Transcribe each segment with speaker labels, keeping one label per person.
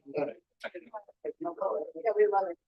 Speaker 1: Yeah, we love it.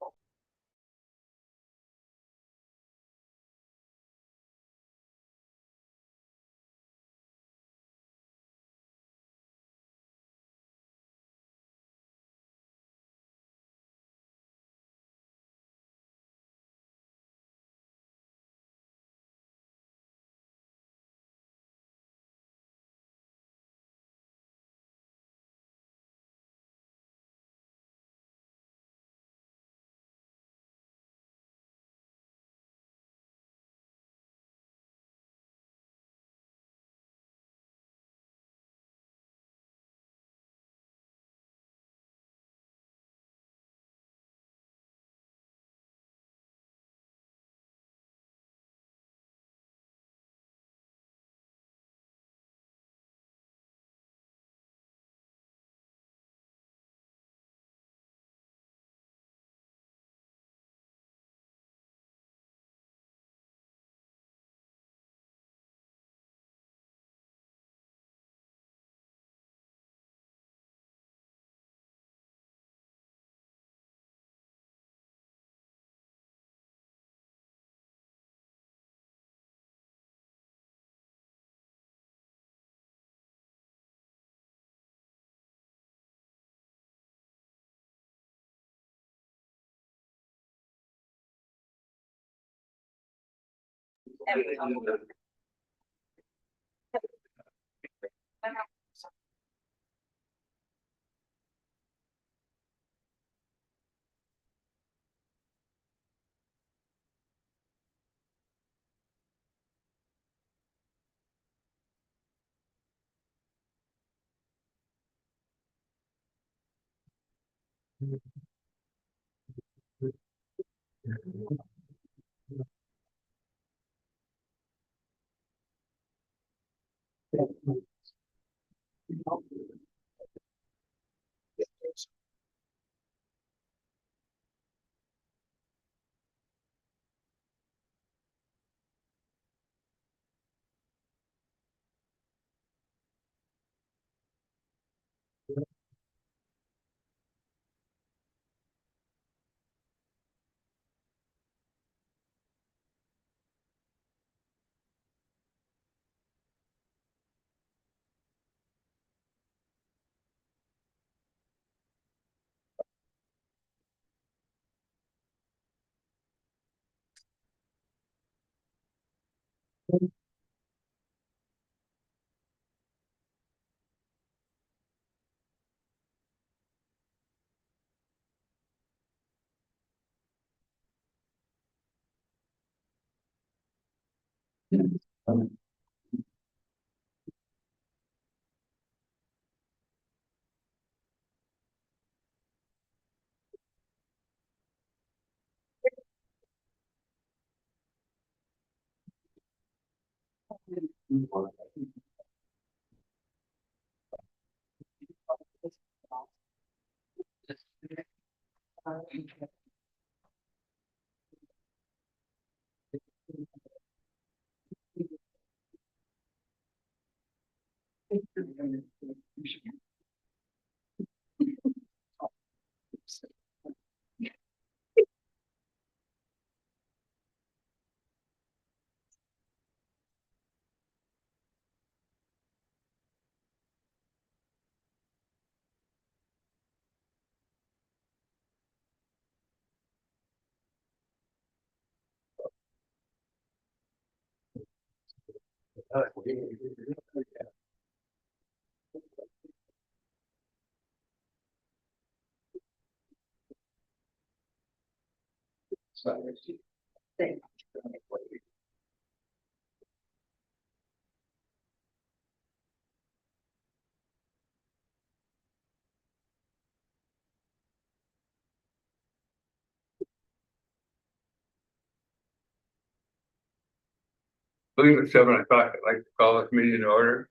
Speaker 2: Believe at 7 o'clock, I'd like to call this meeting to order.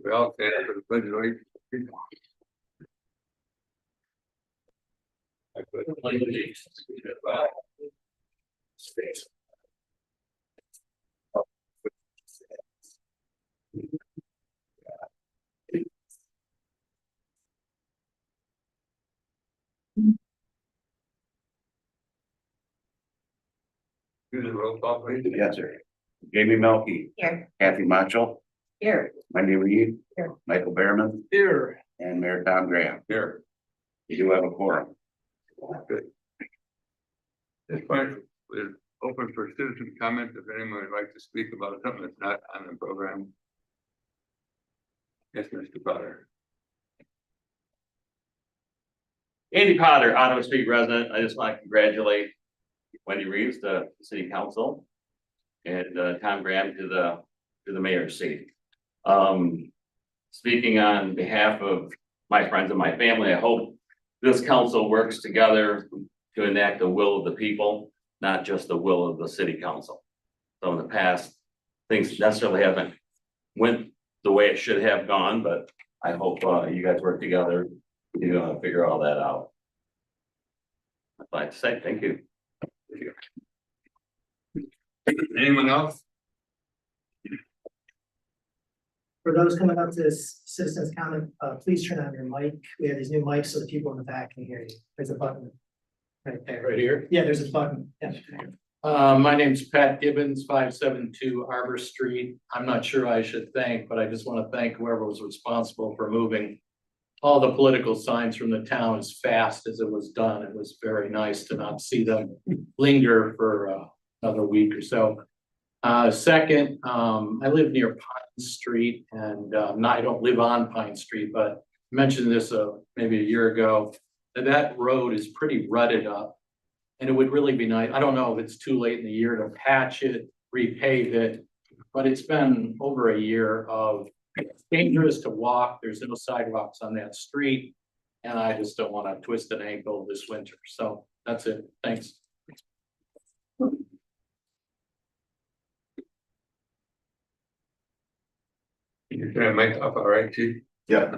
Speaker 2: We all stand for the pledge of allegiance. I pledge allegiance to the flag of the States of Do the roll call, please.
Speaker 3: Yes, sir. Jamie Melky,
Speaker 1: Here.
Speaker 3: Kathy Macho,
Speaker 1: Here.
Speaker 3: Wendy Reed.
Speaker 1: Here.
Speaker 3: Michael Behrman
Speaker 2: Here.
Speaker 3: and Mayor Tom Graham.
Speaker 2: Here.
Speaker 3: You do have a quorum.
Speaker 2: Good. This point, we're open for citizen comment, if anyone would like to speak about something that's not on the program. Yes, Mr. Potter.
Speaker 4: Andy Potter, Ottawa Street resident. I just want to congratulate Wendy Reeves, the city council, and Tom Graham to the mayor's seat. Speaking on behalf of my friends and my family, I hope this council works together to enact the will of the people, not just the will of the city council. So in the past, things necessarily haven't went the way it should have gone, but I hope you guys work together to figure all that out. I'd like to say thank you.
Speaker 2: Anyone else?
Speaker 5: For those coming up to this citizens comment, please turn on your mic. We have these new mics so the people in the back can hear you. There's a button right there.
Speaker 6: Right here.
Speaker 5: Yeah, there's a button. Yeah.
Speaker 6: My name's Pat Gibbons, 572 Arbor Street. I'm not sure I should thank, but I just want to thank whoever was responsible for moving all the political signs from the town as fast as it was done. It was very nice to not see them linger for another week or so. Second, I live near Pine Street and I don't live on Pine Street, but I mentioned this maybe a year ago. That road is pretty rutted up. And it would really be nice. I don't know if it's too late in the year to patch it, repave it, but it's been over a year of it's dangerous to walk. There's no sidewalks on that street. And I just don't want to twist an ankle this winter. So that's it. Thanks.
Speaker 2: You turn the mic up, all right, chief?
Speaker 7: Yeah.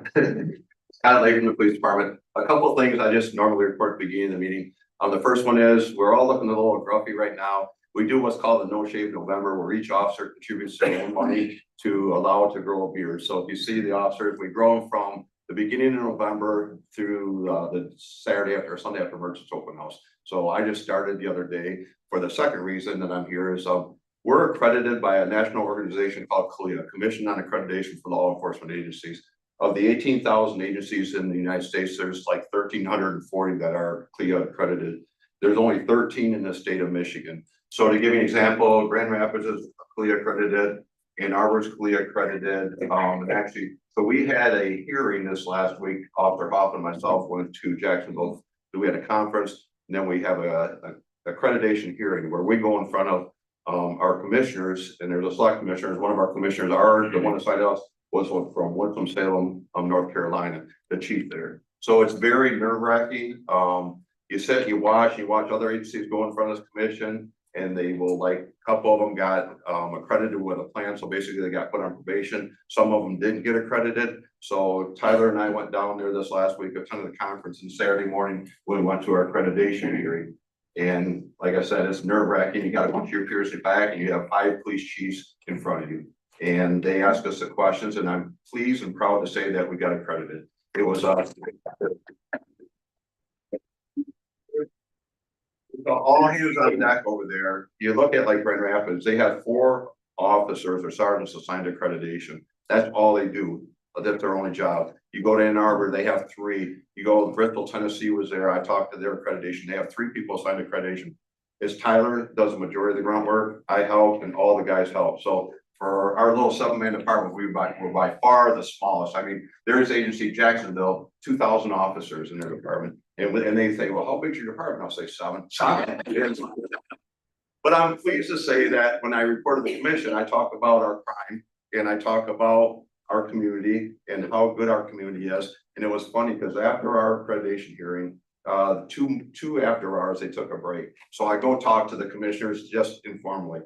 Speaker 7: Scott Lake from the police department. A couple of things I just normally report at the beginning of the meeting. The first one is, we're all looking a little grumpy right now. We do what's called the No Shave November, where each officer contributes their own money to allow it to grow a beard. So if you see the officers, we grow them from the beginning of November through the Saturday after or Sunday after Merchants Open House. So I just started the other day. For the second reason that I'm here is we're accredited by a national organization called CLIA, Commission on Accreditation for Law Enforcement Agencies. Of the 18,000 agencies in the United States, there's like 1,340 that are CLIA accredited. There's only 13 in the state of Michigan. So to give you an example, Grand Rapids is CLIA accredited, Ann Arbor's CLIA accredited. And actually, so we had a hearing this last week. Officer Hoff and myself went to Jacksonville. We had a conference, and then we have a accreditation hearing where we go in front of our commissioners, and there's a select commissioners. One of our commissioners are the one beside us was from Winston-Salem, North Carolina, the chief there. So it's very nerve-wracking. You sit, you watch other agencies go in front of this commission, and they will, like, a couple of them got accredited with a plan. So basically they got put on probation. Some of them didn't get accredited. So Tyler and I went down there this last week, attended the conference, and Saturday morning we went to our accreditation hearing. And like I said, it's nerve-wracking. You got a bunch of your peers at back, and you have 5 police chiefs in front of you. And they asked us the questions, and I'm pleased and proud to say that we got accredited. It was all hands on deck over there. You look at like Grand Rapids, they have 4 officers or sergeants assigned accreditation. That's all they do. That's their only job. You go to Ann Arbor, they have 3. You go to Bristol, Tennessee was there. I talked to their accreditation. They have 3 people assigned accreditation. It's Tyler does the majority of the groundwork. I help, and all the guys help. So for our little 7-man department, we're by far the smallest. I mean, there is agency Jacksonville, 2,000 officers in their department. And they say, well, how big's your department? I'll say 7. But I'm pleased to say that when I reported the commission, I talk about our crime, and I talk about our community and how good our community is. And it was funny because after our accreditation hearing, two after hours, they took a break. So I go talk to the commissioners just informally.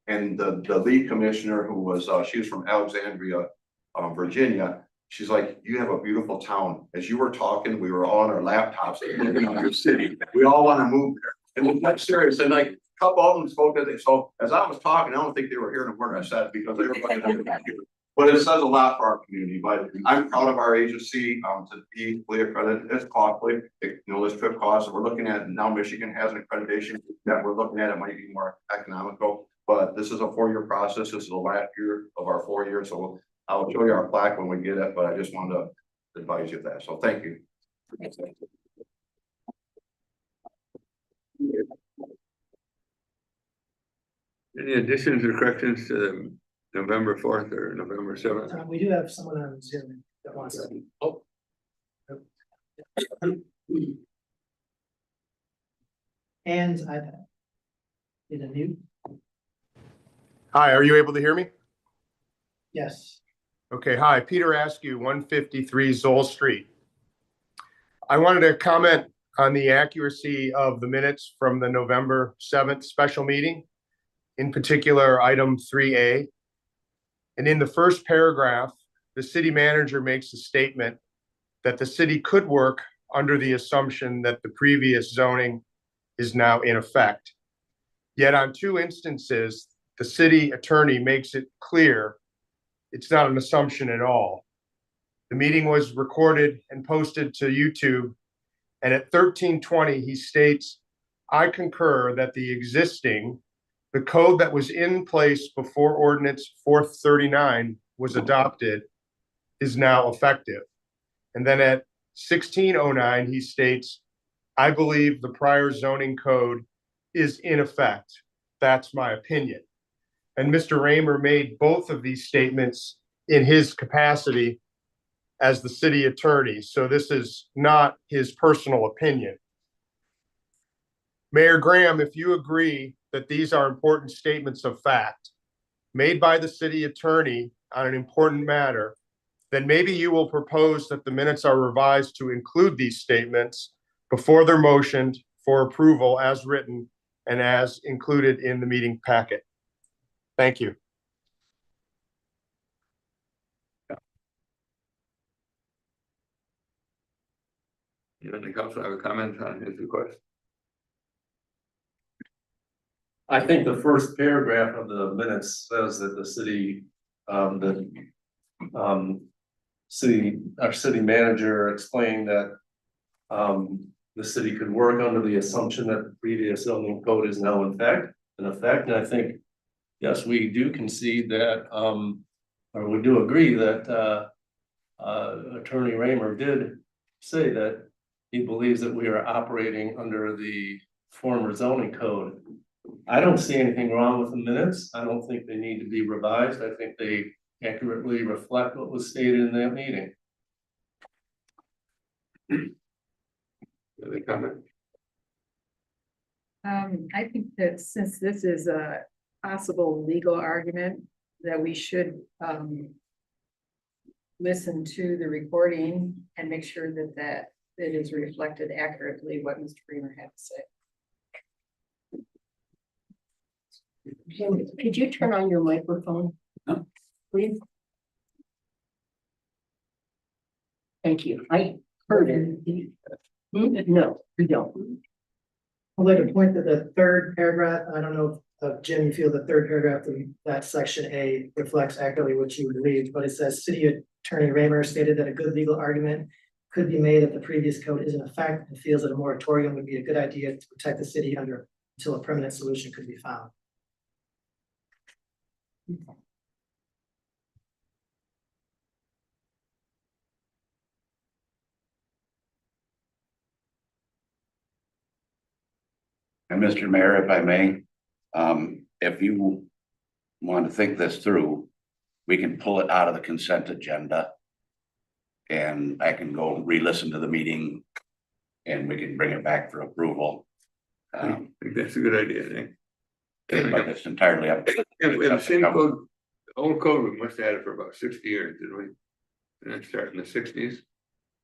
Speaker 7: And the lead commissioner, who was, she was from Alexandria, Virginia. She's like, you have a beautiful town. As you were talking, we were all on our laptops in your city. We all want to move there. And I'm serious. And like a couple of them spoke to it. So as I was talking, I don't think they were hearing a word I said because they were looking at the computer. But it says a lot for our community, but I'm proud of our agency, to be fully accredited. It's costly. This trip costs, we're looking at, now Michigan has an accreditation that we're looking at, it might be more economical. But this is a 4-year process. This is the last year of our 4 years, so I'll show you our plaque when we get it, but I just wanted to advise you of that, so thank you.
Speaker 2: Any additions or corrections to the November 4th or November 7th?
Speaker 5: We do have someone on Zoom that wants to.
Speaker 6: Oh.
Speaker 5: And iPad. Need a mute?
Speaker 8: Hi, are you able to hear me?
Speaker 5: Yes.
Speaker 8: Okay, hi, Peter Askew, 153 Zoll Street. I wanted to comment on the accuracy of the minutes from the November 7th special meeting, in particular, item 3A. And in the first paragraph, the city manager makes a statement that the city could work under the assumption that the previous zoning is now in effect. Yet on 2 instances, the city attorney makes it clear it's not an assumption at all. The meeting was recorded and posted to YouTube, and at 13:20, he states, "I concur that the code that was in place before ordinance 439 was adopted is now effective." And then at 16:09, he states, "I believe the prior zoning code is in effect. That's my opinion." And Mr. Raymer made both of these statements in his capacity as the city attorney. So this is not his personal opinion. Mayor Graham, if you agree that these are important statements of fact made by the city attorney on an important matter, then maybe you will propose that the minutes are revised to include these statements before they're motioned for approval as written and as included in the meeting packet. Thank you.
Speaker 2: You and the council have a comment on his request?
Speaker 9: I think the first paragraph of the minutes says that the city, our city manager explained that the city could work under the assumption that the previous zoning code is now in effect. And I think, yes, we do concede that, or we do agree that Attorney Raymer did say that he believes that we are operating under the former zoning code. I don't see anything wrong with the minutes. I don't think they need to be revised. I think they accurately reflect what was stated in that meeting.
Speaker 2: Any comment?
Speaker 1: I think that since this is a possible legal argument, that we should listen to the recording and make sure that it is reflected accurately what Mr. Reamer had to say.
Speaker 10: Could you turn on your microphone? Please. Thank you. I heard it. No, we don't.
Speaker 5: I'd like to point to the third paragraph. I don't know if Jim, you feel the third paragraph of that section A reflects accurately what you believe, but it says City Attorney Raymer stated that a good legal argument could be made that the previous code is in effect and feels that a moratorium would be a good idea to protect the city until a permanent solution could be found.
Speaker 3: And Mr. Mayor, if I may, if you want to think this through, we can pull it out of the consent agenda. And I can go re-listen to the meeting and we can bring it back for approval.
Speaker 2: I think that's a good idea, I think.
Speaker 3: But it's entirely up.
Speaker 2: Yeah, we have the same code, the old code, we must have had it for about 60 years, didn't we? Didn't it start in the 60s? Is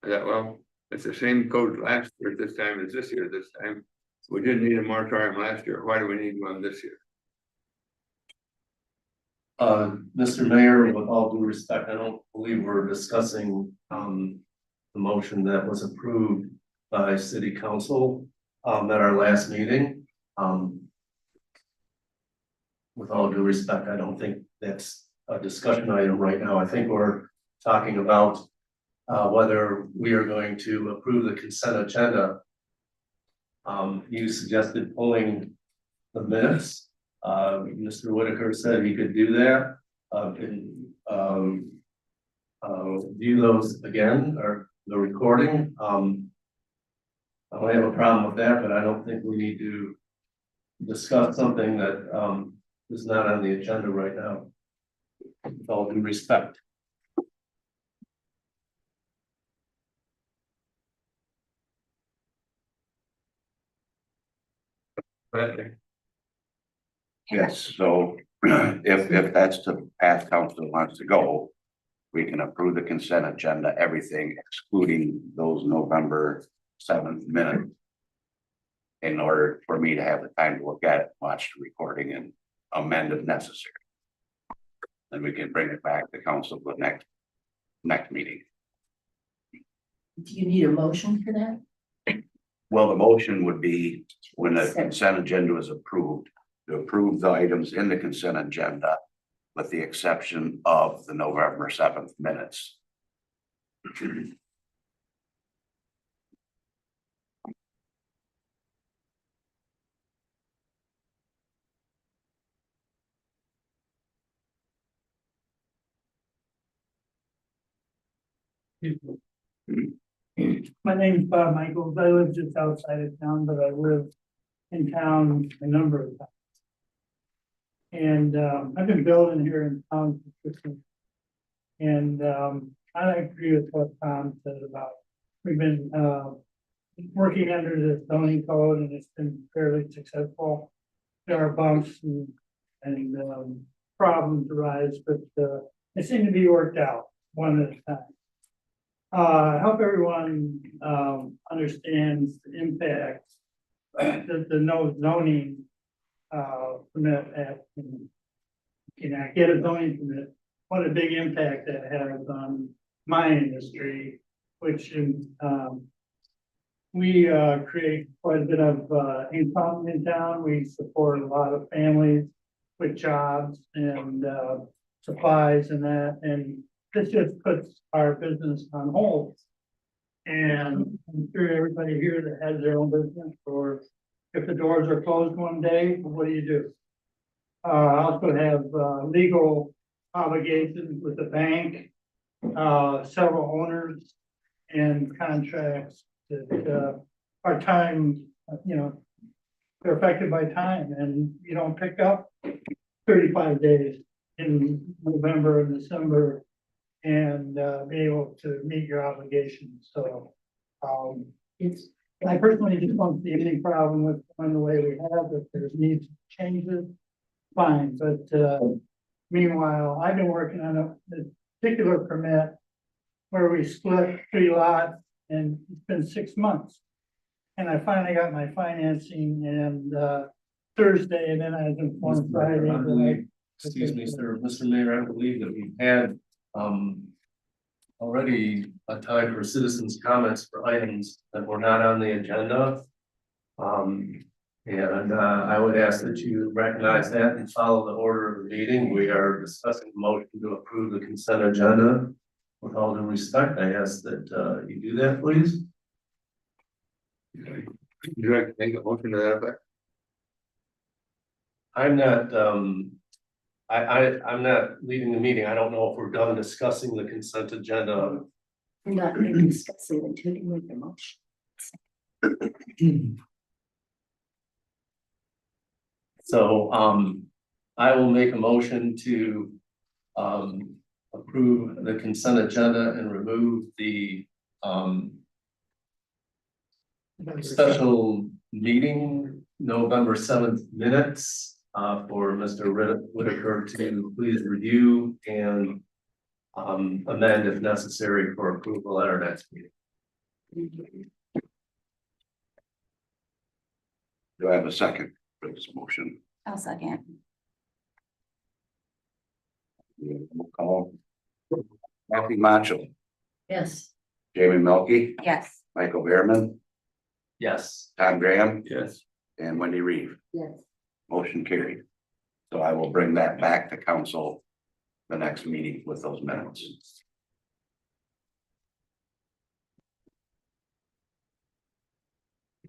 Speaker 2: that well? It's the same code last year, this time as this year, this time. We didn't need a moratorium last year. Why do we need one this year?
Speaker 9: Mr. Mayor, with all due respect, I don't believe we're discussing the motion that was approved by City Council at our last meeting. With all due respect, I don't think that's a discussion item right now. I think we're talking about whether we are going to approve the consent agenda. You suggested pulling the minutes. Mr. Whitaker said he could do that. View those again, or the recording. I don't have a problem with that, but I don't think we need to discuss something that is not on the agenda right now. With all due respect.
Speaker 3: Yes, so if that's the path council wants to go, we can approve the consent agenda, everything excluding those November 7th minutes. In order for me to have the time to look at it, watch the recording and amend if necessary. Then we can bring it back to council for the next meeting.
Speaker 10: Do you need a motion for that?
Speaker 3: Well, the motion would be when the consent agenda is approved, to approve the items in the consent agenda with the exception of the November 7th minutes.
Speaker 11: My name is Bob Michaels. I live just outside of town, but I live in town a number of times. And I've been building here in town for 15 years. And I agree with what Tom said about, we've been working under the zoning code and it's been fairly successful. There are bumps and problems arise, but they seem to be worked out one at a time. I hope everyone understands the impact that the no zoning permit at, get a zoning permit, what a big impact that has on my industry, which we create quite a bit of income in town. We support a lot of families with jobs and supplies and that, and this just puts our business on hold. And I'm sure everybody here that has their own business, or if the doors are closed one day, what do? I also have legal obligations with the bank, several owners and contracts that are time, they're affected by time, and you don't pick up 35 days in November and December and be able to meet your obligations. So I personally just don't see any problem with the way we have. If there's needs changes, fine. But meanwhile, I've been working on a particular permit where we split 3 lots, and it's been 6 months. And I finally got my financing and Thursday, and then I was informed Friday.
Speaker 9: Excuse me, sir, Mr. Mayor, I believe that we had already a time for citizens' comments for items that were not on the agenda. And I would ask that you recognize that and follow the order of the meeting. We are discussing the motion to approve the consent agenda. With all due respect, I ask that you do that, please.
Speaker 2: Would you like to make a motion to that effect?
Speaker 9: I'm not, I'm not leading the meeting. I don't know if we're done discussing the consent agenda.
Speaker 10: We're not going to discuss it until you make the motion.
Speaker 9: So, I will make a motion to, approve the consent agenda and remove the, special meeting November 7th minutes, for Mr. Whitaker to please review and, amend if necessary for approval at our next meeting.
Speaker 3: Do I have a second for this motion?
Speaker 10: I'll second.
Speaker 3: We'll call Kathy Macho,
Speaker 10: Yes.
Speaker 3: Jamie Melky,
Speaker 10: Yes.
Speaker 3: Michael Behrman,
Speaker 9: Yes.
Speaker 3: Tom Graham,
Speaker 2: Yes.
Speaker 3: and Wendy Reeve.
Speaker 10: Yes.
Speaker 3: Motion carried. So I will bring that back to council the next meeting with those minutes.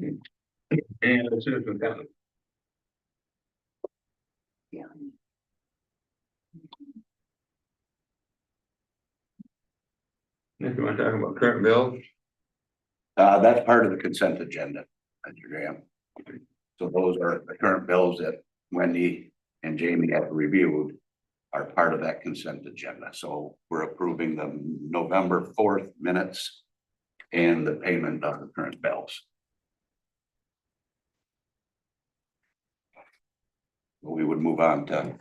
Speaker 2: And the citizen comment.
Speaker 10: Yeah.
Speaker 2: If you want to talk about current bills,
Speaker 3: That's part of the consent agenda, Mr. Graham. So those are the current bills that Wendy and Jamie have reviewed are part of that consent agenda. So we're approving the November 4th minutes and the payment of the current bills. We would move on to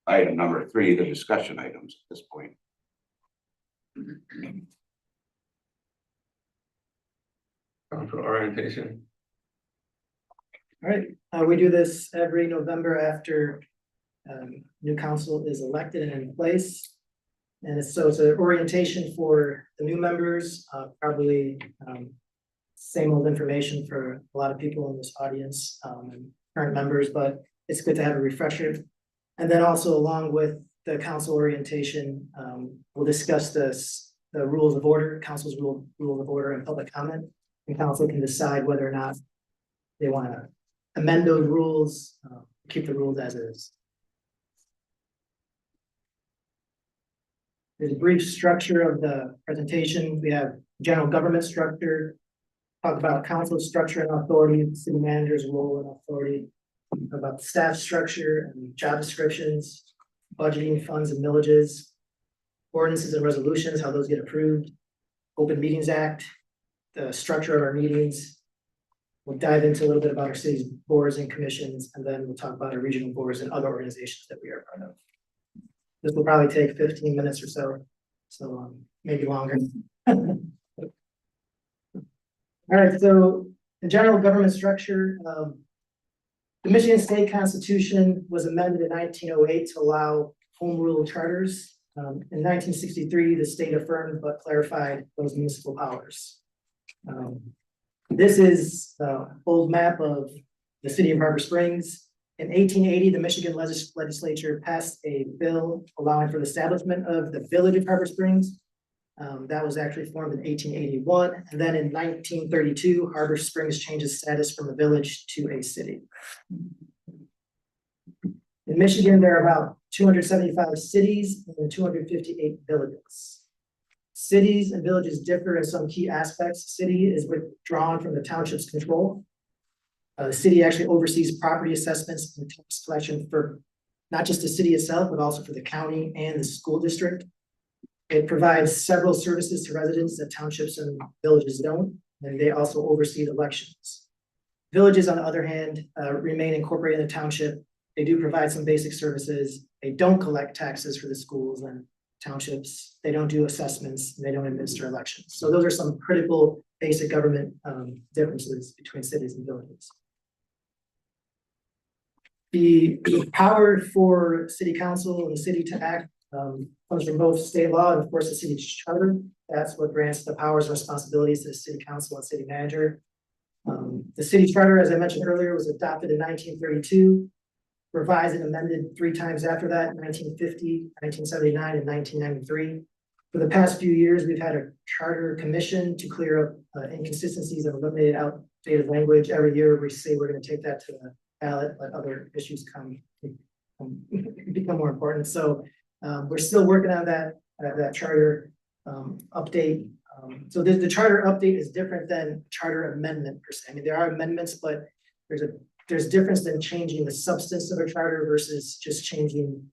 Speaker 3: item number 3, the discussion items at this point.
Speaker 2: council orientation.
Speaker 5: All right, we do this every November after new council is elected and in place. And it's an orientation for the new members, probably same old information for a lot of people in this audience, and current members, but it's good to have a refresher. And then also along with the council orientation, we'll discuss the rules of order, council's rules of order and public comment. And council can decide whether or not they want to amend those rules, keep the rules as is. There's a brief structure of the presentation. We have general government structure, talk about council structure and authority, city manager's role and authority, about the staff structure and job descriptions, budgeting funds and millages, ordinances and resolutions, how those get approved, Open Meetings Act, the structure of our meetings. We'll dive into a little bit about our city's boards and commissions, and then we'll talk about our regional boards and other organizations that we are part of. This will probably take 15 minutes or so maybe longer. All right, so the general government structure, the Michigan State Constitution was amended in 1908 to allow home rule charters. In 1963, the state affirmed but clarified those municipal powers. This is the old map of the city of Harbor Springs. In 1880, the Michigan legislature passed a bill allowing for the establishment of the village of Harbor Springs. That was actually formed in 1881. And then in 1932, Harbor Springs changed its status from a village to a city. In Michigan, there are about 275 cities and 258 villages. Cities and villages differ in some key aspects. City is withdrawn from the township's control. The city actually oversees property assessments and tax collection for not just the city itself, but also for the county and the school district. It provides several services to residents that townships and villages don't, and they also oversee elections. Villages, on the other hand, remain incorporated in the township. They do provide some basic services. They don't collect taxes for the schools and townships. They don't do assessments, and they don't administer elections. So those are some critical basic government differences between cities and villages. The power for city council and the city to act comes from both state law and of course the city's charter. That's what grants the powers and responsibilities to the city council and city manager. The city charter, as I mentioned earlier, was adopted in 1932, revised and amended 3 times after that, 1950, 1979, and 1993. For the past few years, we've had a charter commission to clear up inconsistencies and eliminate outdated language. Every year we say we're going to take that to the ballot, but other issues become more important. So we're still working on that charter update. So the charter update is different than charter amendment per se. I mean, there are amendments, but there's difference than changing the substance of a charter versus just changing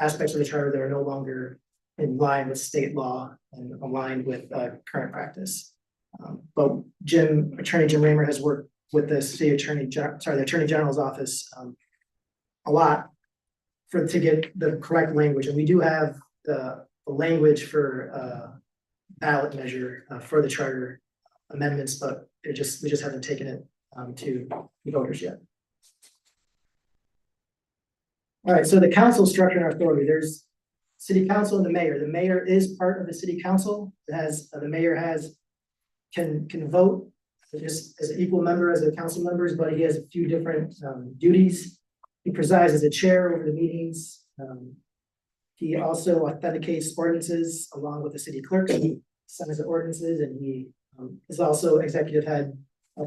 Speaker 5: aspects of the charter that are no longer in line with state law and aligned with current practice. But Attorney Jim Raymer has worked with the the Attorney General's office a lot to get the correct language. And we do have the language for ballot measure for the charter amendments, but we just haven't taken it to voters yet. All right, so the council structure and authority, there's city council and the mayor. The mayor is part of the city council. The mayor can vote just as an equal member as the council members, but he has a few different duties. He presides as a chair over the meetings. He also authenticates ordinances along with the city clerk, signs the ordinances, and he is also executive head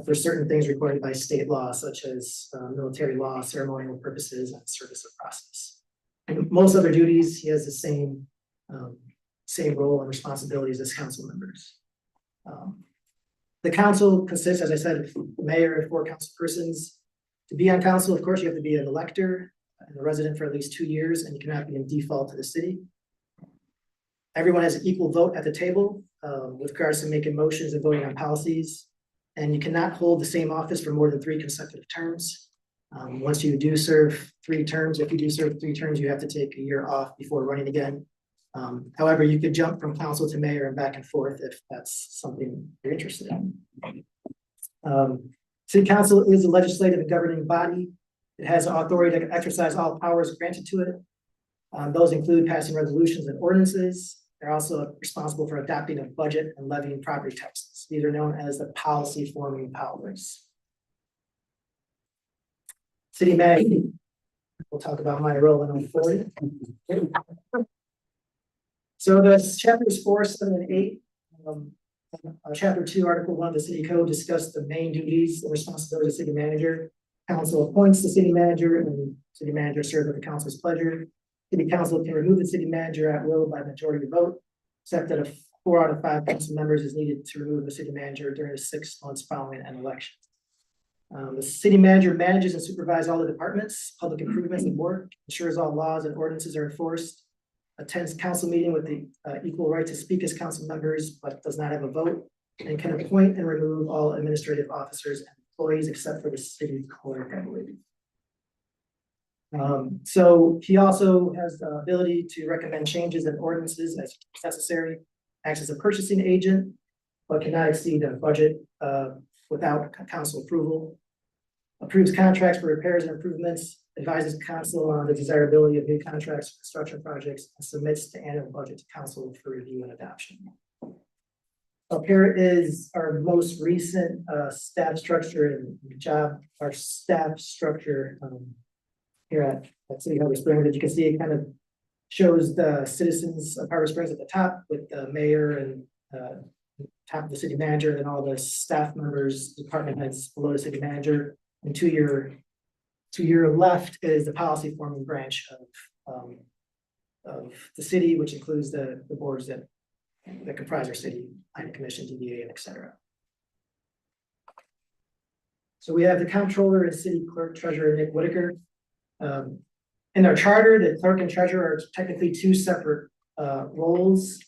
Speaker 5: for certain things required by state law, such as military law, ceremonial purposes, and service of process. And most other duties, he has the same role and responsibilities as council members. The council consists, as I said, of the mayor and 4 council persons. To be on council, of course, you have to be an elector and a resident for at least 2 years, and you cannot be in default to the city. Everyone has an equal vote at the table with regards to making motions and voting on policies. And you cannot hold the same office for more than 3 consecutive terms. Once you do serve 3 terms, if you do serve 3 terms, you have to take a year off before running again. However, you could jump from council to mayor and back and forth if that's something you're interested in. City council is a legislative and governing body. It has authority to exercise all powers granted to it. Those include passing resolutions and ordinances. They're also responsible for adopting a budget and levying property taxes. These are known as the policy forming powers. City manager, we'll talk about my role in forward. So the chapters 4, 7, and 8. Chapter 2, Article 1 of the City Code discuss the main duties and responsibilities of the city manager. Council appoints the city manager, and city manager serves at the council's pleasure. City council can remove the city manager at will by majority vote, except that if 4 out of 5 council members is needed to remove the city manager during the 6 months following an election. The city manager manages and supervises all the departments, public improvements, and work, ensures all laws and ordinances are enforced, attends council meeting with the equal right to speak as council members, but does not have a vote, and can appoint and remove all administrative officers and employees except for the city clerk, I believe. So he also has the ability to recommend changes in ordinances as necessary, acts as a purchasing agent, but cannot exceed a budget without council approval, approves contracts for repairs and improvements, advises council on the desirability of new contracts for construction projects, and submits the annual budget to council for review and adoption. Up here is our most recent staff structure and job, our staff structure here at City Harbor Springs. As you can see, it kind of shows the citizens of Harbor Springs at the top with the mayor and top of the city manager, and then all the staff members, department heads below the city manager. And to your left is the policy forming branch of the city, which includes the boards that comprise our city, planning commission, DDA, and et cetera. So we have the comptroller and city clerk treasurer, Nick Whitaker. In our charter, the clerk and treasurer are technically 2 separate roles,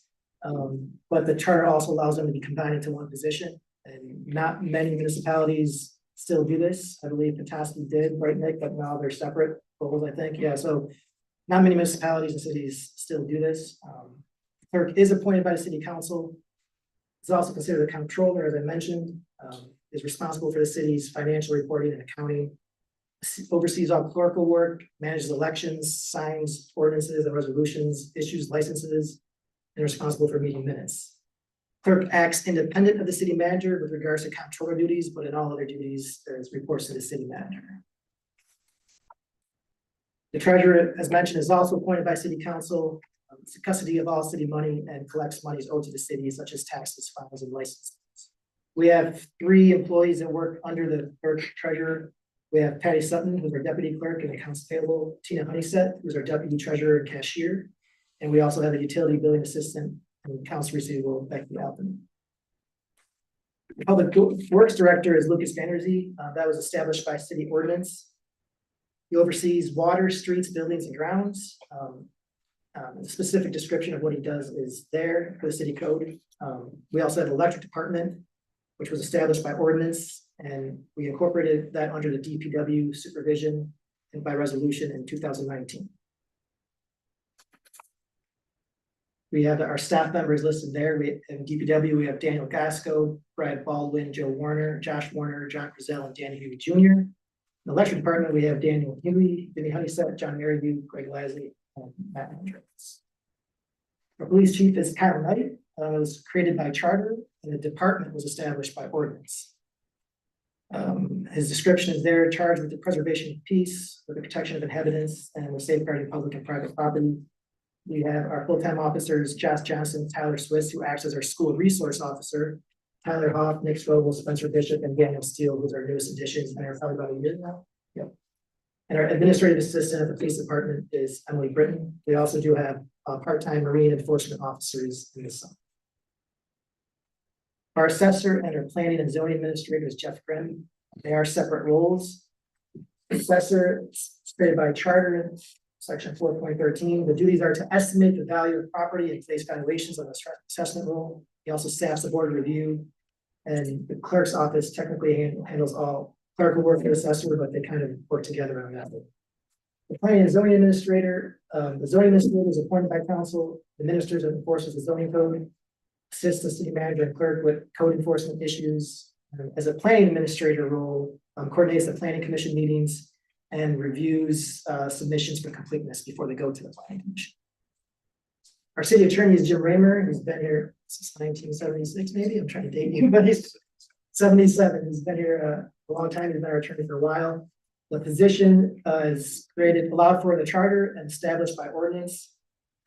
Speaker 5: but the charter also allows them to be combined into 1 position, and not many municipalities still do this. I believe Petoskey did, right, Nick? But now they're separate roles, I think. Yeah, so not many municipalities and cities still do this. Clerk is appointed by the city council. Is also considered a comptroller, as I mentioned, is responsible for the city's financial reporting and accounting, oversees all clerical work, manages elections, signs ordinances and resolutions, issues licenses, and responsible for meeting minutes. Clerk acts independent of the city manager with regards to comptroller duties, but in all other duties, there's reports to the city manager. The treasurer, as mentioned, is also appointed by city council. It's the custody of all city money and collects monies owed to the city, such as taxes, fines, and licenses. We have 3 employees that work under the clerk treasurer. We have Patty Sutton, who's our deputy clerk and accounts payable, Tina Honeysett, who's our deputy treasurer and cashier. And we also have a utility billing assistant and accounts receivable, Becky Alpin. The public works director is Lucas Vanderzee. That was established by city ordinance. He oversees water, streets, buildings, and grounds. The specific description of what he does is there for the city code. We also have the electric department, which was established by ordinance, and we incorporated that under the DPW supervision and by resolution in 2019. We have our staff members listed there. In DPW, we have Daniel Gasco, Brad Baldwin, Joe Warner, Josh Warner, John Frizzell, and Danny Huey Jr. In the electric department, we have Daniel Huey, Vinny Honeysett, John Maryview, Greg Lasley, and Matt Hendricks. Our police chief is Kyle Knight. It was created by charter, and the department was established by ordinance. His description is there, charged with the preservation of peace, with the protection of inhabitants, and the safeguarding public and private property. We have our full-time officers, Josh Johnson, Tyler Swiss, who acts as our school resource officer, Tyler Hoff, Nick Strobel, Spencer Bishop, and Daniel Steele, who's our newest additions, and are probably about a year now. Yep. And our administrative assistant at the police department is Emily Britton. We also do have part-time marine enforcement officers in the summer. Our assessor and our planning and zoning administrator is Jeff Grimm. They are separate roles. Assessor is created by charter, section 4.13. The duties are to estimate the value of property and place valuations on the assessment role. He also staffs the board review. And the clerk's office technically handles all clerical work for the assessor, but they kind of work together on that. The planning and zoning administrator, the zoning administrator is appointed by council, administers and enforces the zoning code, assists the city manager and clerk with code enforcement issues. As a planning administrator role, coordinates the planning commission meetings and reviews submissions for completeness before they go to the planning commission. Our city attorney is Jim Raymer. He's been here since 1976, maybe. I'm trying to date you, but he's 77. He's been here a long time. He's been our attorney for a while. The position is allowed for in the charter and established by ordinance.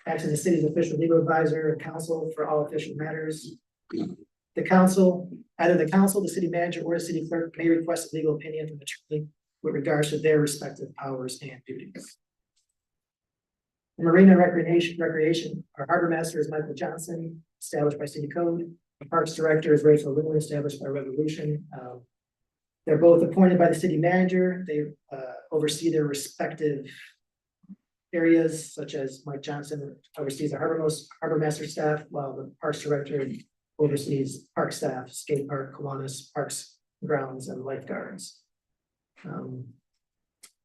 Speaker 5: Acts as the city's official legal advisor and counsel for all official matters. The council, either the council, the city manager, or the city clerk may request a legal opinion from the attorney with regards to their respective powers and duties. Marine and recreation, our harbor master is Michael Johnson, established by city code. The parks director is Rachel Lewin, established by resolution. They're both appointed by the city manager. They oversee their respective areas, such as Mike Johnson oversees the harbor master staff, while the parks director oversees park staff, skate park, Kiwanis, parks, grounds, and lifeguards.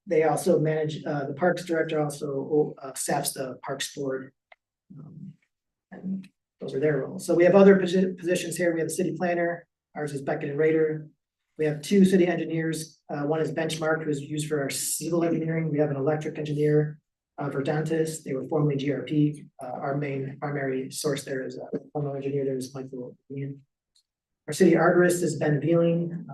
Speaker 5: They also manage, the parks director also staffs the parks board. And those are their roles. So we have other positions here. We have a city planner. Ours is Beckett and Rader. We have two city engineers. One is Benchmark, who's used for our civil engineering. We have an electric engineer for Dantas. They were formerly GRP. Our main primary source there is a former engineer. There is Michael Ian. Our city arborist is Ben Vealing.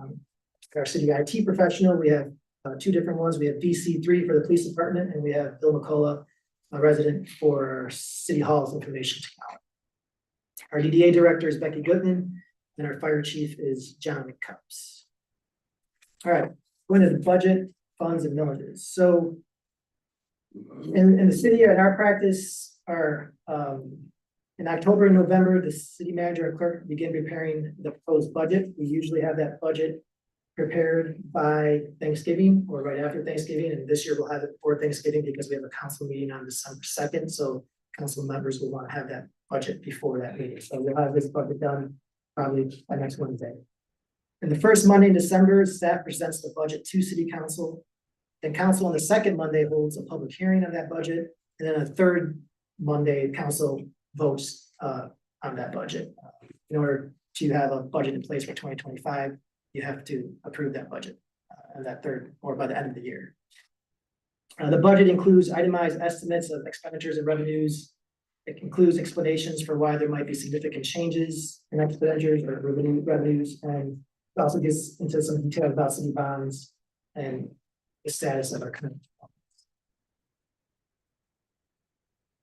Speaker 5: Our city IT professional, we have two different ones. We have VC3 for the police department, and we have Bill McCullough, a resident for City Hall's information technology. Our DDA director is Becky Goodman, and our fire chief is John Cups. All right, going to the budget, funds, and villages. So in the city, in our practice, in October and November, the city manager and clerk begin preparing the proposed budget. We usually have that budget prepared by Thanksgiving or right after Thanksgiving. And this year we'll have it before Thanksgiving because we have a council meeting on December 2nd. So council members will want to have that budget before that meeting. So we'll have this budget done probably by next Wednesday. And the first Monday in December, staff presents the budget to city council. Then council on the second Monday holds a public hearing on that budget. And then a third Monday, council votes on that budget. In order to have a budget in place for 2025, you have to approve that budget on that third or by the end of the year. The budget includes itemized estimates of expenditures and revenues. It includes explanations for why there might be significant changes in expenditures or revenues, and it also gets into some detail about city bonds and the status of our current.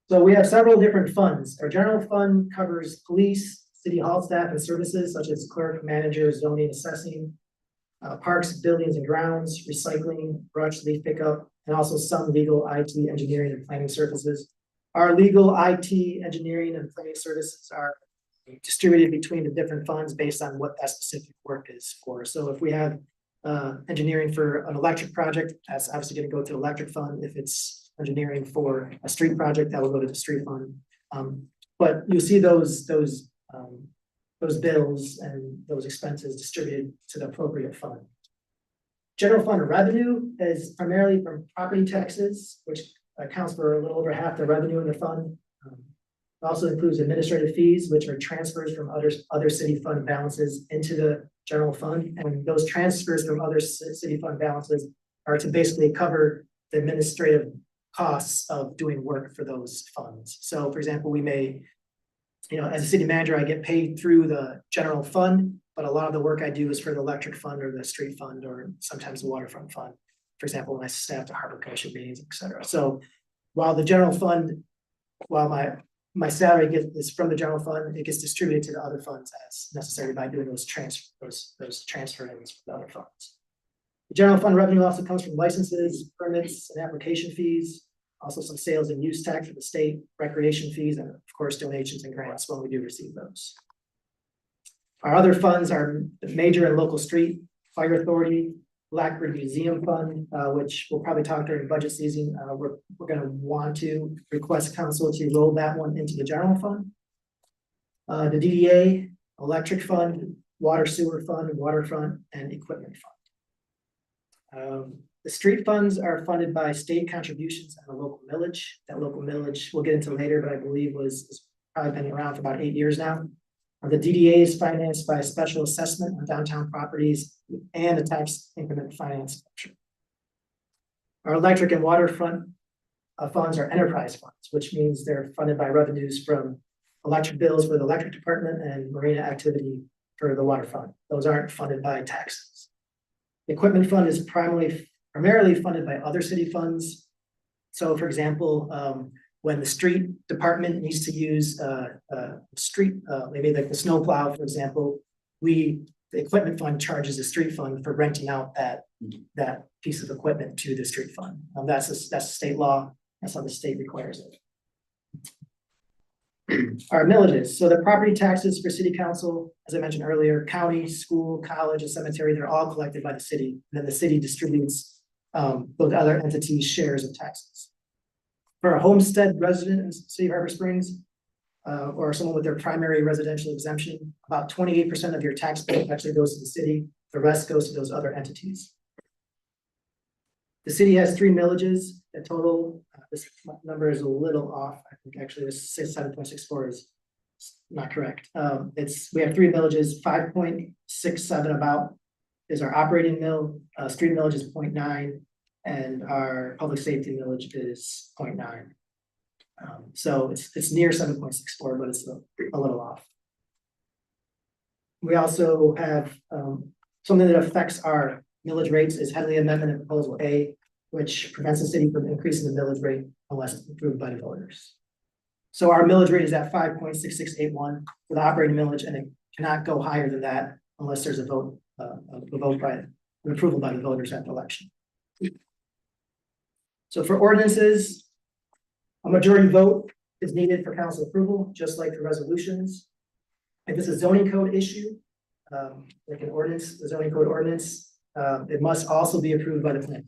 Speaker 5: So we have several different funds. Our general fund covers police, city hall staff and services such as clerk, manager, zoning, assessing, parks, buildings and grounds, recycling, brush, leaf pickup, and also some legal, IT, engineering, and planning services. Our legal, IT, engineering, and planning services are distributed between the different funds based on what that specific work is for. So if we have engineering for an electric project, that's obviously going to go to the electric fund. If it's engineering for a street project, that will go to the street fund. But you'll see those bills and those expenses distributed to the appropriate fund. General fund revenue is primarily from property taxes, which accounts for a little over half the revenue in the fund. It also includes administrative fees, which are transfers from other city fund balances into the general fund. And those transfers from other city fund balances are to basically cover the administrative costs of doing work for those funds. So for example, we may, as a city manager, I get paid through the general fund, but a lot of the work I do is for the electric fund or the street fund or sometimes the waterfront fund. For example, when I staff the harbor commission meetings, et cetera. So while the general fund while my salary is from the general fund, it gets distributed to the other funds as necessary by doing those transfer ins from the other funds. The general fund revenue also comes from licenses, permits, and application fees, also some sales and use tax for the state, recreation fees, and of course donations and grants when we do receive those. Our other funds are the major and local street, fire authority, Blackbird Museum Fund, which we'll probably talk during budget season. We're gonna want to request council to roll that one into the general fund. The DDA, electric fund, water sewer fund, waterfront, and equipment fund. The street funds are funded by state contributions and a local millage. That local millage we'll get into later, but I believe was probably been around for about 8 years now. The DDA is financed by a special assessment on downtown properties and a tax increment finance structure. Our electric and waterfront funds are enterprise funds, which means they're funded by revenues from electric bills for the electric department and marina activity for the water fund. Those aren't funded by taxes. The equipment fund is primarily funded by other city funds. So for example, when the street department needs to use maybe like the snow plow, for example, the equipment fund charges the street fund for renting out that piece of equipment to the street fund. That's a state law. That's how the state requires it. Our millages. So the property taxes for city council, as I mentioned earlier, county, school, college, and cemetery, they're all collected by the city. And then the city distributes those other entities' shares of taxes. For a homestead resident in the city of Harbor Springs, or someone with their primary residential exemption, about 28% of your tax bill actually goes to the city. The rest goes to those other entities. The city has 3 millages. The total, this number is a little off. I think actually this 7.64 is not correct. We have 3 millages, 5.67 about is our operating mill, street millage is 0.9, and our public safety millage is 0.9. So it's near 7.64, but it's a little off. We also have something that affects our millage rates is Headley Amendment in Proposal A, which prevents the city from increasing the millage rate unless it's approved by the voters. So our millage rate is at 5.6681 for the operating millage, and it cannot go higher than that unless there's an approval by the voters at the election. So for ordinances, a majority vote is needed for council approval, just like the resolutions. If it's a zoning code issue, like an ordinance, the zoning code ordinance, it must also be approved by the planning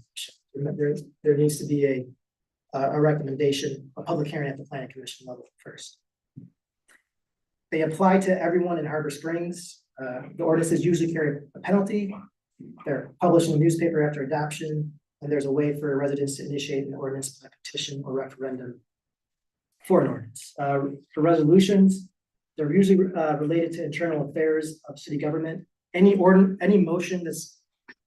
Speaker 5: commission. There needs to be a recommendation, a public hearing at the planning commission level first. They apply to everyone in Harbor Springs. The ordinances usually carry a penalty. They're published in the newspaper after adoption, and there's a way for residents to initiate an ordinance by petition or referendum for an ordinance. For resolutions, they're usually related to internal affairs of city government. Any motion that's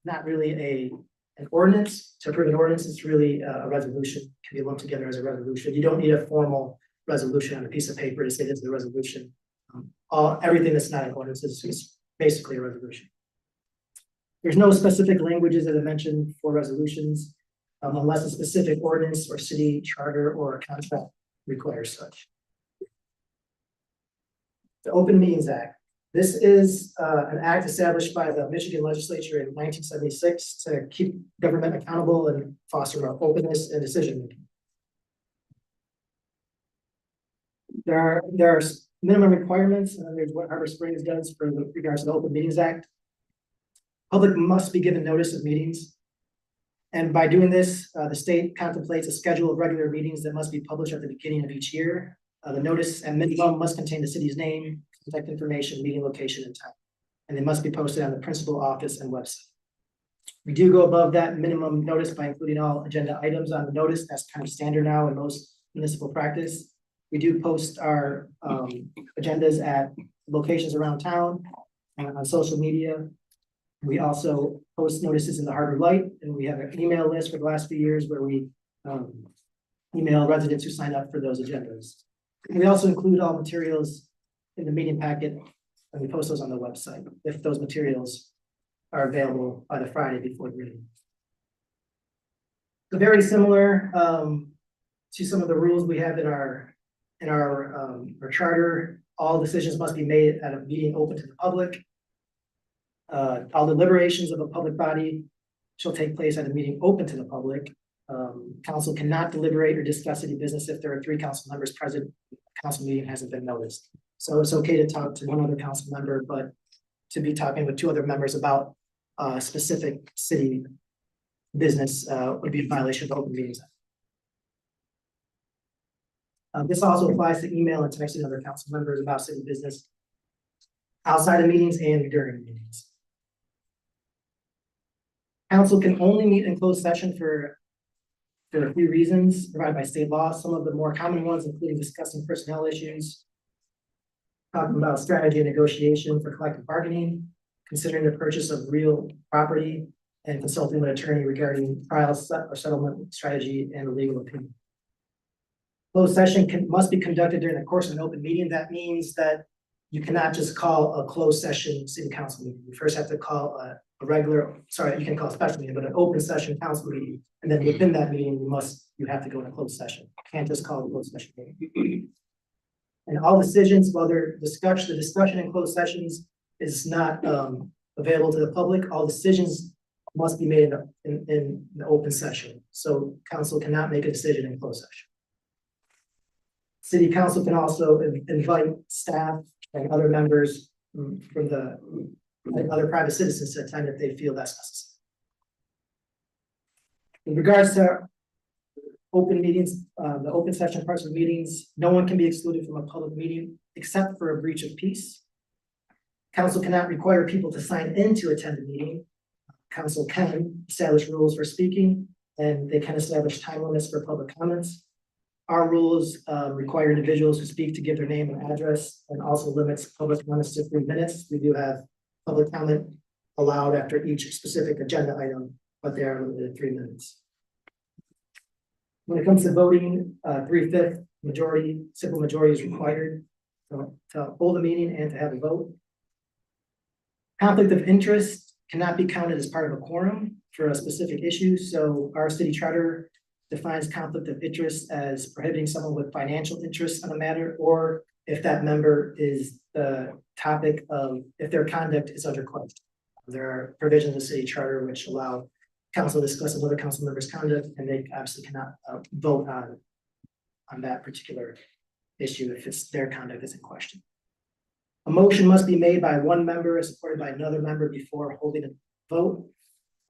Speaker 5: not really an ordinance, to approve an ordinance, it's really a resolution, can be lumped together as a resolution. You don't need a formal resolution on a piece of paper to say this is a resolution. Everything that's not an ordinance is basically a resolution. There's no specific languages, as I mentioned, for resolutions, unless a specific ordinance or city charter or a contract requires such. The Open Meetings Act. This is an act established by the Michigan legislature in 1976 to keep government accountable and foster more openness and decision making. There are minimum requirements, and there's what Harbor Springs does for regards to the Open Meetings Act. Public must be given notice of meetings. And by doing this, the state contemplates a schedule of regular meetings that must be published at the beginning of each year. The notice and minimum must contain the city's name, contact information, meeting location, and time. And they must be posted on the principal office and website. We do go above that minimum notice by including all agenda items on the notice. That's kind of standard now in most municipal practice. We do post our agendas at locations around town and on social media. We also post notices in the Harbor Light, and we have an email list for the last few years where we email residents who sign up for those agendas. And we also include all materials in the meeting packet, and we post those on the website if those materials are available by the Friday before the meeting. So very similar to some of the rules we have in our in our charter, all decisions must be made at a meeting open to the public. All deliberations of a public body shall take place at a meeting open to the public. Council cannot deliberate or discuss any business if there are 3 council members present. Council meeting hasn't been noticed. So it's okay to talk to one other council member, but to be talking with 2 other members about specific city business would be a violation of open meetings. This also applies to email and texting other council members about city business outside of meetings and during meetings. Council can only meet in closed session for a few reasons provided by state law. Some of the more common ones, including discussing personnel issues, talking about strategy and negotiation for collective bargaining, considering the purchase of real property, and consulting with an attorney regarding trial or settlement strategy and legal opinion. Closed session must be conducted during the course of an open meeting. That means that you cannot just call a closed session city council meeting. You first have to call a you can call a special meeting, but an open session council meeting. And then within that meeting, you have to go in a closed session. You can't just call a closed session meeting. And all decisions, whether the discussion in closed sessions is not available to the public, all decisions must be made in the open session. So council cannot make a decision in closed session. City council can also invite staff and other members and other private citizens to attend if they feel that's necessary. In regards to open meetings, the open session parts of meetings, no one can be excluded from a public meeting except for a breach of peace. Council cannot require people to sign in to attend the meeting. Council can establish rules for speaking, and they can establish time limits for public comments. Our rules require individuals who speak to give their name and address, and also limits public comments to 3 minutes. We do have public comment allowed after each specific agenda item, but they are limited to 3 minutes. When it comes to voting, 3/5 majority, simple majority is required to hold a meeting and to have a vote. Conflict of interest cannot be counted as part of a quorum for a specific issue. So our city charter defines conflict of interest as prohibiting someone with financial interest on a matter, or if that member is the topic of, if their conduct is under question. There are provisions of the city charter which allow council to discuss another council member's conduct, and they absolutely cannot vote on that particular issue if it's their conduct is in question. A motion must be made by one member and supported by another member before holding a vote.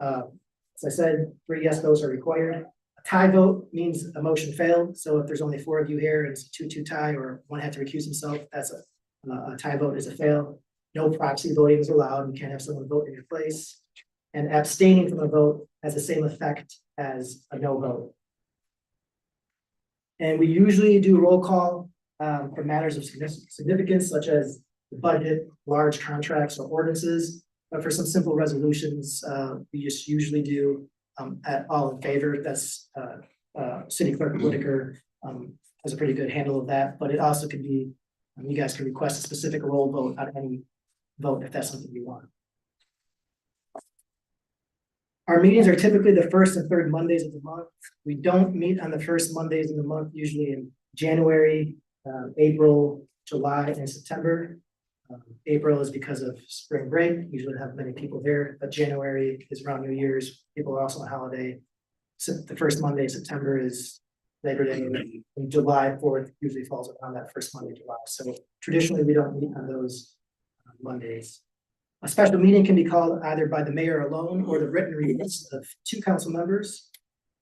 Speaker 5: As I said, 3 yes votes are required. A tie vote means a motion failed. So if there's only 4 of you here and it's a 2-2 tie, or one had to recuse himself, that's a tie vote is a fail. No proxy voting is allowed. You can't have someone vote in your place. And abstaining from a vote has the same effect as a no vote. And we usually do roll call for matters of significance, such as the budget, large contracts, or ordinances. But for some simple resolutions, we just usually do at all in favor. That's City Clerk Whitaker has a pretty good handle of that, but it also could be, you guys can request a specific roll vote on any vote if that's something you want. Our meetings are typically the 1st and 3rd Mondays of the month. We don't meet on the 1st Mondays of the month, usually in January, April, July, and September. April is because of spring break, usually have many people there, but January is around New Year's, people are also on holiday. So the 1st Monday of September is Labor Day, and July 4th usually falls around that 1st Monday of July. So traditionally, we don't meet on those Mondays. A special meeting can be called either by the mayor alone or the written request of 2 council members.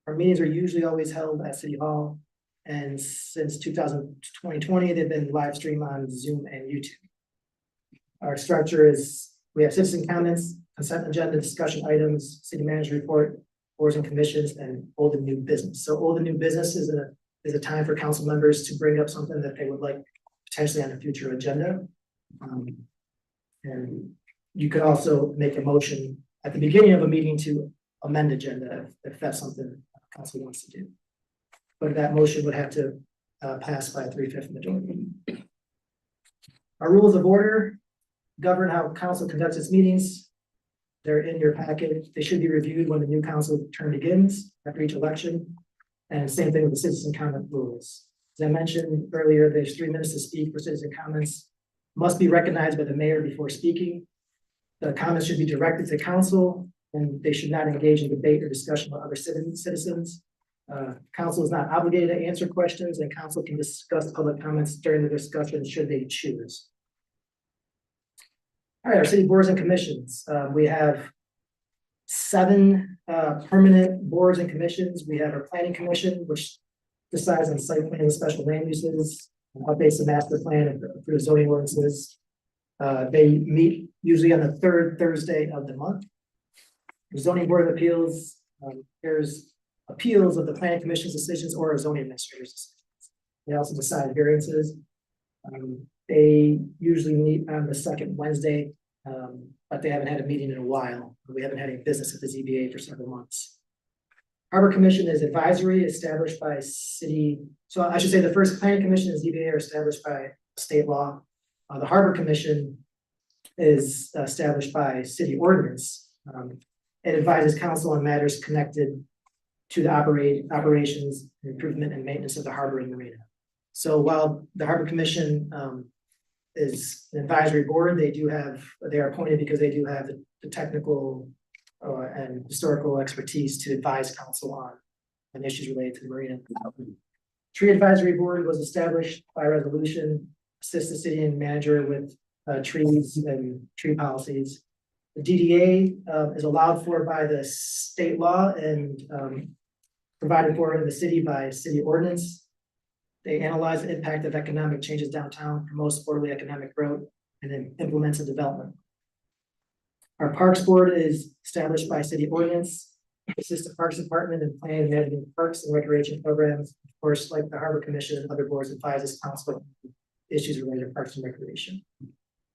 Speaker 5: Our meetings are usually always held at City Hall, and since 2020, they've been live streamed on Zoom and YouTube. Our structure is, we have citizen comments, consent agenda, discussion items, city manager report, boards and commissions, and old and new business. So old and new business is a time for council members to bring up something that they would like potentially on a future agenda. And you could also make a motion at the beginning of a meeting to amend agenda if that's something council wants to do. But that motion would have to pass by a 3/5 majority. Our rules of order govern how council conducts its meetings. They're in your packet. They should be reviewed when the new council term begins after each election. And same thing with the citizen comment rules. As I mentioned earlier, there's 3 minutes to speak for citizen comments. Must be recognized by the mayor before speaking. The comments should be directed to council, and they should not engage in debate or discussion with other citizens. Council is not obligated to answer questions, and council can discuss public comments during the discussion should they choose. All right, our city boards and commissions. We have 7 permanent boards and commissions. We have our planning commission, which decides on site plan and special land uses, updates the master plan and approves zoning ordinances. They meet usually on the 3rd Thursday of the month. The zoning board of appeals, there's appeals of the planning commission's decisions or a zoning administrator's decisions. They also decide variances. They usually meet on the 2nd Wednesday, but they haven't had a meeting in a while. We haven't had any business at the ZBA for several months. Harbor Commission is advisory, established by city. So I should say the first planning commission and ZBA are established by state law. The Harbor Commission is established by city ordinance. It advises council on matters connected to the operations, improvement, and maintenance of the harbor and marina. So while the Harbor Commission is an advisory board, they are appointed because they do have the technical and historical expertise to advise council on issues related to the marina. Tree Advisory Board was established by resolution, assist the city and manager with trees and tree policies. The DDA is allowed for by the state law and provided for in the city by city ordinance. They analyze the impact of economic changes downtown, promotes orderly economic growth, and then implements a development. Our Parks Board is established by city ordinance, assists the Parks Department in planning and managing parks and recreation programs. Of course, like the Harbor Commission and other boards, advises council on issues related to parks and recreation.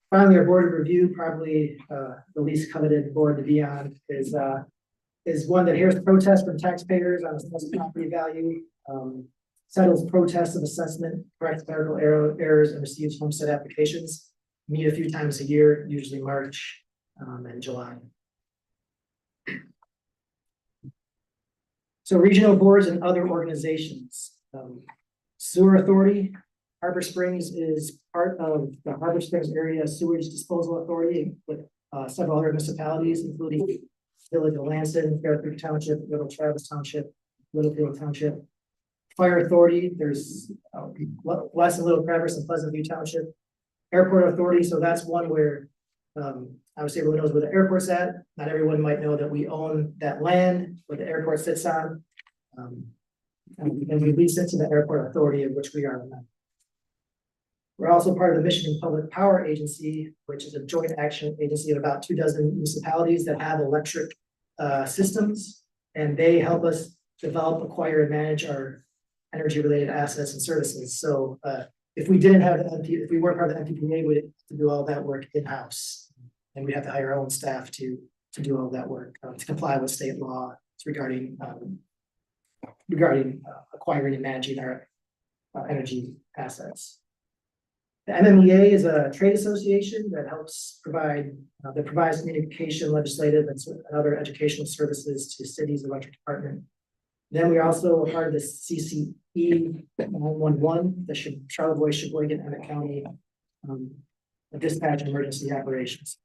Speaker 5: Finally, our Board of Review, probably the least coveted board to be on, is one that hears protests from taxpayers on assessed property value, settles protests of assessment, corrects clerical errors, and receives homestead applications. Meet a few times a year, usually March and July. So regional boards and other organizations. Sewer Authority, Harbor Springs is part of the Harbor Springs Area Sewage Disposal Authority with several other municipalities, including Village of Lansing, Bear Creek Township, Little Travis Township, Littlefield Township. Fire Authority, there's West and Little Traverse and Pleasant View Township. Airport Authority, so that's one where obviously everyone knows where the airport's at. Not everyone might know that we own that land where the airport sits on. And we lease it to the Airport Authority, of which we are a member. We're also part of the Michigan Public Power Agency, which is a joint action agency of about 24 municipalities that have electric systems, and they help us develop, acquire, and manage our energy-related assets and services. So if we didn't have if we weren't part of the MPPA, we'd have to do all that work in-house, and we'd have to hire our own staff to do all that work to comply with state law regarding acquiring and managing our energy assets. The MMEA is a trade association that helps provides communication, legislative, and other educational services to cities' electric department. Then we are also part of the CCE 911, the Charlevoix, Sheboygan, Emmett County dispatch and emergency operations.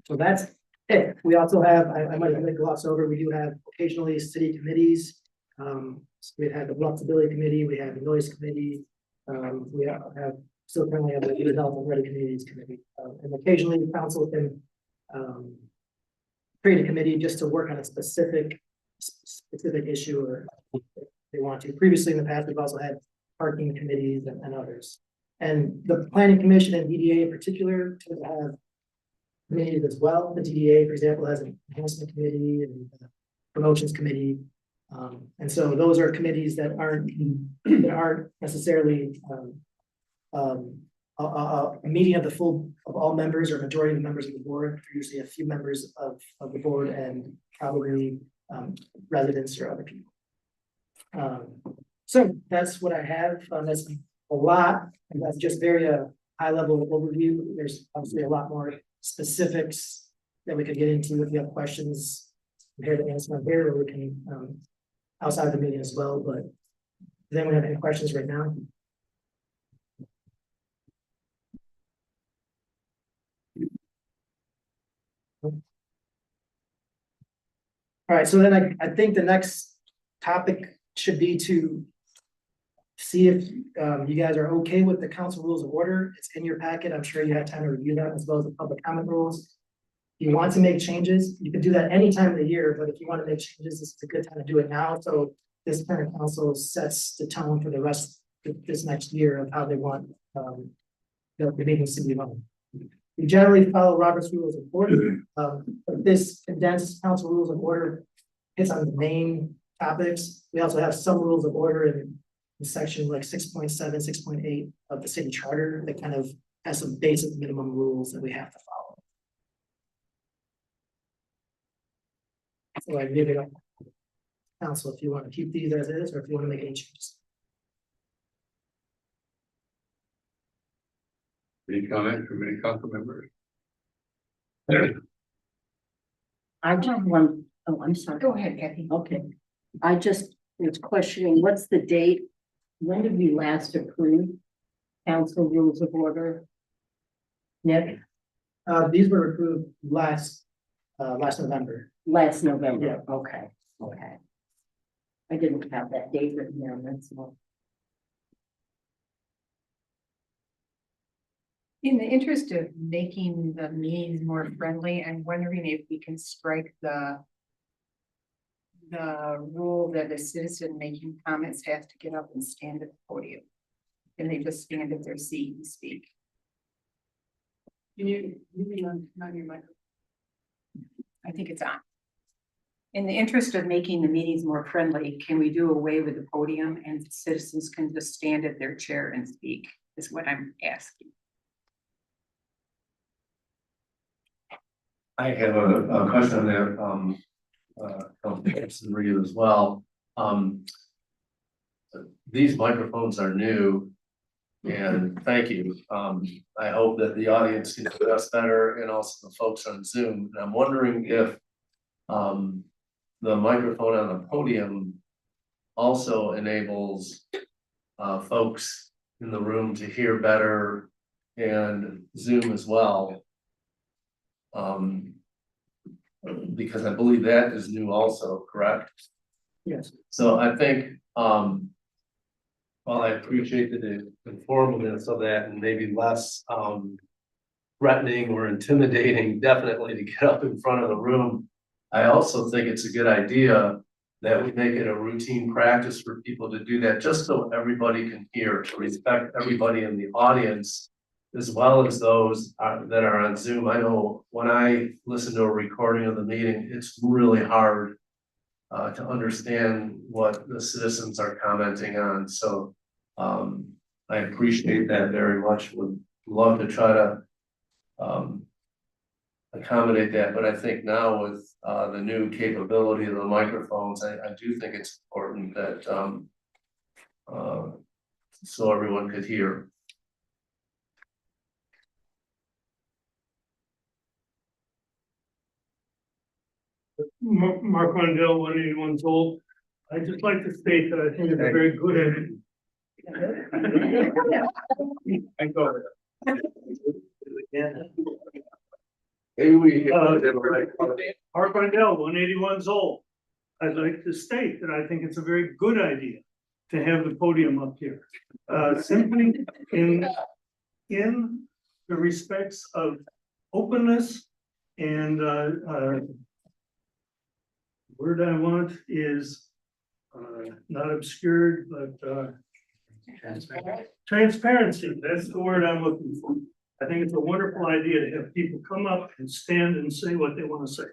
Speaker 5: So that's it. We also have, I might have glossed over, we do have occasionally city committees. So we have the Walkability Committee, we have the Noise Committee, we have still currently have the Development Ready Communities Committee, and occasionally the council can create a committee just to work on a specific issue, or if they want to. Previously in the past, we've also had parking committees and others. And the Planning Commission and DDA in particular tend to have committees as well. The DDA, for example, has an enhancement committee and a promotions committee. And so those are committees that aren't necessarily a meeting of all members or majority of the members of the board. Usually a few members of the board and probably residents or other people. So that's what I have. That's a lot, and that's just very high level overview. There's obviously a lot more specifics that we could get into if you have questions. I'm here to answer them here, or we can outside the meeting as well. But Does anyone have any questions right now? All right, so then I think the next topic should be to see if you guys are okay with the council rules of order. It's in your packet. I'm sure you have time to review that as well as the public comment rules. If you want to make changes, you can do that any time of the year, but if you want to make changes, this is a good time to do it now. So this current council sets the tone for the rest of this next year of how they want the meetings to be run. We generally follow Robert's rules of order. But this condensed council rules of order hits on the main topics. We also have some rules of order in section like 6.7, 6.8 of the city charter that kind of has some basic minimum rules that we have to follow. So I leave it up to council if you want to keep these as is, or if you want to make any changes.
Speaker 2: Any comment from any council members?
Speaker 10: I just want, oh, I'm sorry.
Speaker 1: Go ahead, Kathy.
Speaker 10: Okay, I just was questioning, what's the date? When did we last approve council rules of order? Nick,
Speaker 5: These were approved last November.
Speaker 10: last November, okay. I didn't have that date written down, that's all.
Speaker 1: In the interest of making the meetings more friendly, I'm wondering if we can strike the rule that a citizen making comments has to get up and stand at the podium. And they just stand at their seat and speak. Can you mean on your microphone? I think it's on. In the interest of making the meetings more friendly, can we do away with the podium and citizens can just stand at their chair and speak, is what I'm asking.
Speaker 9: I have a question on that, Councilman Reed as well. These microphones are new, and thank you. I hope that the audience can hear us better and also the folks on Zoom. And I'm wondering if the microphone on the podium also enables folks in the room to hear better and Zoom as well. Because I believe that is new also, correct?
Speaker 5: Yes.
Speaker 9: So I think, while I appreciate the informativeness of that and maybe less, threatening or intimidating, definitely to get up in front of the room, I also think it's a good idea that we make it a routine practice for people to do that, just so everybody can hear, to respect everybody in the audience, as well as those that are on Zoom. I know when I listen to a recording of the meeting, it's really hard to understand what the citizens are commenting on. So I appreciate that very much. Would love to try to accommodate that. But I think now with the new capability of the microphones, I do think it's important that so everyone could hear.
Speaker 11: Mark Rondell, 181 old. I'd just like to state that I think it's a very good Mark Rondell, 181 old. I'd like to state that I think it's a very good idea to have the podium up here. Simply in the respects of openness and word I want is not obscured, but transparency. That's the word I'm looking for. I think it's a wonderful idea to have people come up and stand and say what they want to say.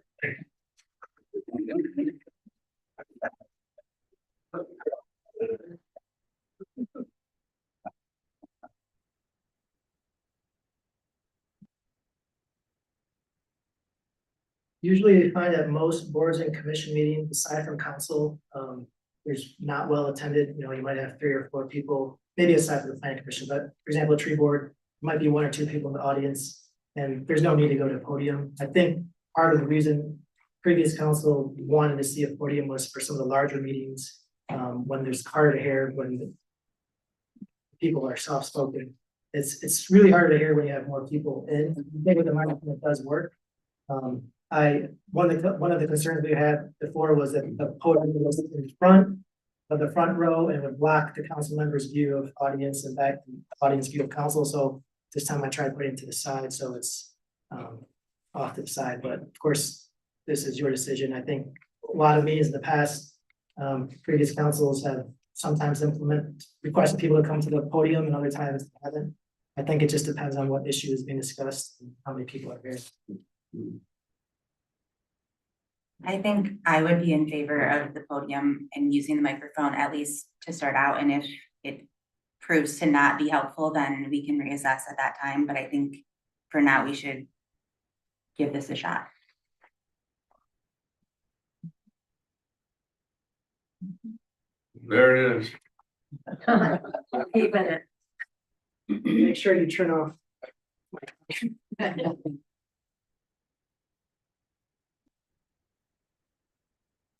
Speaker 5: Usually you find that most boards and commission meetings, aside from council, there's not well attended, you know, you might have 3 or 4 people, maybe aside from the planning commission, but for example, a tree board, might be 1 or 2 people in the audience, and there's no need to go to a podium. I think part of the reason previous council wanted to see a podium was for some of the larger meetings, when there's hard to hear, when people are soft-spoken. It's really hard to hear when you have more people in. I think with the microphone, it does work. One of the concerns we had before was that the podium was in front of the front row and would block the council members' view of audience and back audience view of council. So this time I tried putting it to the side, so it's off to the side. But of course, this is your decision. I think a lot of meetings in the past, previous councils have sometimes requested people to come to the podium and other times they haven't. I think it just depends on what issue is being discussed and how many people are here.
Speaker 12: I think I would be in favor of the podium and using the microphone at least to start out, and if it proves to not be helpful, then we can reassess at that time, but I think for now we should give this a shot.
Speaker 2: There it is.
Speaker 5: Make sure you turn off.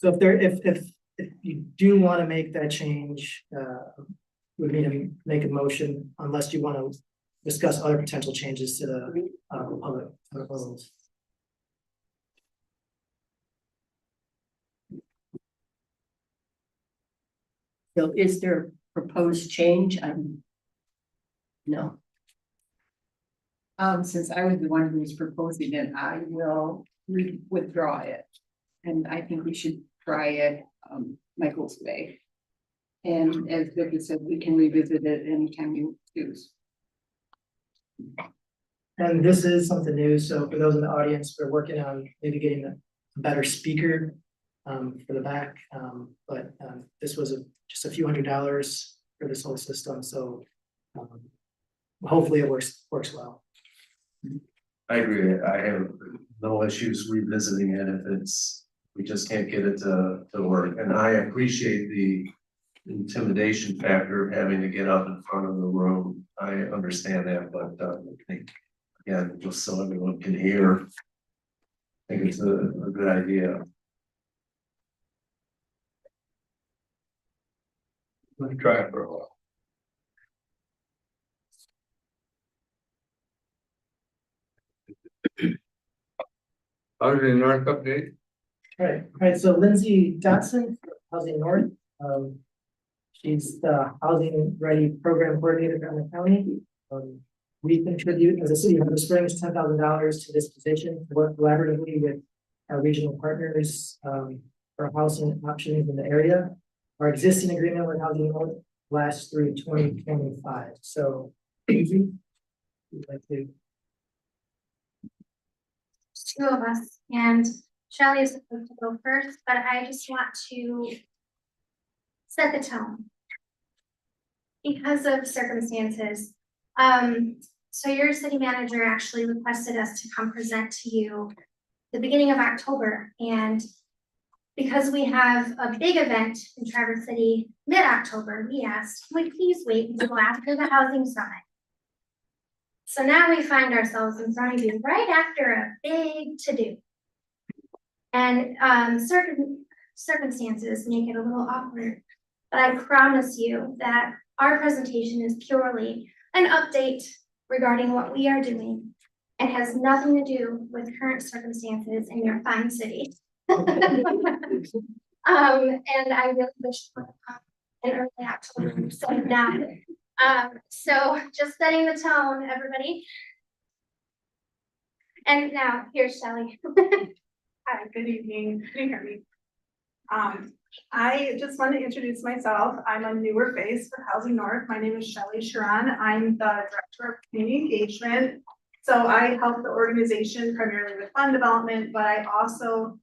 Speaker 5: So if you do want to make that change, we need to make a motion unless you want to discuss other potential changes to the public rules.
Speaker 10: So is there proposed change? No.
Speaker 1: Since I was the one who was proposing it, I will withdraw it. And I think we should try it Michael's way. And as Vicki said, we can revisit it anytime you choose.
Speaker 5: And this is something new, so for those in the audience, we're working on maybe getting a better speaker for the back. But this was just a few $100s for this whole system, so hopefully it works well.
Speaker 9: I agree. I have no issues revisiting it if we just can't get it to work. And I appreciate the intimidation factor of having to get up in front of the room. I understand that, but I think, again, just so everyone can hear, I think it's a good idea.
Speaker 2: Let's try it for a while. Housing North update?
Speaker 5: Right, so Lindsay Dotson, Housing North, she's the Housing Ready Program Coordinator for the county. We contribute as a city of Harbor Springs $10,000 to this position to work collaboratively with our regional partners for housing options in the area. Our existing agreement with Housing North lasts through 2025. So, we'd like to.
Speaker 13: Two of us, and Shelley is supposed to go first, but I just want to set the tone because of circumstances. So your city manager actually requested us to come present to you the beginning of October, and because we have a big event in Traverse City mid-October, we asked, can we please wait until after the housing summit? So now we find ourselves in front of you right after a big to-do. And circumstances make it a little awkward, but I promise you that our presentation is purely an update regarding what we are doing. It has nothing to do with current circumstances in your fine city. And I really wish in early October, so not. So just setting the tone, everybody. And now here's Shelley.
Speaker 14: Hi, good evening. Can you hear me? I just want to introduce myself. I'm a newer face for Housing North. My name is Shelley Sharon. I'm the Director of Community Engagement. So I help the organization primarily with fund development, but I also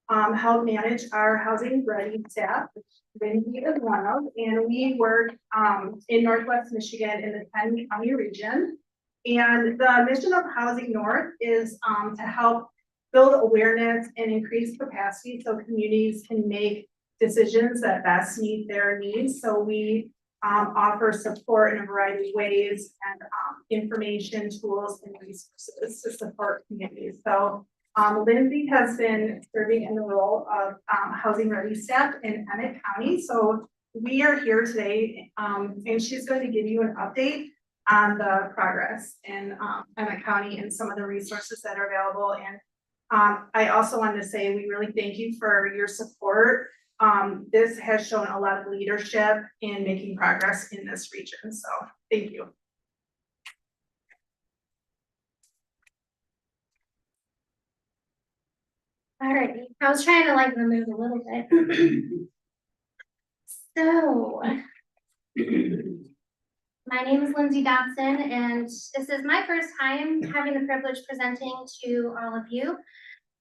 Speaker 14: help manage our Housing Ready staff, which Lindsay is one of, and we work in Northwest Michigan in the Penn County region. And the mission of Housing North is to help build awareness and increase capacity so communities can make decisions that best meet their needs. So we offer support in a variety of ways and information, tools, and resources to support communities. So Lindsay has been serving in the role of Housing Ready staff in Emmett County. So we are here today, and she's going to give you an update on the progress in Emmett County and some of the resources that are available. And I also wanted to say, we really thank you for your support. This has shown a lot of leadership in making progress in this region. So thank you.
Speaker 13: All right, I was trying to lighten the mood a little bit. So, my name is Lindsay Dodson, and this is my first time having the privilege presenting to all of you,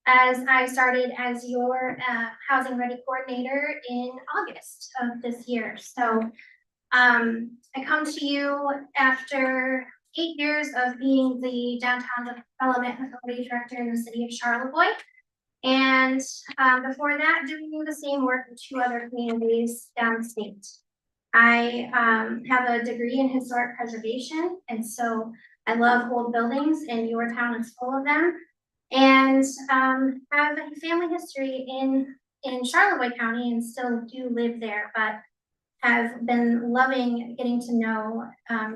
Speaker 13: as I started as your Housing Ready Coordinator in August of this year. So, I come to you after 8 years of being the Downtown Development Authority Director in the city of Charlevoix. And before that, doing the same work in 2 other communities downstate. I have a degree in historic preservation, and so I love old buildings, and your town is full of them. And have a family history in Charlevoix County, and still do live there, but have been loving getting to know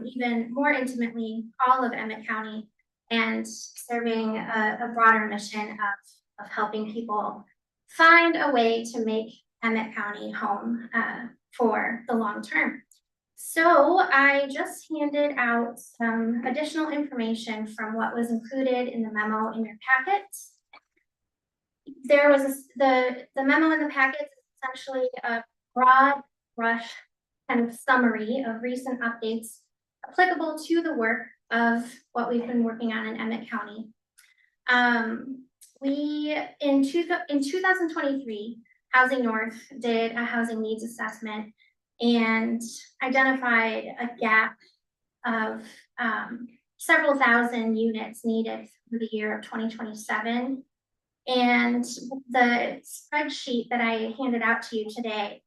Speaker 13: even more intimately all of Emmett County, and serving a broader mission of helping people find a way to make Emmett County home for the long term. So I just handed out some additional information from what was included in the memo in your packets. There was the memo in the packet is essentially a broad brush kind of summary of recent updates applicable to the work of what we've been working on in Emmett County. We, in 2023, Housing North did a housing needs assessment and identified a gap of several thousand units needed for the year of 2027. And the spreadsheet that I handed out to you today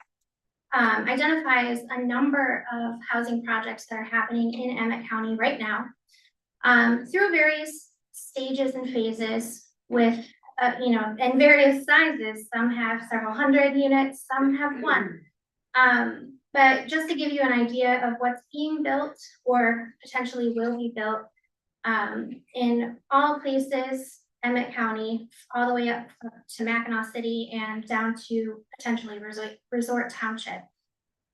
Speaker 13: identifies a number of housing projects that are happening in Emmett County right now through various stages and phases, with in various sizes. Some have several hundred units, some have 1. But just to give you an idea of what's being built or potentially will be built in all places, Emmett County, all the way up to Mackinac City and down to potentially Resort Township.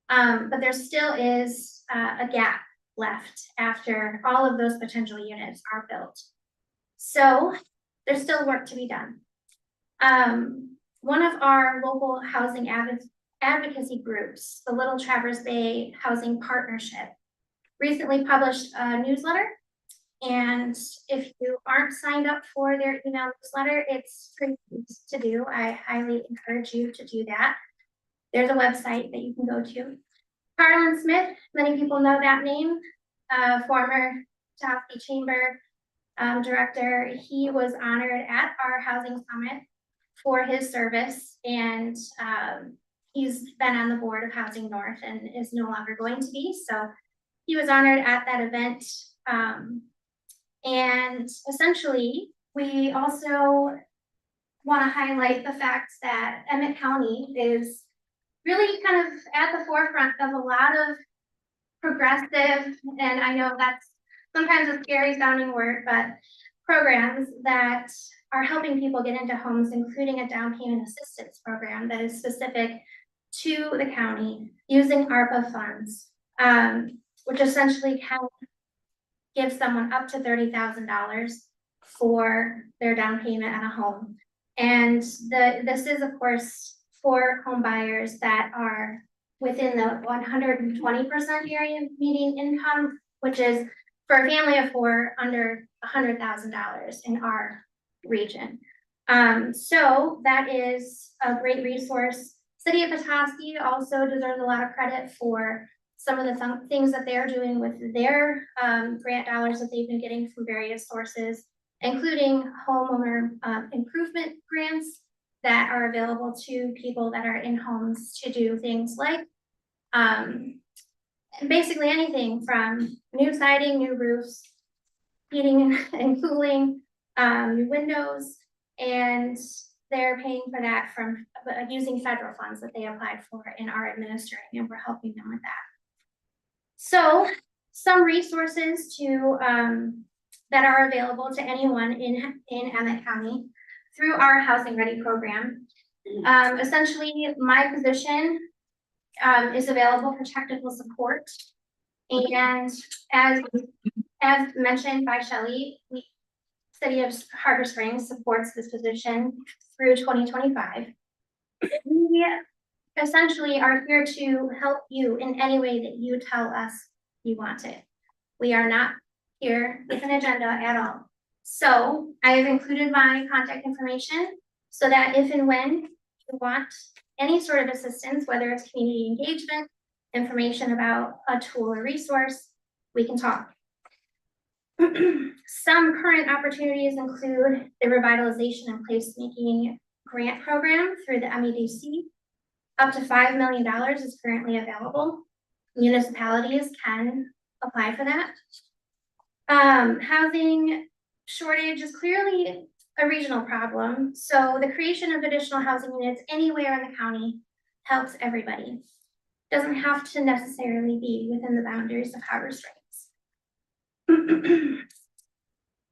Speaker 13: But there still is a gap left after all of those potential units are built. So there's still work to be done. One of our local housing advocacy groups, the Little Traverse Bay Housing Partnership, recently published a newsletter. And if you aren't signed up for their email newsletter, it's pretty easy to do. I highly encourage you to do that. There's a website that you can go to. Carlin Smith, many people know that name, former Tallahassee Chamber director. He was honored at our housing summit for his service, and he's been on the board of Housing North and is no longer going to be. So he was honored at that event. And essentially, we also want to highlight the fact that Emmett County is really kind of at the forefront of a lot of progressive, and I know that's sometimes a scary sounding word, but programs that are helping people get into homes, including a down payment assistance program that is specific to the county using ARPA funds, which essentially can give someone up to $30,000 for their down payment on a home. And this is, of course, for home buyers that are within the 120% area median income, which is for a family of 4 under $100,000 in our region. So that is a great resource. City of Petoskey also deserves a lot of credit for some of the things that they're doing with their grant dollars that they've been getting from various sources, including homeowner improvement grants that are available to people that are in homes to do things like basically anything from new siding, new roofs, heating and cooling, new windows, and they're paying for that from using federal funds that they applied for and are administering, and we're helping them with that. So some resources to that are available to anyone in Emmett County through our Housing Ready program. Essentially, my position is available for technical support. And as mentioned by Shelley, the City of Harbor Springs supports this position through 2025. We essentially are here to help you in any way that you tell us you want it. We are not here with an agenda at all. So I have included my contact information so that if and when you want any sort of assistance, whether it's community engagement, information about a tool or resource, we can talk. Some current opportunities include the revitalization and placemaking grant program through the MEDC. Up to $5 million is currently available. Municipalities can apply for that. Housing shortage is clearly a regional problem. So the creation of additional housing units anywhere in the county helps everybody. Doesn't have to necessarily be within the boundaries of Harbor Springs.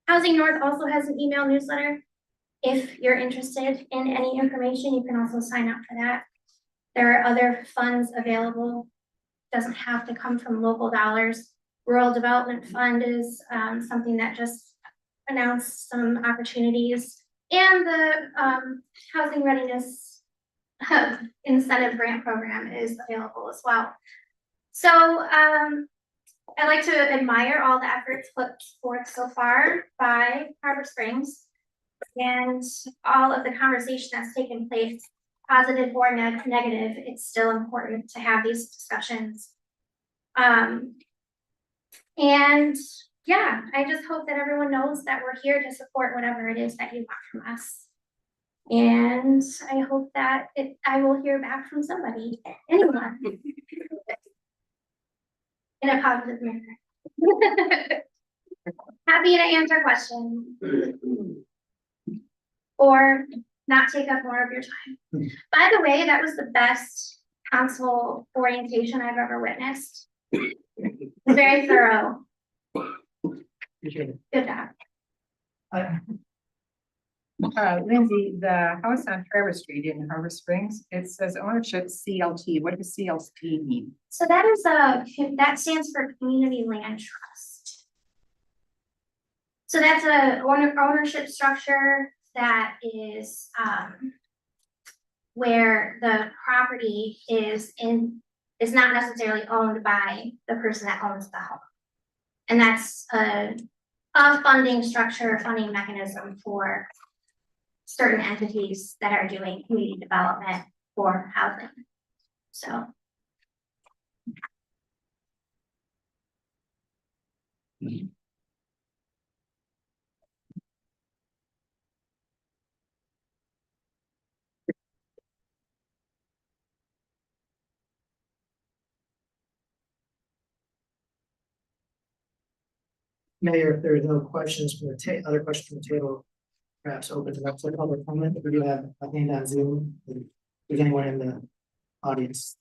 Speaker 13: Housing North also has an email newsletter. If you're interested in any information, you can also sign up for that. There are other funds available. Doesn't have to come from local dollars. Rural Development Fund is something that just announced some opportunities, and the Housing Readiness Incentive Grant Program is available as well. So I'd like to admire all the efforts put forth so far by Harbor Springs and all of the conversation that's taken place, positive or negative. It's still important to have these discussions. And yeah, I just hope that everyone knows that we're here to support whatever it is that you want from us. And I hope that I will hear back from somebody, anyone, in a positive manner. Happy to answer questions or not take up more of your time. By the way, that was the best council orientation I've ever witnessed. Very thorough. Good job.
Speaker 1: Lindsay, the house on Trevor Street in Harbor Springs, it says ownership CLT. What does CLT mean?
Speaker 13: So that is that stands for Community Land Trust. So that's a ownership structure that is where the property is not necessarily owned by the person that owns the home. And that's a funding structure, funding mechanism for certain entities that are doing community development for housing. So.
Speaker 5: Mayor, if there are no questions from the other questions from the table, perhaps open it up to public comment. We do have a hand on Zoom. If there's anyone in the audience.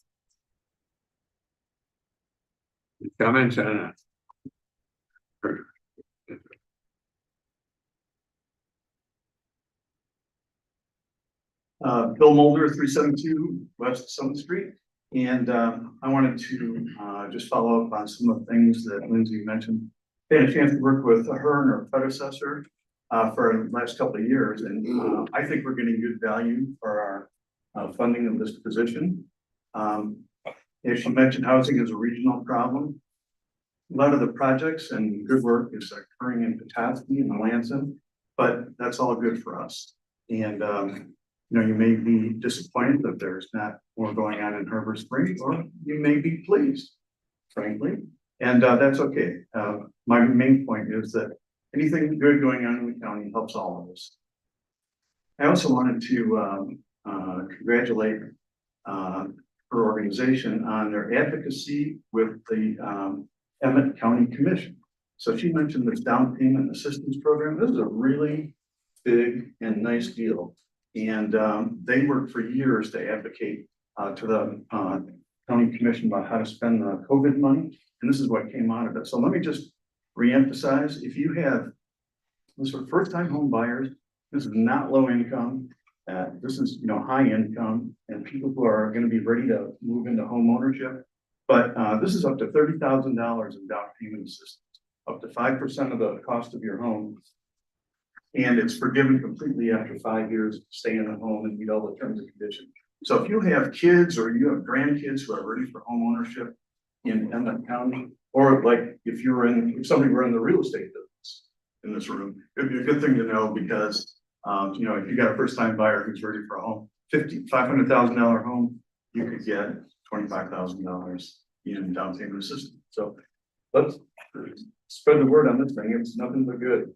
Speaker 2: Comments on
Speaker 15: Bill Mulder, 372 West Summit Street. And I wanted to just follow up on some of the things that Lindsay mentioned. I had a chance to work with her and her predecessor for the last couple of years. And I think we're getting good value for our funding of this position. As she mentioned, housing is a regional problem. A lot of the projects and good work is occurring in Petoskey and Melanson, but that's all good for us. And you know, you may be disappointed that there's not more going on in Harbor Springs, or you may be pleased, frankly, and that's okay. My main point is that anything good going on in the county helps all of us. I also wanted to congratulate her organization on their advocacy with the Emmett County Commission. So she mentioned this down payment assistance program. This is a really big and nice deal. And they worked for years to advocate to the county commission about how to spend the COVID money. And this is what came out of it. So let me just reemphasize, if you have, this are first time home buyers, this is not low income. This is, high income and people who are going to be ready to move into home ownership. But this is up to $30,000 in down payment assistance, up to 5% of the cost of your home. And it's forgiven completely after 5 years of staying in the home and meet all the terms and conditions. So if you have kids or you have grandkids who are ready for home ownership in Emmett County, or like if somebody were in the real estate business in this room, it'd be a good thing to know because if you got a first time buyer who's ready for a home, $500,000 home, you could get $25,000 in down payment assistance. So let's spread the word on this thing. It's nothing but good.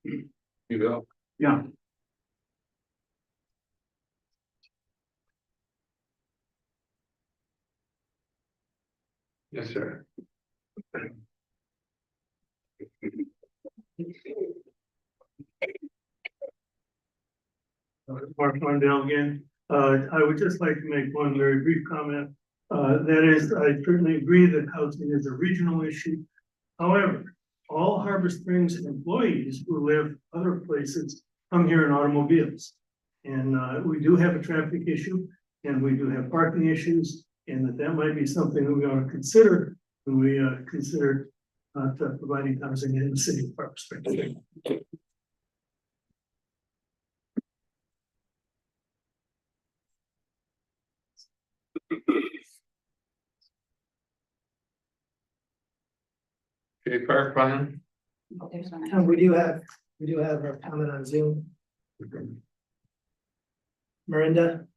Speaker 2: You go.
Speaker 15: Yeah.
Speaker 2: Yes, sir.
Speaker 11: Mark Mondale again. I would just like to make one very brief comment. That is, I certainly agree that housing is a regional issue. However, all Harbor Springs employees who live other places come here in automobiles. And we do have a traffic issue and we do have parking issues, and that might be something that we ought to consider when we consider providing housing in the city of Harbor Springs.
Speaker 2: Jay Park, Brian?
Speaker 5: We do have a comment on Zoom. Miranda?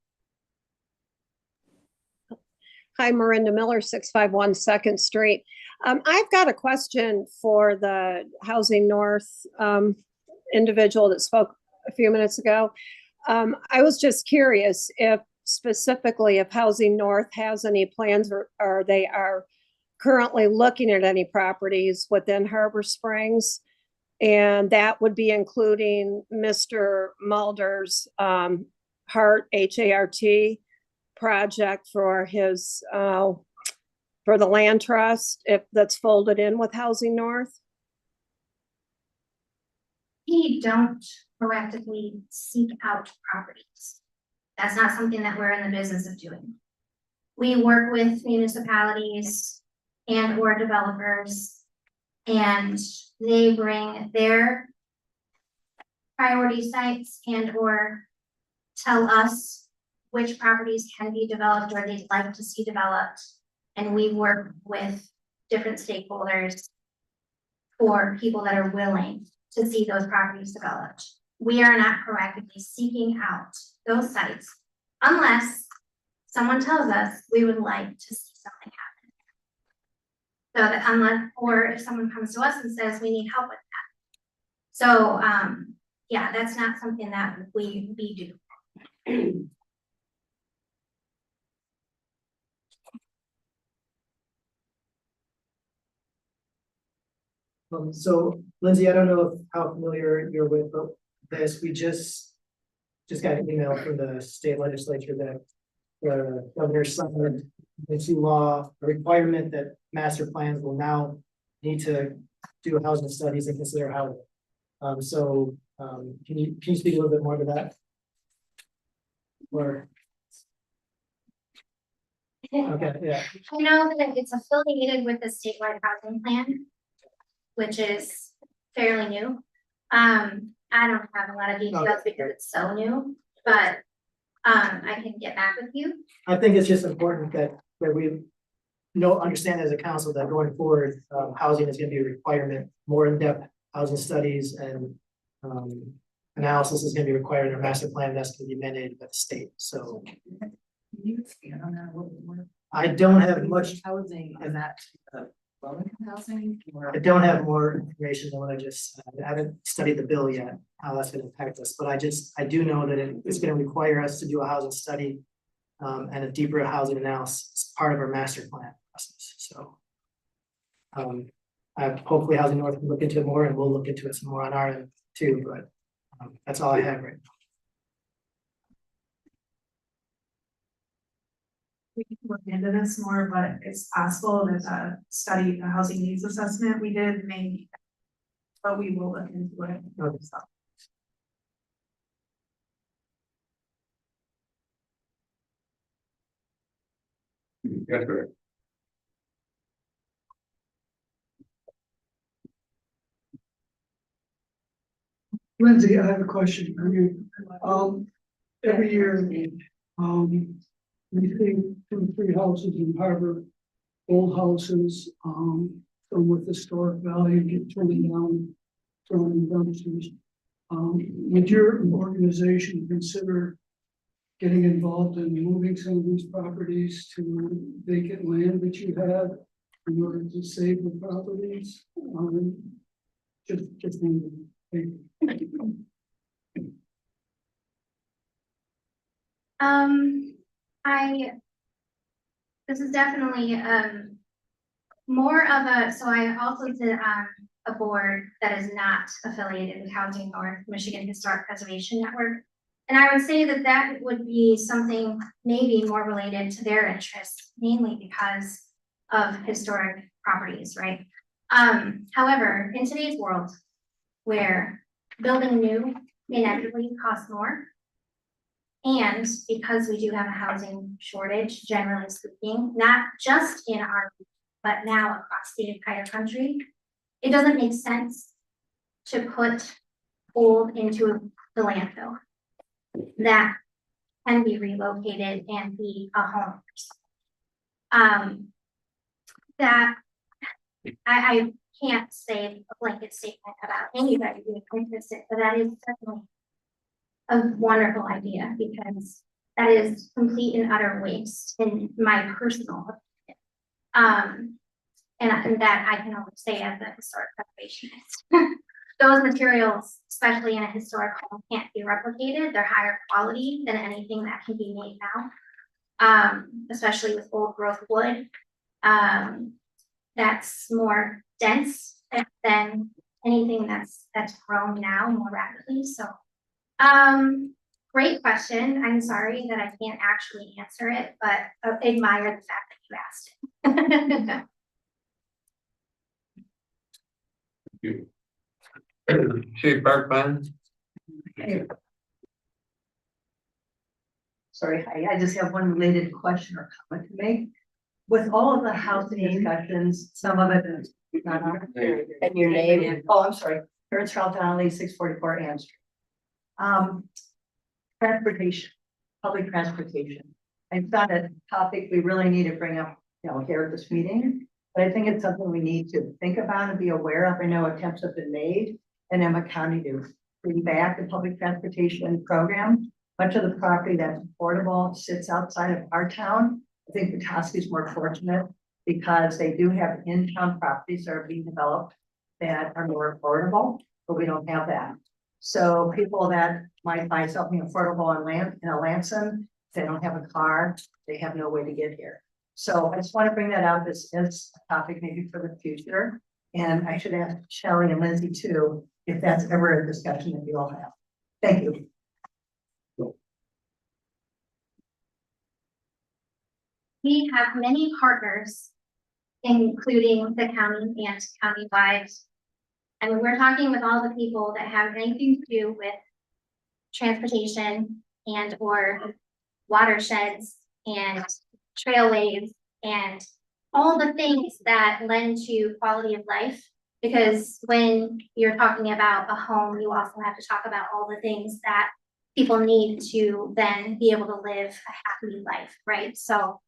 Speaker 16: Hi, Miranda Miller, 651 Second Street. I've got a question for the Housing North individual that spoke a few minutes ago. I was just curious if specifically if Housing North has any plans or they are currently looking at any properties within Harbor Springs. And that would be including Mr. Mulder's HART, H-A-R-T project for his, for the land trust, if that's folded in with Housing North.
Speaker 13: We don't proactively seek out properties. That's not something that we're in the business of doing. We work with municipalities and or developers, and they bring their priority sites and or tell us which properties can be developed or they'd like to see developed. And we work with different stakeholders for people that are willing to see those properties developed. We are not proactively seeking out those sites unless someone tells us we would like to see something happen. So that unless, or if someone comes to us and says we need help with that. So yeah, that's not something that we do.
Speaker 5: So Lindsay, I don't know how familiar you're with this. We just got an email from the state legislature that the governor signed into law a requirement that master plans will now need to do housing studies and consider housing. Can you speak a little bit more to that? Or okay, yeah.
Speaker 13: I know that it's affiliated with the statewide housing plan, which is fairly new. I don't have a lot of details because it's so new, but I can get back with you.
Speaker 5: I think it's just important that we understand as a council that going forward, housing is gonna be a requirement, more in-depth housing studies and analysis is gonna be required in our master plan that's gonna be mandated by the state, so.
Speaker 1: Can you expand on that a little bit more?
Speaker 5: I don't have much,
Speaker 1: Housing, is that low-income housing?
Speaker 5: I don't have more information than what I just said. I haven't studied the bill yet, how that's gonna impact us, but I do know that it's gonna require us to do a housing study and a deeper housing analysis as part of our master plan process, so. Hopefully Housing North can look into it more and we'll look into it some more on our end too, but That's all I have right now.
Speaker 14: We can look into this more, but it's possible that a study, a housing needs assessment we did may. But we will look into it. So.
Speaker 2: Yes, sir.
Speaker 11: Lindsay, I have a question for you. Every year, we see 2 or 3 houses in Harbor, old houses, some with historic value get torn down, thrown in dumpsters. Would your organization consider getting involved in moving some of these properties to vacant land that you have in order to save the properties? Just wondering. Thank you.
Speaker 13: This is definitely, more of a, so I also sit on a board that is not affiliated with Housing North Michigan Historic Preservation Network. And I would say that that would be something maybe more related to their interests, mainly because of historic properties, right? However, in today's world, where building new inevitably costs more, and because we do have a housing shortage, generally speaking, not just in our, but now across the entire country, it doesn't make sense to put old into the landfill that can be relocated and be a home. That I can't say a blanket statement about anybody being interested, but that is certainly a wonderful idea, because that is complete and utter waste in my personal opinion. And that I can only say as a historic preservationist. Those materials, especially in a historic home, can't be replicated. They're higher quality than anything that can be made now, especially with old growth wood. That's more dense than anything that's grown now more rapidly. So, great question. I'm sorry that I can't actually answer it, but I admire the fact that you asked it.
Speaker 2: Shape Park plan?
Speaker 17: Sorry, I just have one related question or comment to make. With all of the housing discussions, some of it is not on.
Speaker 10: And your name?
Speaker 17: Oh, I'm sorry, Terrence Charles Donnelly, 644 Ann Street. Transportation, public transportation. It's not a topic we really need to bring up, here at this meeting. But I think it's something we need to think about and be aware of. I know attempts have been made in Emma County to bring back the public transportation program. Much of the property that's affordable sits outside of our town. I think Petoskey is more fortunate because they do have in-town properties that are being developed that are more affordable, but we don't have that. So people that might buy something affordable in a Lansing, if they don't have a car, they have no way to get here. So I just want to bring that up as a topic maybe for the future. And I should ask Shelley and Lindsay too, if that's ever a discussion that you all have. Thank you.
Speaker 13: We have many partners, including the county and countywide. I mean, we're talking with all the people that have anything to do with transportation and or watersheds and trailways and all the things that lend to quality of life. Because when you're talking about a home, you also have to talk about all the things that people need to then be able to live a happy life, right? So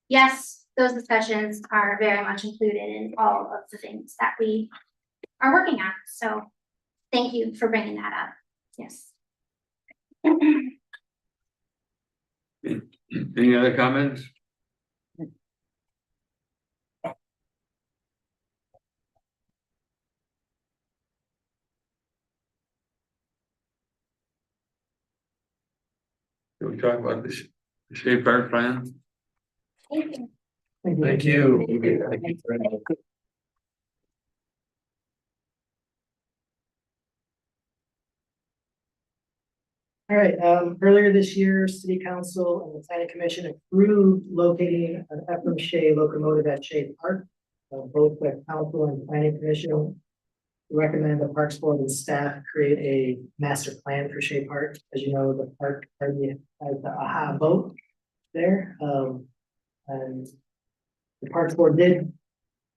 Speaker 13: yes, those discussions are very much included in all of the things that we are working on. So thank you for bringing that up. Yes.
Speaker 2: Any other comments? Can we talk about the Shape Park plan?
Speaker 13: Thank you.
Speaker 9: Thank you.
Speaker 5: All right, earlier this year, city council and the planning commission approved locating an Ephraim Shea locomotive at Shea Park. Both the council and planning commission recommend the Parks Board and staff create a master plan for Shea Park. As you know, the park already has the AHA boat there. And the Parks Board did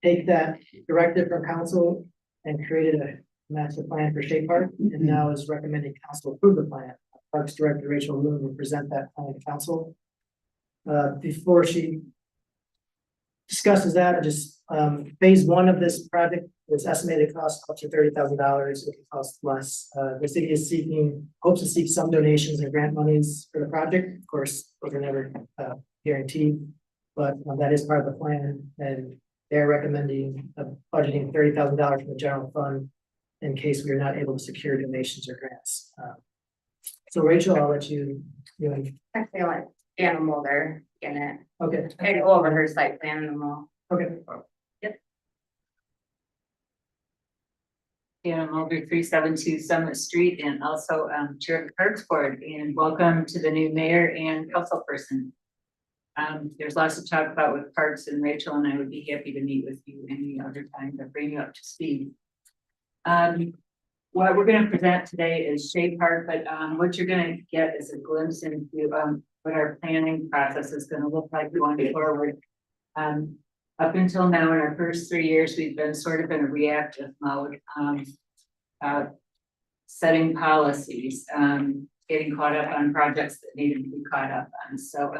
Speaker 5: take that directive from council and created a master plan for Shea Park, and now is recommending council approve the plan. Parks Director Rachel Moon will present that plan to council. Before she discusses that, just phase one of this project is estimated cost up to $30,000. It can cost less. The city is hopes to seek some donations and grant monies for the project. Of course, those are never guaranteed, but that is part of the plan, and they're recommending budgeting $30,000 from the general fund in case we are not able to secure donations or grants. So Rachel, I'll let you.
Speaker 18: I feel like Anna Mulder in it.
Speaker 5: Okay.
Speaker 18: I go over her site plan in the mall.
Speaker 5: Okay.
Speaker 19: Anna Mulder, 372 Summit Street, and also Chair of the Parks Board, and welcome to the new mayor and council person. There's lots to talk about with parks, and Rachel and I would be happy to meet with you any other time to bring you up to speed. What we're going to present today is Shea Park, but what you're going to get is a glimpse into what our planning process is going to look like going forward. Up until now, in our first 3 years, we've been sort of in a reactive mode, setting policies, getting caught up on projects that needed to be caught up on. So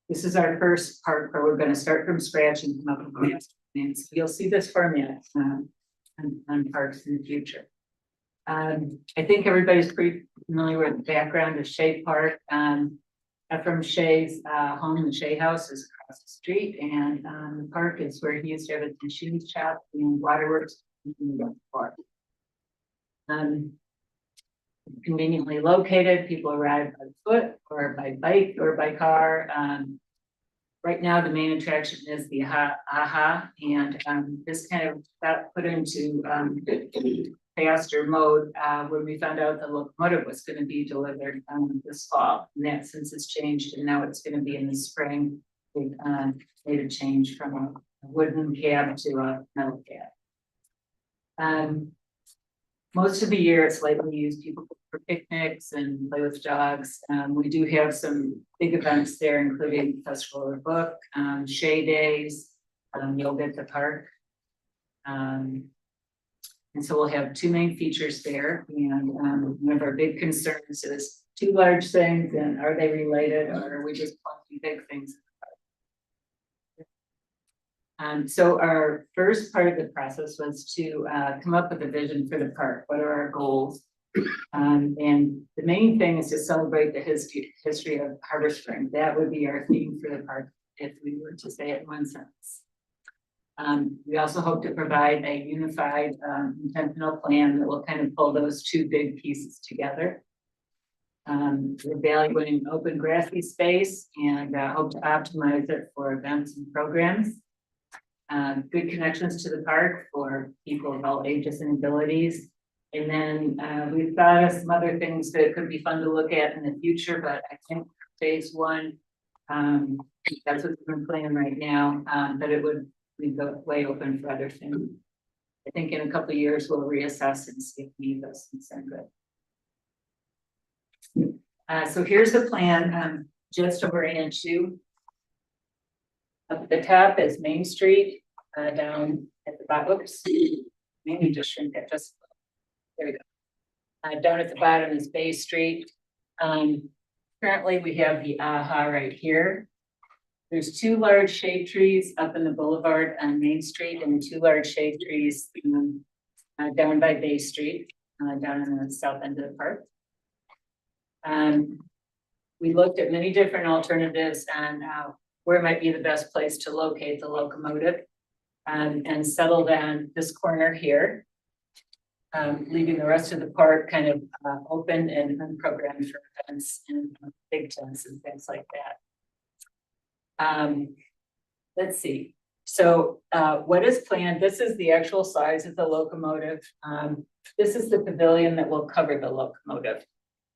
Speaker 19: this is our first part where we're going to start from scratch and come up with master plans. You'll see this format on parks in the future. I think everybody's pretty familiar with the background of Shea Park. Ephraim Shea's home, the Shea House, is across the street, and the park is where he used to have his machine shop and waterworks. Conveniently located, people arrive by foot or by bike or by car. Right now, the main attraction is the AHA, and this kind of got put into faster mode when we found out the locomotive was going to be delivered this fall. And that since it's changed, and now it's going to be in the spring. We've made a change from a wooden cab to a metal cab. Most of the year, it's lightly used. People go for picnics and play with dogs. We do have some big events there, including Festival of the Book, Shea Days, yoga at the park. And so we'll have two main features there. And one of our big concerns is too large things, and are they related, or are we just plucking big things? So our first part of the process was to come up with a vision for the park. What are our goals? And the main thing is to celebrate the history of Harbor Spring. That would be our theme for the park if we were to say it in one sentence. We also hope to provide a unified intentional plan that will kind of pull those two big pieces together. We're evaluating open grassy space and hope to optimize it for events and programs. Good connections to the park for people of all ages and abilities. And then we've thought of some other things that could be fun to look at in the future, but I think phase one, that's what we're planning right now, but it would leave the way open for other things. I think in a couple of years, we'll reassess and see if any of those things are good. So here's the plan, just over Anchu. Up at the top is Main Street, down at the bottom, oops, maybe just shrink that just, there we go. Down at the bottom is Bay Street. Currently we have the AHA right here. There's two large shade trees up in the boulevard on Main Street and two large shade trees down by Bay Street, down in the south end of the park. We looked at many different alternatives on where might be the best place to locate the locomotive and settled on this corner here, leaving the rest of the park kind of open and unprogrammed for events and big tents and things like that. Let's see. So what is planned? This is the actual size of the locomotive. This is the pavilion that will cover the locomotive.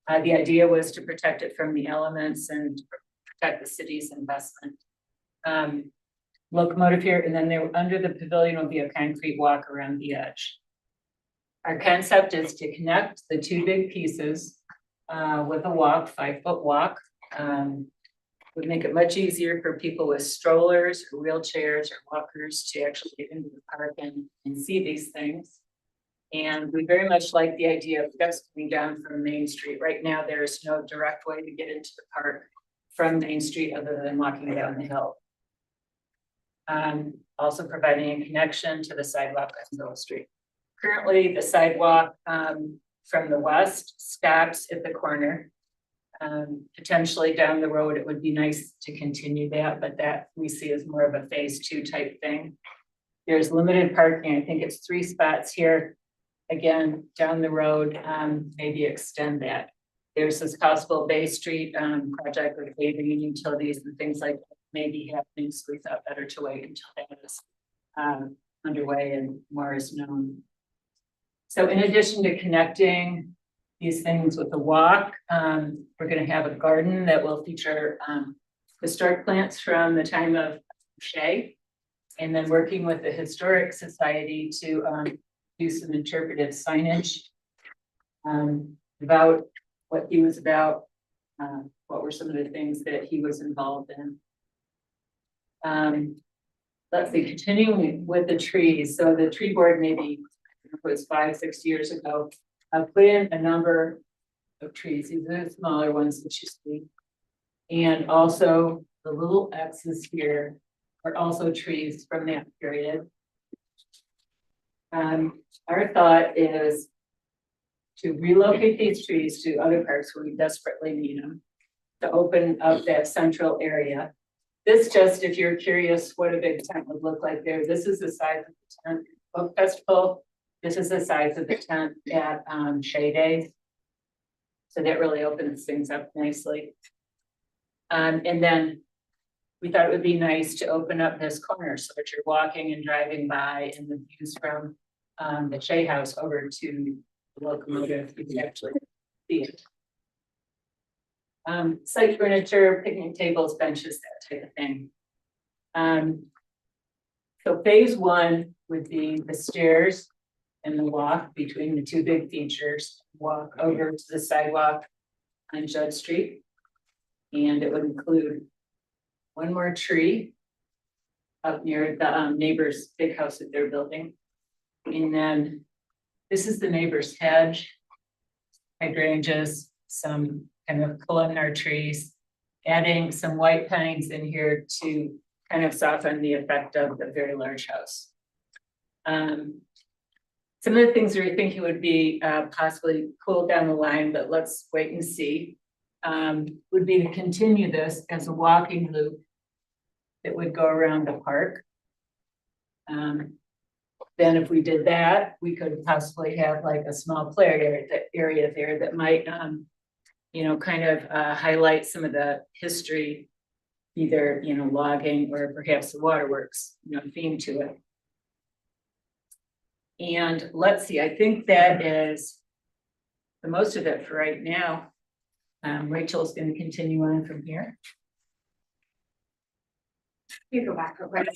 Speaker 19: The idea was to protect it from the elements and protect the city's investment. Locomotive here, and then there, under the pavilion will be a concrete walk around the edge. Our concept is to connect the two big pieces with a walk, 5-foot walk. Would make it much easier for people with strollers or wheelchairs or walkers to actually get into the park and see these things. And we very much like the idea of just coming down from Main Street. Right now, there is no direct way to get into the park from Main Street other than walking down the hill. Also providing a connection to the sidewalk on Middle Street. Currently, the sidewalk from the west stops at the corner. Potentially down the road, it would be nice to continue that, but that we see as more of a phase 2 type thing. There's limited parking. I think it's 3 spots here. Again, down the road, maybe extend that. There's this possible Bay Street project with paving and utilities and things like that may be happening. So we thought better to wait until that is underway and more is known. So in addition to connecting these things with the walk, we're going to have a garden that will feature historic plants from the time of Shea, and then working with the Historic Society to do some interpretive signage about what he was about, what were some of the things that he was involved in. Let's see, continuing with the trees. So the tree board maybe it was 5-6 years ago, put in a number of trees. These are the smaller ones that you see. And also the little X's here are also trees from that period. Our thought is to relocate these trees to other parks where we desperately need them, to open up that central area. This just, if you're curious what a big tent would look like there, this is the size of the tent book festival. This is the size of the tent at Shea Days. So that really opens things up nicely. And then we thought it would be nice to open up this corner so that you're walking and driving by and the views from the Shea House over to the locomotive, you can actually see it. Site furniture, picnic tables, benches, that type of thing. So phase 1 would be the stairs and the walk between the two big features, walk over to the sidewalk on Judd Street. And it would include one more tree up near the neighbor's big house that they're building. And then this is the neighbor's hedge, hydrangeas, some kind of columnar trees, adding some white pines in here to kind of soften the effect of the very large house. Some of the things we were thinking would be possibly cool down the line, but let's wait and see, would be to continue this as a walking loop that would go around the park. Then if we did that, we could possibly have like a small play area there that might, you know, kind of highlight some of the history, either, you know, logging or perhaps the waterworks, you know, theme to it. And let's see, I think that is the most of it for right now. Rachel's going to continue on from here.
Speaker 18: You go back real quick.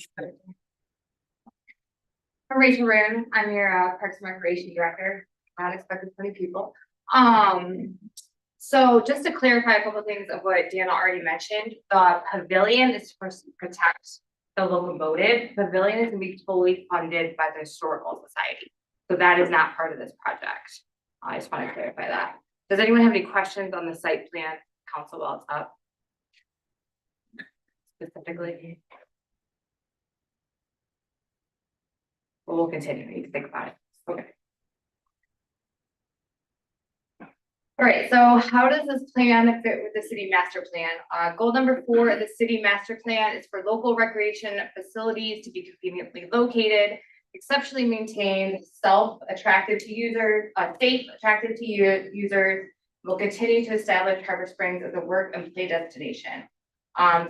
Speaker 18: I'm Rachel Rand. I'm your Parks and Recreation Director. Not expected 20 people. So just to clarify a couple of things of what Dana already mentioned, the pavilion is to protect the locomotive. Pavilion is going to be fully funded by the Historical Society. So that is not part of this project. I just want to clarify that. Does anyone have any questions on the site plan, council, while it's up? Specifically? Well, we'll continue. You can think about it. Okay. All right, so how does this plan fit with the city master plan? Goal number 4 of the city master plan is for local recreation facilities to be conveniently located, exceptionally maintained, attractive to users, safe, attractive to users. Will continue to establish Harbor Springs as a work and play destination.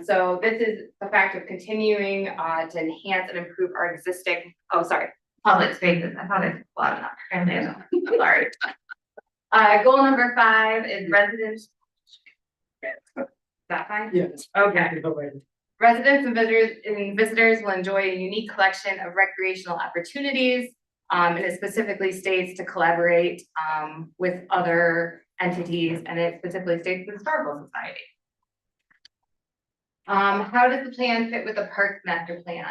Speaker 18: So this is the fact of continuing to enhance and improve our existing, public spaces. I thought it was loud enough. Sorry. Goal number 5 is residents. Is that fine?
Speaker 5: Yes.
Speaker 18: Okay. Residents and visitors will enjoy a unique collection of recreational opportunities. And it specifically states to collaborate with other entities, and it specifically states the Historical Society. How does the plan fit with the Parks Master Plan?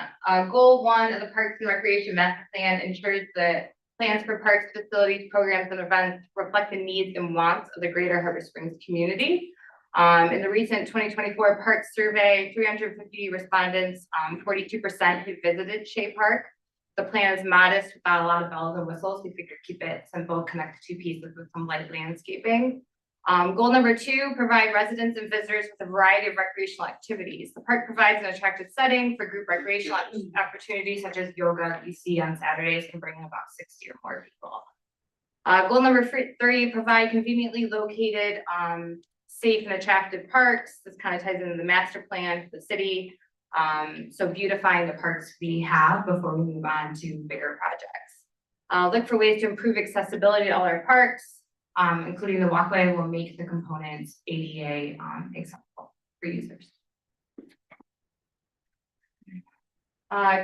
Speaker 18: Goal 1 of the Parks and Recreation Master Plan ensures that plans for parks, facilities, programs, and events reflect the needs and wants of the greater Harbor Springs community. In the recent 2024 Parks Survey, 350 respondents, 42% who visited Shea Park. The plan is modest without a lot of bells and whistles. We figured keep it simple, connect the 2 pieces with some light landscaping. Goal number 2, provide residents and visitors with a variety of recreational activities. The park provides an attractive setting for group recreational opportunities such as yoga that you see on Saturdays can bring about 60 or more people. Goal number 3, provide conveniently located, safe and attractive parks. This kind of ties into the master plan for the city. So beautifying the parks we have before we move on to bigger projects. Look for ways to improve accessibility to all our parks, including the walkway will make the components ADA accessible for users.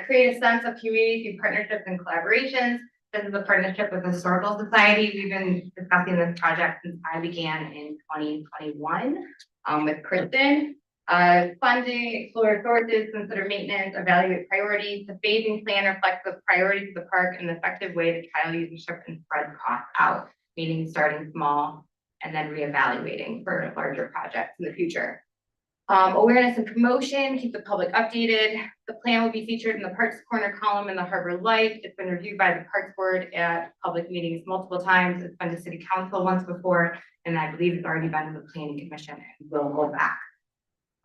Speaker 18: Create a sense of community through partnerships and collaborations. This is a partnership with the Historical Society. We've been discussing this project since I began in 2021 with Kristen. Funding, explore sources, consider maintenance, evaluate priorities. The phasing plan reflects the priorities of the park and an effective way to trial usership and spread costs out, meaning starting small and then reevaluating for larger projects in the future. Awareness and promotion, keep the public updated. The plan will be featured in the Parks Corner column in the Harbor Light. It's been reviewed by the Parks Board at public meetings multiple times. It's been to City Council once before, and I believe it's already been to the Planning Commission and will go back.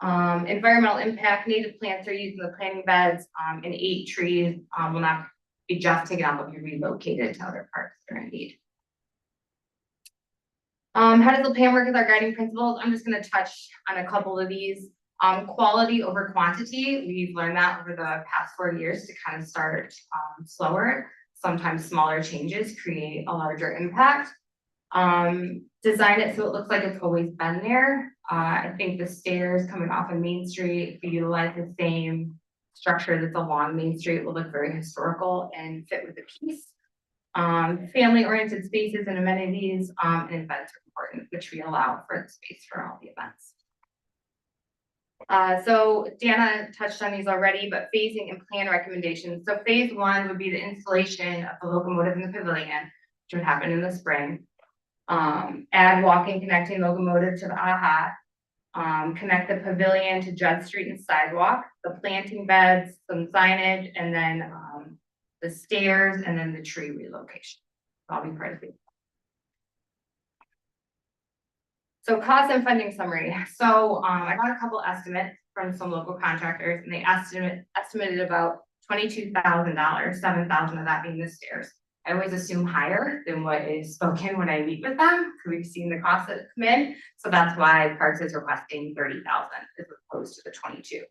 Speaker 18: Environmental impact, native plants are used in the planting beds, and 8 trees will not be just taken out, but be relocated to other parks that are in need. How does the plan work with our guiding principles? I'm just going to touch on a couple of these. Quality over quantity. We've learned that over the past 4 years to kind of start slower. Sometimes smaller changes create a larger impact. Design it so it looks like it's always been there. I think the stairs coming off of Main Street, if you utilize the same structure that's along Main Street, will look very historical and fit with the piece. Family-oriented spaces and amenities and events are important, which we allow for the space for all the events. So Dana touched on these already, but phasing and plan recommendations. So phase 1 would be the installation of the locomotive in the pavilion, which would happen in the spring. Add walking, connecting locomotive to the AHA. Connect the pavilion to Judd Street and sidewalk, the planting beds, some signage, and then the stairs, and then the tree relocation. I'll be part of it. So cost and funding summary. So I got a couple estimates from some local contractors, and they estimated about $22,000, $7,000 of that being the stairs. I always assume higher than what is spoken when I meet with them, because we've seen the costs that come in. So that's why Parks is requesting $30,000 as opposed to the 22.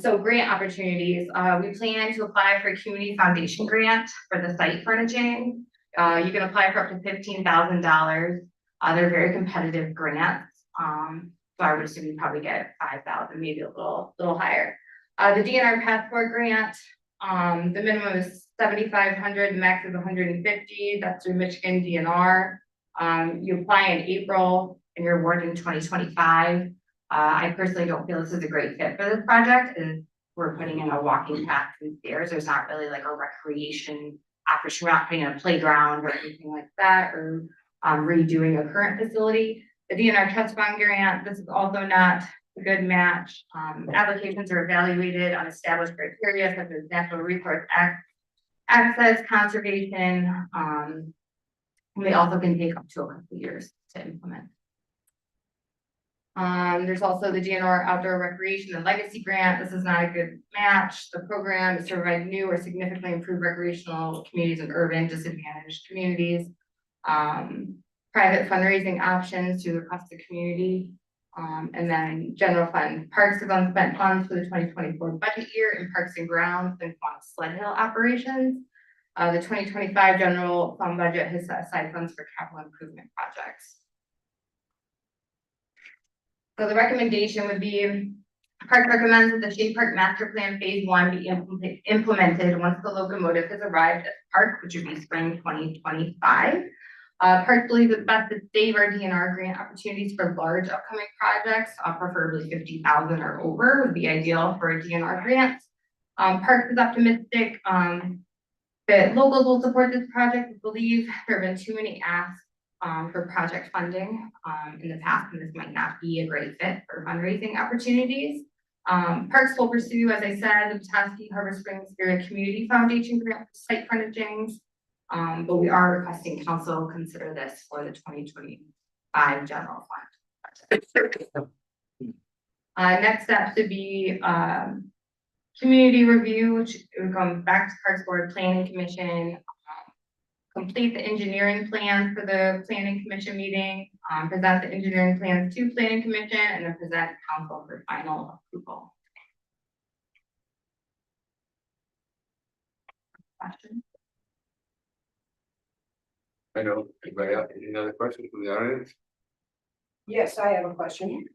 Speaker 18: So grant opportunities. We plan to apply for a community foundation grant for the site furnishing. You can apply for up to $15,000. They're very competitive grants. So I would assume you probably get 5,000, maybe a little higher. The DNR Passport grant, the minimum is 7,500, the max is 150. That's through Michigan DNR. You apply in April and you're awarded in 2025. I personally don't feel this is a great fit for this project, and we're putting in a walking path and stairs. There's not really like a recreation opportunity. We're not putting in a playground or anything like that, or redoing a current facility. The DNR Trust Fund grant, this is also not a good match. Applications are evaluated on established criteria such as natural resource access, conservation. They also can take up to a couple of years to implement. There's also the DNR Outdoor Recreation and Legacy Grant. This is not a good match. The program is to provide new or significantly improved recreational communities in urban disadvantaged communities. Private fundraising options to across the community. And then general fund. Parks have unspent funds for the 2024 budget year in Parks and Grounds and Sled Hill operations. The 2025 general fund budget has set aside funds for capital improvement projects. So the recommendation would be, Park recommends that the Shea Park Master Plan Phase 1 be implemented once the locomotive has arrived at the park, which would be spring 2025. Park believes it's best to save our DNR grant opportunities for large upcoming projects, preferably 50,000 or over would be ideal for a DNR grant. Park is optimistic that locals will support this project. We believe there have been too many asks for project funding in the past, and this might not be a great fit for fundraising opportunities. Parks will pursue, as I said, the Petoskey Harbor Springs Area Community Foundation grant for site furnishings, but we are requesting council consider this for the 2025 general fund. Next step to be community review, which would come back to Parks Board Planning Commission, complete the engineering plan for the Planning Commission meeting, present the engineering plans to Planning Commission, and then present council for final approval. Questions?
Speaker 2: I know, anybody else, any other questions from the audience?
Speaker 20: Yes, I have a question.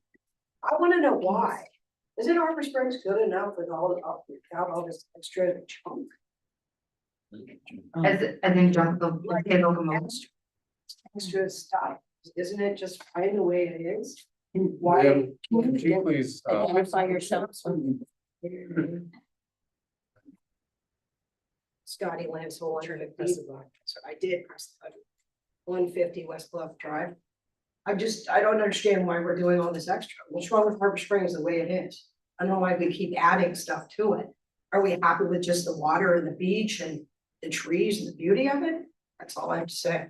Speaker 20: I want to know why. Isn't Harbor Springs good enough without all this extra chunk?
Speaker 18: As in jump the locomotives.
Speaker 20: Extra stuff, isn't it just fine the way it is?
Speaker 10: Why?
Speaker 9: Ma'am, could you please,
Speaker 10: Identify yourself.
Speaker 20: Scotty Lansel, so I did press the button. 150 West Bluff Drive. I don't understand why we're doing all this extra. What's wrong with Harbor Springs the way it is? I don't know why we keep adding stuff to it. Are we happy with just the water and the beach and the trees and the beauty of it? That's all I have to say.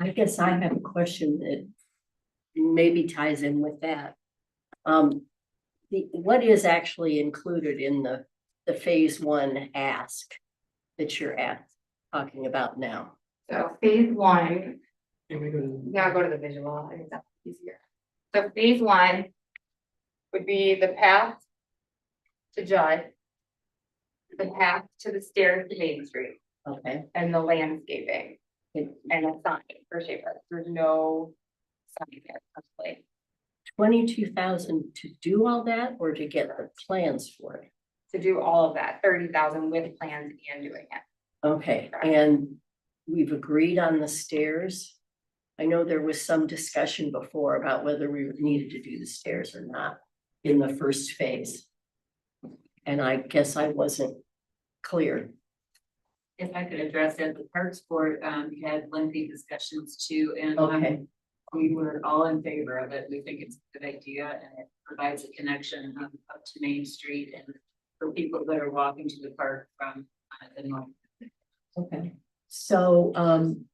Speaker 10: I guess I have a question that maybe ties in with that. What is actually included in the phase 1 ask that you're talking about now?
Speaker 18: So phase 1, now go to the visual, I think that's easier. So phase 1 would be the path to Judd, the path to the stairs to Main Street.
Speaker 10: Okay.
Speaker 18: And the landscaping and a sign for Shea Park. There's no sign there currently.
Speaker 10: 22,000 to do all that or to get the plans for it?
Speaker 18: To do all of that, 30,000 with plans and doing it.
Speaker 10: Okay, and we've agreed on the stairs. I know there was some discussion before about whether we needed to do the stairs or not in the first phase. And I guess I wasn't clear.
Speaker 19: If I could address that, the Parks Board had lengthy discussions too, and
Speaker 10: Okay.
Speaker 19: We were all in favor of it. We think it's a good idea and it provides a connection up to Main Street and for people that are walking to the park from the north.
Speaker 10: Okay, so and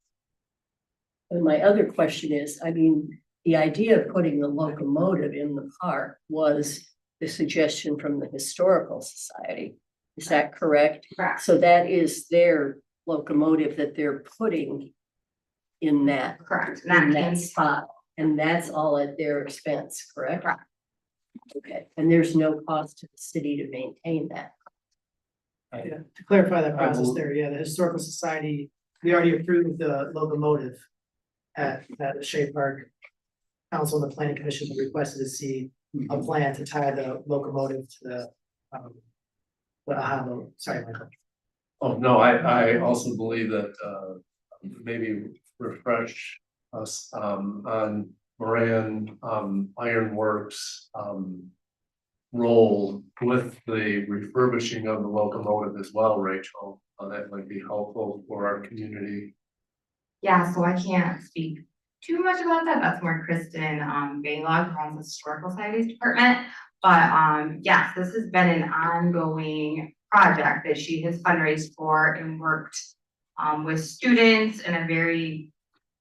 Speaker 10: my other question is, I mean, the idea of putting the locomotive in the park was the suggestion from the Historical Society. Is that correct?
Speaker 18: Correct.
Speaker 10: So that is their locomotive that they're putting in that.
Speaker 18: Correct.
Speaker 10: In that spot, and that's all at their expense, correct?
Speaker 18: Correct.
Speaker 10: Okay, and there's no cost to the city to maintain that.
Speaker 5: Yeah, to clarify that process there, yeah, the Historical Society, we already approved the locomotive at the Shea Park. Council and the Planning Commission requested to see a plan to tie the locomotive to the AHA, sorry, Michael.
Speaker 9: oh, no, I also believe that, maybe refresh us, on Moran, Ironworks, role with the refurbishing of the locomotive as well, Rachel. That might be helpful for our community.
Speaker 18: Yeah, so I can't speak too much about that. That's more Kristen Baylog, who runs the Historical Societies Department. But yes, this has been an ongoing project that she has fundraised for and worked with students and a very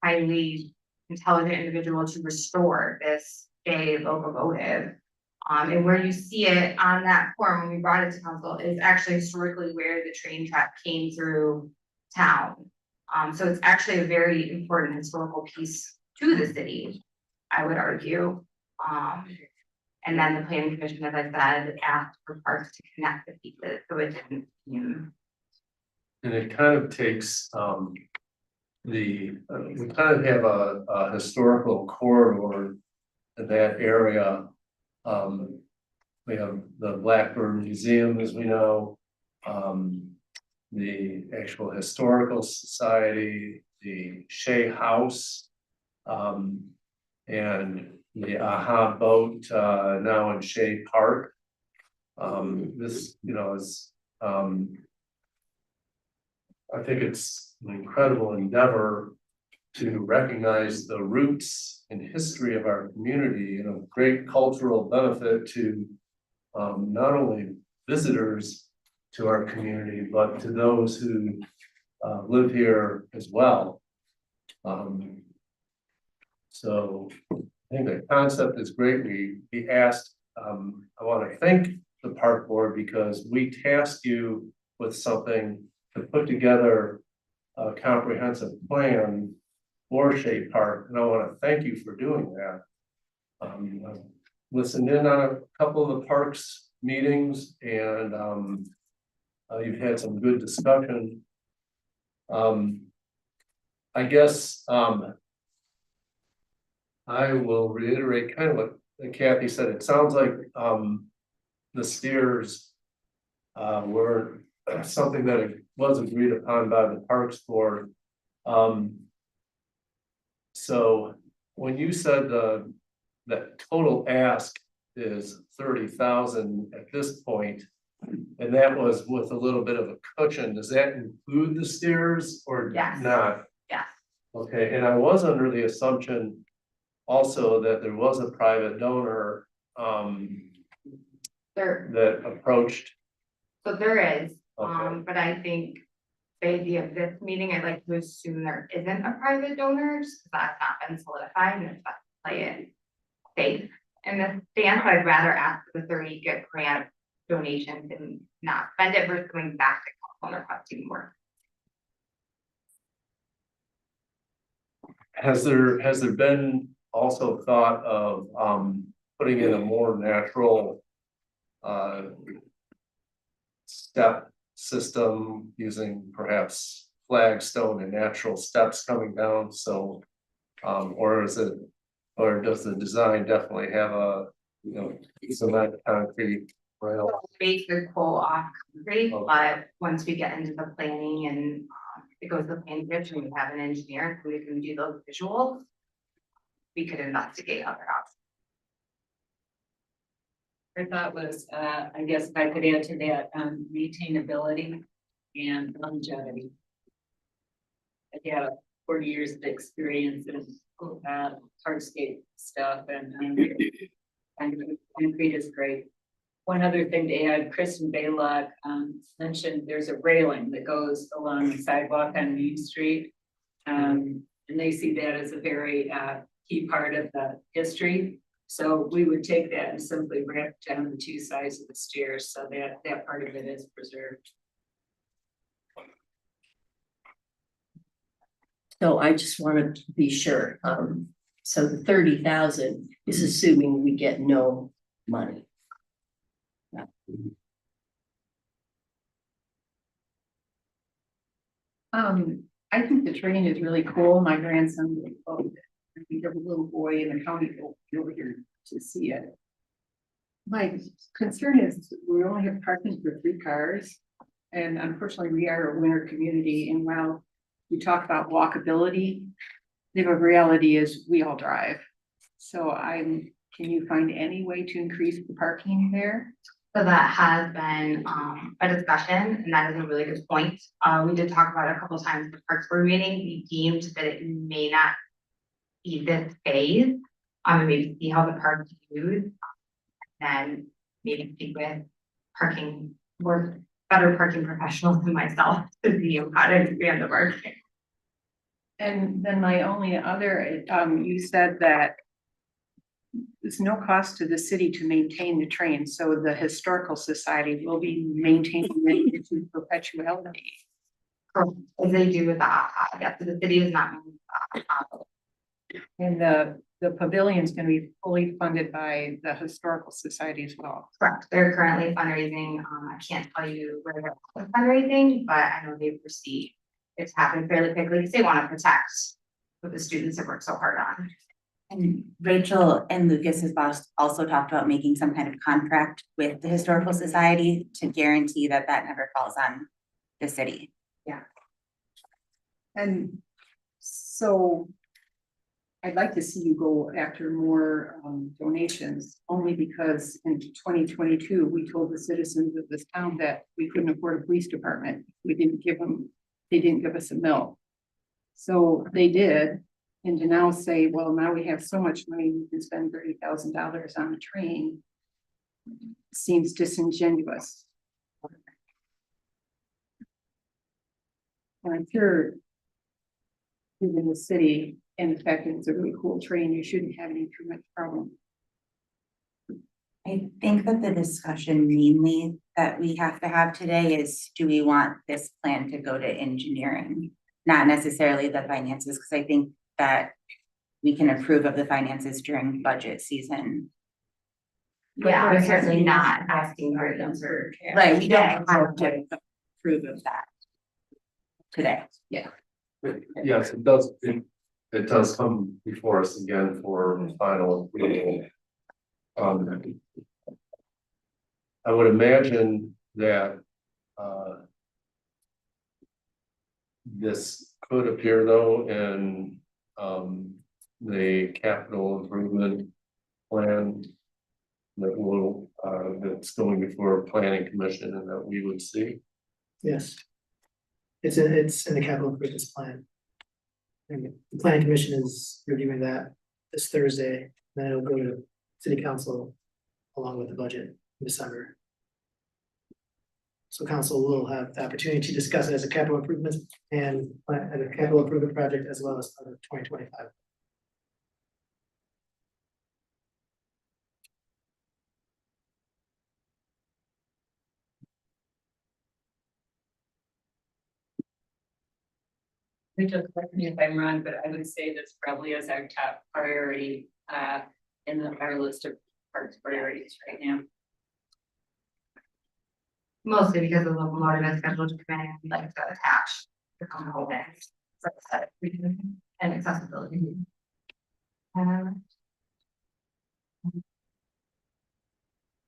Speaker 18: highly intelligent individual to restore this Shea locomotive. And where you see it on that form when we brought it to council is actually historically where the train track came through town. So it's actually a very important historical piece to the city, I would argue. And then the planning commission, as I said, asked for parks to connect the pieces, so it didn't seem.
Speaker 9: And it kind of takes, we kind of have a historical corridor in that area. We have the Blackbird Museum, as we know, the actual Historical Society, the Shea House, and the AHA boat, now in Shea Park. This, you know, is, I think it's an incredible endeavor to recognize the roots and history of our community and a great cultural benefit to not only visitors to our community, but to those who live here as well. So I think the concept is great. We asked, I want to thank the park board because we tasked you with something to put together a comprehensive plan for Shea Park, and I want to thank you for doing that. I've listened in on a couple of the parks meetings, and you've had some good discussion. I guess I will reiterate kind of what Kathy said. It sounds like the steers were something that was agreed upon by the Parks Board. So when you said that total ask is 30,000 at this point, and that was with a little bit of a cushion, does that include the steers or
Speaker 18: Yes.
Speaker 9: not?
Speaker 18: Yes.
Speaker 9: Okay, and I was under the assumption also that there was a private donor
Speaker 18: There,
Speaker 9: that approached.
Speaker 18: so there is,
Speaker 9: Okay.
Speaker 18: but I think the idea of this meeting, I'd like to assume there isn't a private donor, just 'cause that's not been solidified, and it's best to play it safe. In this stance, I'd rather ask for the 30 good grant donations and not spend it versus going back to council and requesting more.
Speaker 9: Has there been also thought of putting in a more natural step system using perhaps flagstone and natural steps coming down? So or does the design definitely have a, you know, cement concrete rail?
Speaker 18: Base could pull off concrete, but once we get into the planning and it goes to the planning commission, we have an engineer who can do those visuals. We could investigate other options.
Speaker 19: Our thought was, I guess if I could add to that, maintainability and longevity. I have 40 years of experience in hardscape stuff, and concrete is great. One other thing to add, Kristen Baylock mentioned there's a railing that goes along the sidewalk on Main Street. And they see that as a very key part of the history. So we would take that and simply wrap down the two sides of the stairs so that that part of it is preserved.
Speaker 10: So I just wanted to be sure, so the 30,000 is assuming we get no money.
Speaker 1: I think the train is really cool. My grandson, I think of a little boy in the county over here to see it. My concern is we only have parking for 3 cars. And unfortunately, we are a winter community, and while we talk about walkability, the reality is we all drive. So can you find any way to increase the parking there?
Speaker 18: So that has been a discussion, and that is a really good point. We did talk about it a couple of times at the Parks Board meeting. We deemed that it may not be this phase. Maybe see how the park is used, and maybe speak with parking more better parking professionals than myself to see how to expand the parking.
Speaker 1: And then my only other, you said that there's no cost to the city to maintain the train, so the Historical Society will be maintaining it to perpetuity.
Speaker 18: As they do with that, yes, the city is not.
Speaker 1: And the the pavilion's gonna be fully funded by the Historical Society as well.
Speaker 18: Correct, they're currently fundraising, I can't tell you where they're fundraising, but I know they've received. It's happened fairly quickly, because they wanna protect what the students have worked so hard on.
Speaker 12: And Rachel and Lucas has also talked about making some kind of contract with the Historical Society to guarantee that that never falls on the city.
Speaker 1: Yeah. And so I'd like to see you go after more donations, only because in 2022, we told the citizens of this town that we couldn't afford a police department. We didn't give them, they didn't give us a mill. So they did, and to now say, well, now we have so much money, we can spend $30,000 on a train, seems disingenuous. And I'm sure in the city, and the fact that it's a really cool train, you shouldn't have any too much problem.
Speaker 12: I think that the discussion mainly that we have to have today is, do we want this plan to go to engineering? Not necessarily the finances, because I think that we can approve of the finances during budget season.
Speaker 18: Yeah, we're certainly not asking for an answer.
Speaker 12: Right, we don't have to approve of that today.
Speaker 1: Yeah.
Speaker 9: Yes, it does come before us again for final approval. I would imagine that, this could appear though in, the capital improvement plan that will, that's going before planning commission and that we would see.
Speaker 5: Yes. It's in the capital improvements plan. And the planning commission is reviewing that this Thursday, then it'll go to city council along with the budget in December. So council will have the opportunity to discuss it as a capital improvement and as a capital improvement project as well as part of 2025.
Speaker 19: Just correct me if I'm wrong, but I would say this probably is our top priority in our list of parks priorities right now.
Speaker 18: Mostly because the locomotive is scheduled to come in and we'd like to attach the components for aesthetic and accessibility.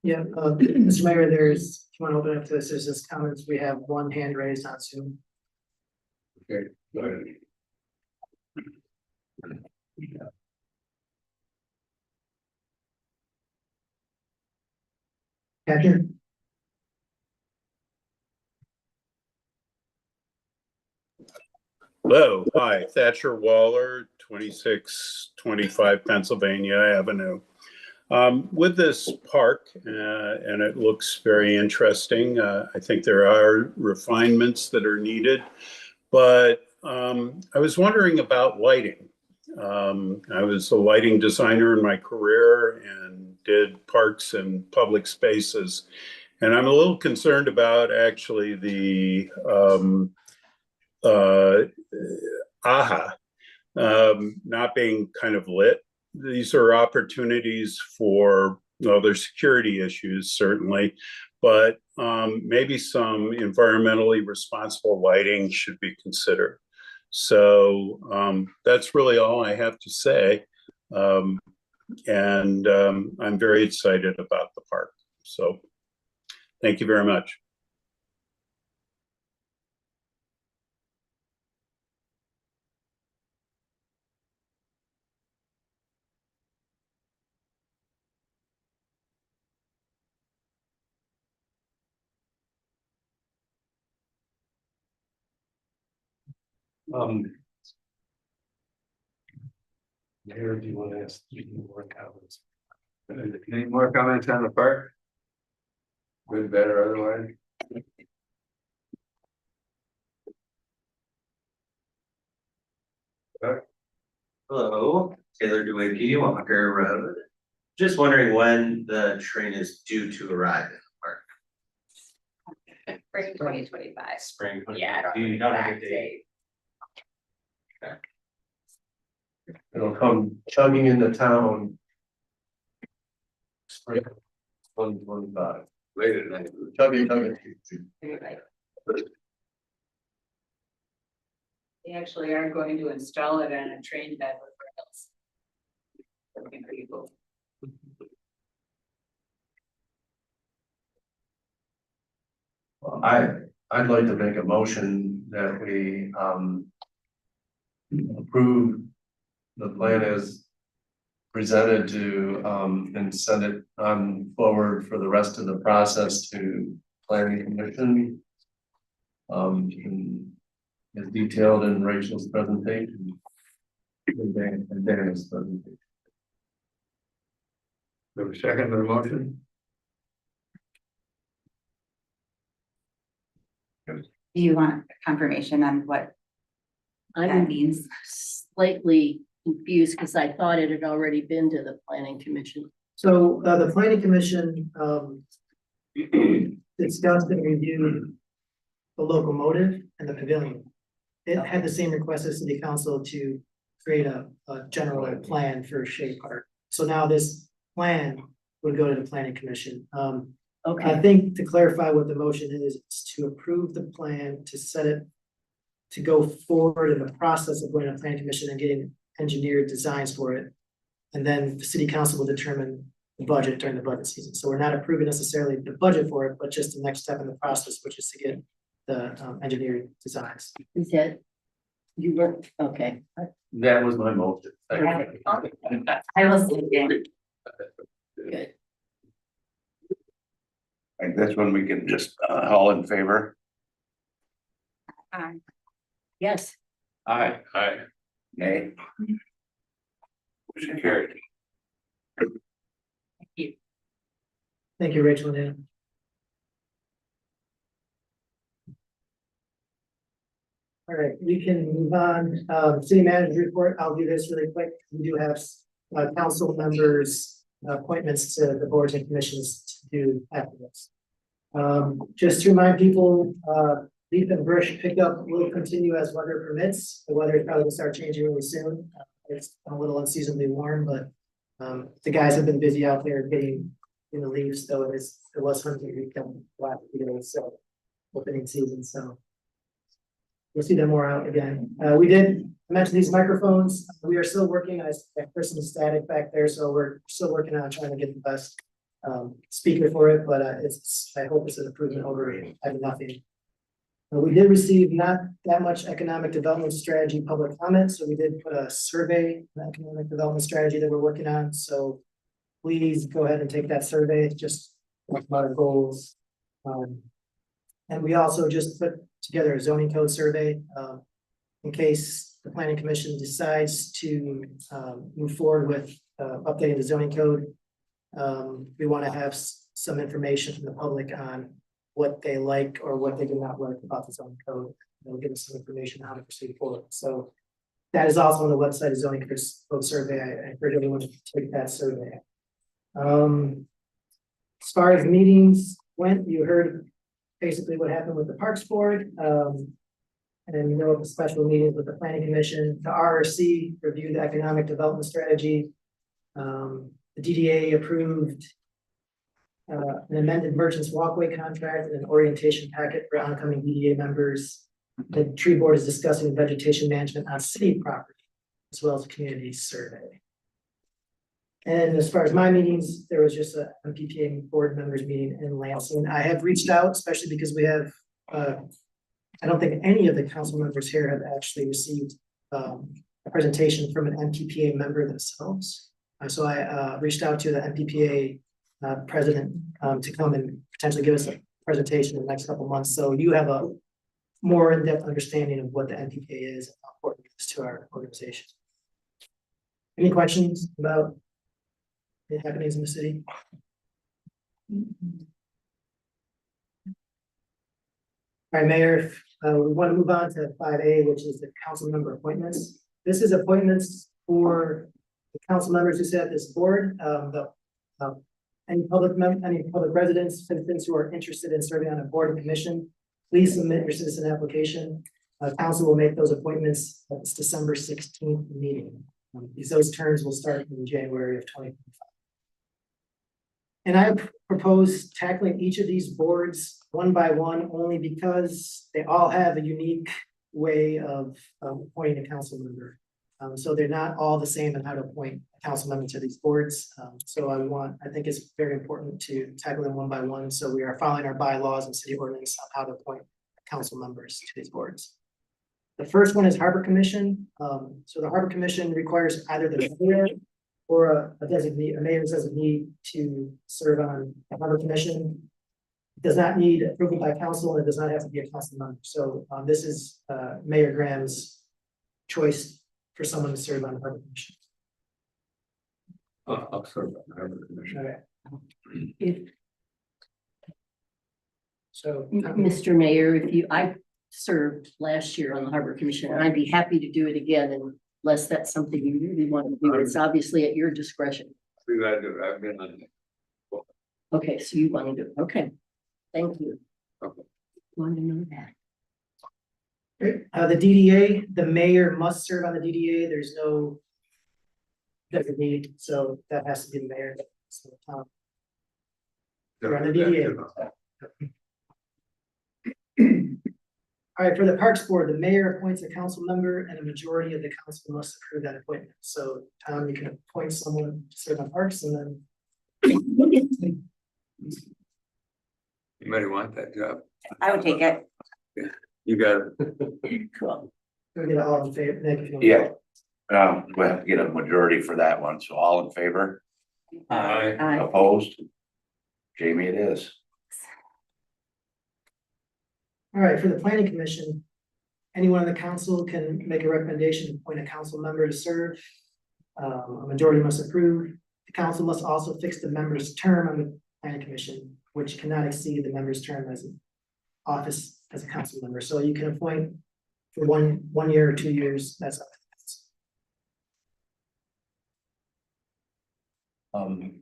Speaker 5: Yeah, Mr. Mayor, there's, if you want to open up to the citizens' comments, we have one hand raised on Zoom.
Speaker 2: Okay, go ahead.
Speaker 5: Catherine?
Speaker 21: Hello, hi, Thatcher Waller, 2625 Pennsylvania Avenue. With this park, and it looks very interesting, I think there are refinements that are needed, but I was wondering about lighting. I was a lighting designer in my career and did parks and public spaces. And I'm a little concerned about actually the AHA not being kind of lit. These are opportunities for, well, there's security issues certainly, but maybe some environmentally responsible lighting should be considered. So that's really all I have to say. And I'm very excited about the park. So thank you very much.
Speaker 9: Mayor, do you want to ask any more comments?
Speaker 2: Any more comments on the park? Good, bad, or otherwise?
Speaker 22: Hello, Taylor Dewey, Walker Road. Just wondering when the train is due to arrive in the park.
Speaker 18: Spring 2025.
Speaker 22: Spring.
Speaker 18: Yeah, I don't
Speaker 22: Do you
Speaker 18: know
Speaker 22: not
Speaker 18: the
Speaker 22: have a
Speaker 18: exact
Speaker 22: date?
Speaker 18: date.
Speaker 9: It'll come chugging into town. Spring 2025.
Speaker 2: Late at night.
Speaker 9: Chugging.
Speaker 19: They actually are going to install it on a train bed with rails. That'd be pretty cool.
Speaker 9: Well, I'd like to make a motion that we approve the plan as presented to and send it on forward for the rest of the process to planning commission. As detailed in Rachel's presentation. And Dan's presentation.
Speaker 2: Do we second the motion?
Speaker 12: Do you want confirmation on what that
Speaker 10: I'm
Speaker 12: means?
Speaker 10: slightly confused because I thought it had already been to the planning commission.
Speaker 5: So the planning commission discussed and reviewed the locomotive and the pavilion. It had the same request as city council to create a general plan for Shea Park. So now this plan would go to the planning commission.
Speaker 10: Okay,
Speaker 5: I think to clarify what the motion is, it's to approve the plan, to set it, to go forward in the process of going to the planning commission and getting engineered designs for it. And then the city council will determine the budget during the budget season. So we're not approving necessarily the budget for it, but just the next step in the process, which is to get the engineering designs.
Speaker 10: is that, you were, okay.
Speaker 9: That was my motion. Thank you.
Speaker 12: I will say it.
Speaker 10: Good.
Speaker 3: I think that's when we can just, all in favor?
Speaker 10: Yes,
Speaker 3: Aye. Nay. Motion carried.
Speaker 5: Thank you, Rachel and Dan. All right, we can move on. City manager report, I'll do this really quick. We do have council members appointments to the boards and commissions to do after this. Just to remind people, leaf and brush pickup will continue as weather permits. The weather is probably gonna start changing really soon. It's a little unseasonably warm, but the guys have been busy out there getting in the leaves, so it was hunting weekend last year, so opening season, so. You'll see them more out again. We did mention these microphones. We are still working. I heard some static back there, so we're still working on trying to get the best speaker for it, but I hope it's an improvement over having nothing. We did receive not that much economic development strategy public comment, so we did put a survey on economic development strategy that we're working on. So please go ahead and take that survey. It's just talk about our goals. And we also just put together a zoning code survey in case the planning commission decides to move forward with updating the zoning code. We want to have some information from the public on what they like or what they do not like about the zoning code. They'll give us some information on how to proceed forward. So that is also on the website, zoning code survey. I encourage everyone to take that survey. As far as meetings went, you heard basically what happened with the Parks Board. And you know, the special meetings with the Planning Commission, the RRC reviewed the economic development strategy. The DDA approved an amended merchants walkway contract and an orientation packet for oncoming DDA members. The tree board is discussing vegetation management on city property, as well as a community survey. And as far as my meetings, there was just a MPPA board members meeting in Lansing. I have reached out, especially because we have, I don't think any of the council members here have actually received a presentation from an MPPA member themselves. So I reached out to the MPPA president to come and potentially give us a presentation in the next couple of months. So you have a more in-depth understanding of what the MPPA is and how important it is to our organization. Any questions about the happenings in the city? All right, Mayor, we want to move on to 5A, which is the council member appointments. This is appointments for the council members who sit at this board. Any public residents, citizens who are interested in serving on a board and commission, please submit your citizen application. Council will make those appointments at this December 16th meeting. Those terms will start in January of 2025. And I propose tackling each of these boards one by one, only because they all have a unique way of appointing a council member. So they're not all the same in how to appoint a council member to these boards. So I think it's very important to tackle them one by one. So we are following our bylaws and city ordinance on how to appoint council members to these boards. The first one is Harbor Commission. So the Harbor Commission requires either the mayor or a designee, a mayor's designee to serve on the Harbor Commission. It does not need approval by council, and it does not have to be a council member. So this is Mayor Graham's choice for someone to serve on the Harbor Commission.
Speaker 2: I'll serve on the Harbor Commission.
Speaker 10: If,
Speaker 5: So,
Speaker 10: Mr. Mayor, I served last year on the Harbor Commission, and I'd be happy to do it again unless that's something you really want to do. It's obviously at your discretion.
Speaker 2: I've been on it.
Speaker 10: Okay, so you want to do it. Okay, thank you.
Speaker 2: Okay.
Speaker 10: Want to know that.
Speaker 5: the DDA, the mayor must serve on the DDA. There's no designee, so that has to be the mayor. So, you're on the DDA. All right, for the Parks Board, the mayor appoints a council member and a majority of the council must approve that appointment. So, Tom, you can appoint someone to serve on Parks and then.
Speaker 2: You might want that job.
Speaker 12: I would take it.
Speaker 2: You got it.
Speaker 10: Cool.
Speaker 5: We'll get all in favor. Nick, if you want.
Speaker 3: Yeah, we have to get a majority for that one, so all in favor?
Speaker 2: Aye.
Speaker 10: Aye.
Speaker 3: Opposed? Jamie, it is.
Speaker 5: All right, for the planning commission, anyone on the council can make a recommendation to appoint a council member to serve. A majority must approve. The council must also fix the member's term on the planning commission, which cannot exceed the member's term as an office as a council member. So you can appoint for one year or 2 years. That's up to the council.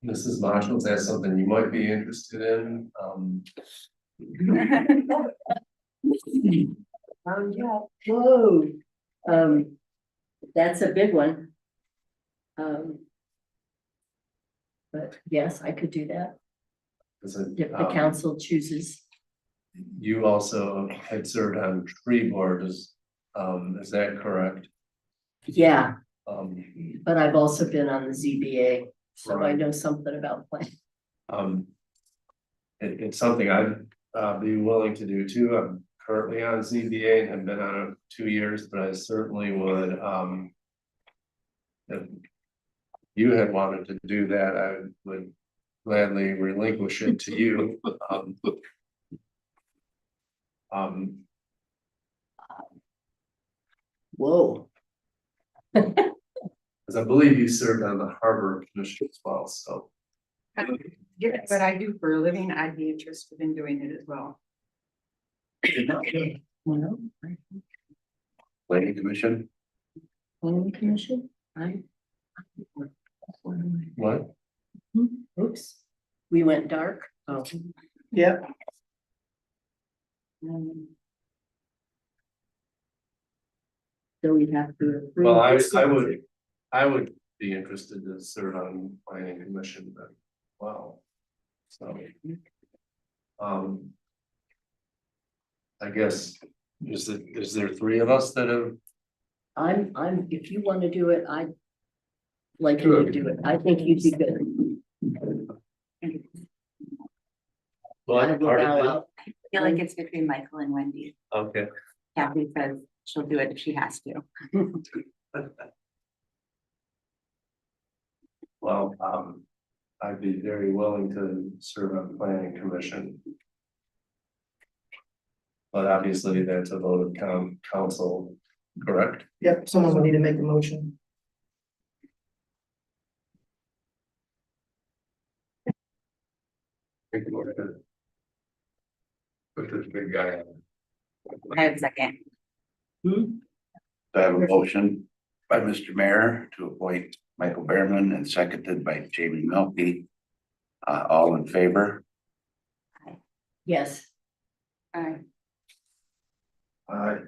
Speaker 9: Mrs. Marshall, is that something you might be interested in?
Speaker 10: Yeah. Whoa. That's a big one. But yes, I could do that if the council chooses.
Speaker 9: You also had served on tree board, is that correct?
Speaker 10: Yeah, but I've also been on the ZBA, so I know something about planning.
Speaker 9: It's something I'd be willing to do too. I'm currently on ZBA and have been on it 2 years, but I certainly would, if you had wanted to do that, I would gladly relinquish it to you.
Speaker 10: Whoa.
Speaker 9: Because I believe you served on the Harbor Commission as well, so.
Speaker 1: Given what I do for a living, I'd be interested in doing it as well.
Speaker 3: Planning commission?
Speaker 10: Planning commission,
Speaker 9: What?
Speaker 10: Oops, we went dark. Oh.
Speaker 5: Yeah.
Speaker 10: So we have to. approve
Speaker 9: Well,
Speaker 10: this.
Speaker 9: I would be interested to serve on planning commission as well. So. I guess, is there 3 of us that have?
Speaker 10: If you want to do it, I'd like you to do it. I think you'd be good.
Speaker 9: What part of it?
Speaker 12: I feel like it's between Michael and Wendy.
Speaker 9: Okay.
Speaker 12: Kathy says she'll do it if she has to.
Speaker 9: Well, I'd be very willing to serve on planning commission. But obviously that's a vote of council, correct?
Speaker 5: Yep, someone will need to make the motion.
Speaker 2: Put this big guy on.
Speaker 12: I have a second.
Speaker 3: I have a motion by Mr. Mayor to appoint Michael Behrman and seconded by Jamie Melky. All in favor?
Speaker 10: Yes.
Speaker 12: Aye. If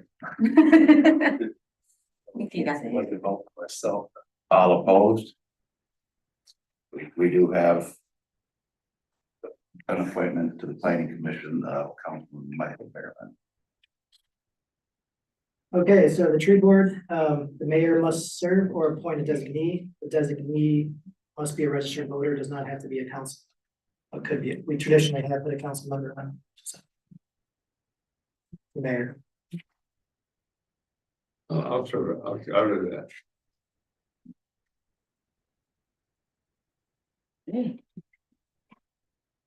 Speaker 12: you guys.
Speaker 9: I'd like to vote for myself.
Speaker 3: All opposed? We do have an appointment to the planning commission, Councilman Michael Behrman.
Speaker 5: Okay, so the tree board, the mayor must serve or appoint a designee. The designee must be a registered voter, does not have to be a council. It could be, we traditionally have put a council member on. So. The mayor.
Speaker 2: I'll serve it. I'll do that.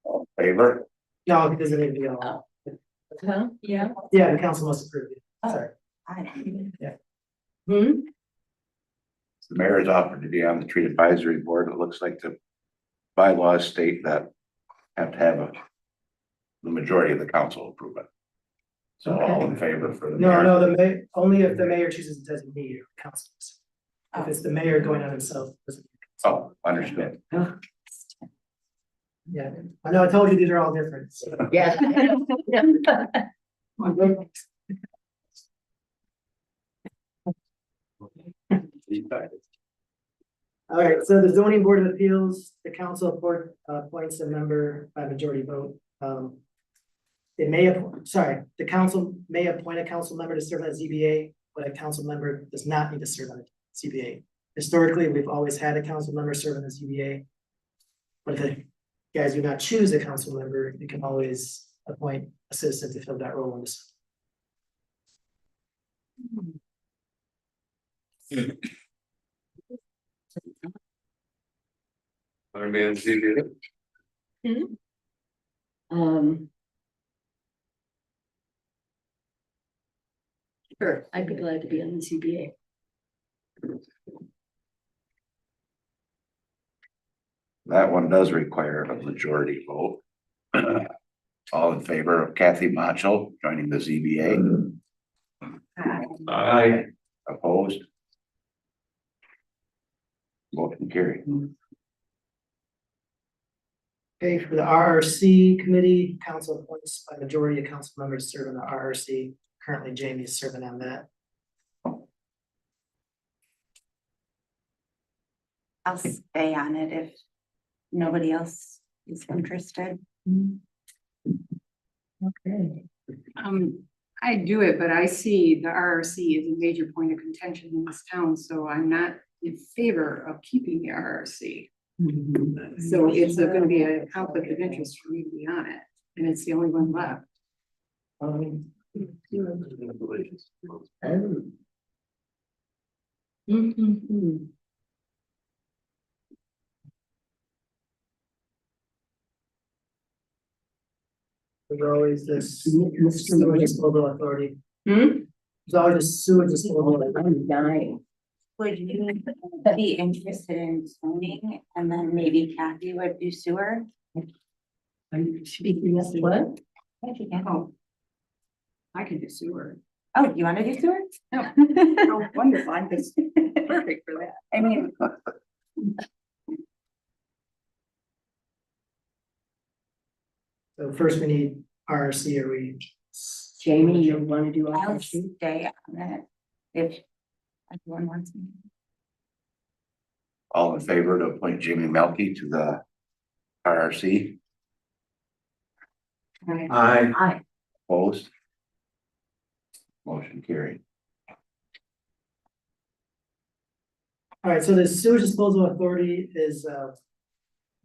Speaker 3: All in favor?
Speaker 5: No, it doesn't need to be all.
Speaker 10: Huh? Yeah.
Speaker 5: Yeah, the council must approve it. Sorry. Yeah.
Speaker 10: Hmm?
Speaker 3: The mayor is offered to be on the tree advisory board. It looks like the bylaws state that have to have the majority of the council approve it. So all in favor for the mayor?
Speaker 5: No, the mayor, only if the mayor chooses to designate or council. If it's the mayor going on himself. doesn't-
Speaker 3: Oh, understood.
Speaker 5: Yeah, I know, I told you these are all different. so.
Speaker 10: Yeah.
Speaker 5: All right, so the zoning board of appeals, the council appoints a member by majority vote. It may, the council may appoint a council member to serve on a ZBA, but a council member does not need to serve on a ZBA. Historically, we've always had a council member serve on a ZBA. But if you guys do not choose a council member, you can always appoint a citizen to fill that role in this.
Speaker 2: Want to be on ZBA?
Speaker 10: Um. Sure, I'd be glad to be on the CBA.
Speaker 3: That one does require a majority vote. All in favor of Kathy Macho joining the ZBA?
Speaker 2: Aye.
Speaker 3: Opposed? Motion carried.
Speaker 5: Okay, for the RRC committee, council appoints by majority of council members serve on the RRC. Currently, Jamie is serving on that.
Speaker 12: I'll stay on it if nobody else is interested.
Speaker 10: Okay.
Speaker 1: I do it, but I see the RRC as a major point of contention in this town, so I'm not in favor of keeping the RRC. So it's gonna be a conflict of interest for me to be on it, and it's the only one left.
Speaker 5: There's always this sewage disposal authority.
Speaker 1: Hmm?
Speaker 5: There's always a sewage disposal.
Speaker 10: I'm dying.
Speaker 12: Would you be interested in zoning and then maybe Kathy would do sewer?
Speaker 10: Are you speaking of what?
Speaker 1: Oh. I can do sewer.
Speaker 12: Oh, you want to do sewer?
Speaker 1: No. Oh, wonderful, I'm just perfect for that.
Speaker 12: I mean,
Speaker 5: So first we need RRC, or we.
Speaker 10: Jamie, you want to do
Speaker 12: I'll
Speaker 10: RRC?
Speaker 12: stay on it if everyone wants me.
Speaker 3: All in favor to appoint Jamie Melky to the RRC?
Speaker 2: Aye.
Speaker 10: Aye.
Speaker 3: Opposed? Motion carried.
Speaker 5: All right, so the sewage disposal authority is a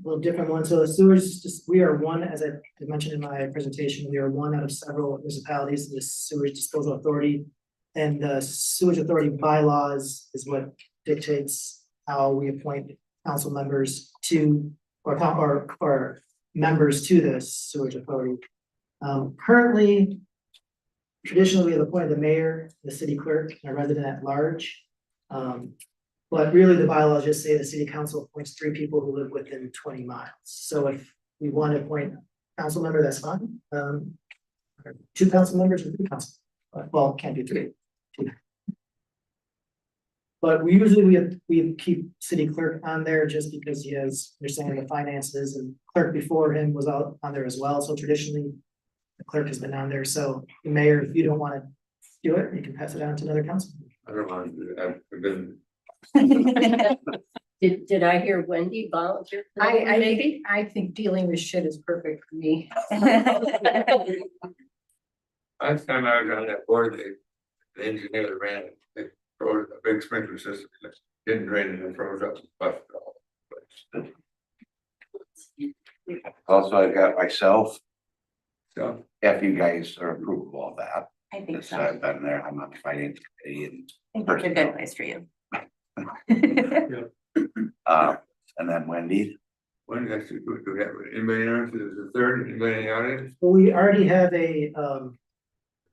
Speaker 5: little different one. So the sewage, we are one, as I mentioned in my presentation, we are one out of several municipalities in the sewage disposal authority. And the sewage authority bylaws is what dictates how we appoint council members to, or members to the sewage authority. Currently, traditionally, we have appointed the mayor, the city clerk, and a resident at large. But really, the bylaws just say the city council appoints 3 people who live within 20 miles. So if we want to appoint a council member, that's fine. 2 council members or 3 council, well, can't be 3. 2. But we usually we keep city clerk on there just because he has understanding of finances, and clerk before him was out on there as well. So traditionally, the clerk has been on there. So the mayor, if you don't want to do it, you can pass it on to another council.
Speaker 2: I don't want to do that. I've been,
Speaker 10: Did I hear Wendy volunteer? for that one, maybe?
Speaker 1: I think dealing with shit is perfect for me.
Speaker 2: last time I was on that board, the engineer that ran it, they froze a big sprinkler system, that didn't drain it and froze up and busted all.
Speaker 3: Also, I've got myself,
Speaker 2: So,
Speaker 3: if you guys are approval of that.
Speaker 12: I think
Speaker 3: Since
Speaker 12: so.
Speaker 3: I've been there, I'm on the finance committee
Speaker 12: I think it's a good place for you.
Speaker 3: and, and then Wendy.
Speaker 2: when next do we do that? Anybody else? Is the third, anybody in the audience?
Speaker 5: Well, we already have a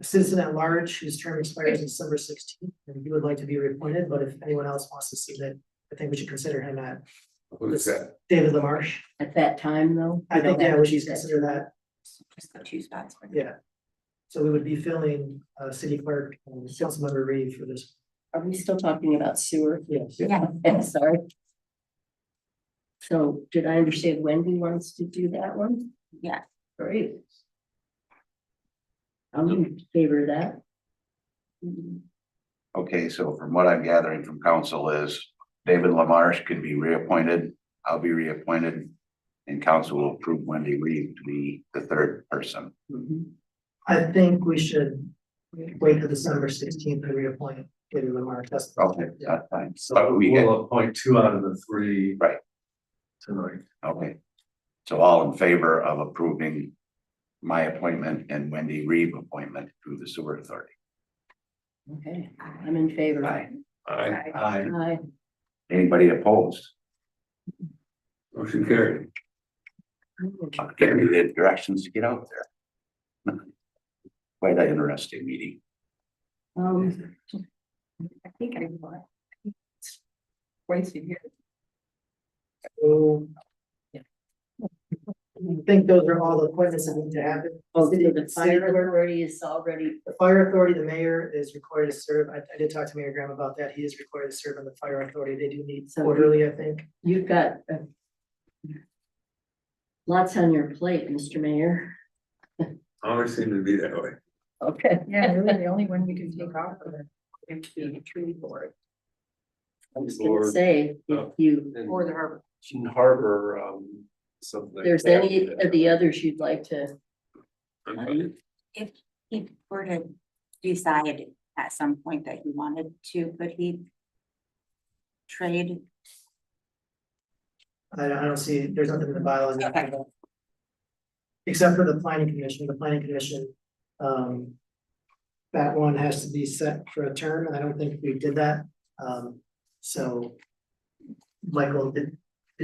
Speaker 5: citizen at large whose term expires December 16th, and he would like to be reappointed, but if anyone else wants to see that, I think we should consider him at
Speaker 2: Who's that?
Speaker 5: David Lamarche.
Speaker 10: At that time, though?
Speaker 5: I think, yeah, we should consider that,
Speaker 12: Just the two spots.
Speaker 5: yeah. So we would be filling city clerk and councilmember Reed for this.
Speaker 10: Are we still talking about sewer?
Speaker 5: Yes.
Speaker 12: Yeah.
Speaker 10: I'm sorry. So did I understand Wendy wants to do that one?
Speaker 12: Yeah.
Speaker 10: Great. I'm in favor of that.
Speaker 3: Okay, so from what I'm gathering from council is David Lamarche can be reappointed, I'll be reappointed. And council will approve Wendy Reed to be the third person.
Speaker 5: I think we should wait till December 16th to reappoint David Lamarche. That's
Speaker 3: Okay, that's fine.
Speaker 9: So
Speaker 3: we get,
Speaker 9: we'll appoint 2 out of the 3.
Speaker 3: Right.
Speaker 9: Tonight.
Speaker 3: okay. So all in favor of approving my appointment and Wendy Reed appointment to the sewer authority?
Speaker 10: Okay, I'm in favor.
Speaker 3: Aye.
Speaker 2: Aye.
Speaker 9: Aye.
Speaker 10: Aye.
Speaker 3: Anybody opposed?
Speaker 2: Motion carried.
Speaker 3: I'll give you the directions to get out there. Quite an interesting meeting.
Speaker 1: I think I want. Wasted here.
Speaker 5: So. I think those are all the appointments that need to happen.
Speaker 10: Oh,
Speaker 5: City-
Speaker 10: the fire authority is already,
Speaker 5: The fire authority, the mayor is required to serve. I did talk to Mayor Graham about that. He is required to serve on the fire authority. They do meet quarterly, I think.
Speaker 10: you've got lots on your plate, Mr. Mayor.
Speaker 2: Always seem to be that way.
Speaker 10: Okay.
Speaker 1: Yeah, really, the only one you can take off of it is the tree board
Speaker 10: I was gonna say, if you,
Speaker 1: or the harbor.
Speaker 9: Harbor, something.
Speaker 10: if there's any of the others you'd like to.
Speaker 12: If he were to decide at some point that he wanted to, could he trade?
Speaker 5: I don't see, there's nothing in the bylaws. that-
Speaker 12: Okay.
Speaker 5: Except for the planning commission, that one has to be set for a term, and I don't think we did that. So, Michael, did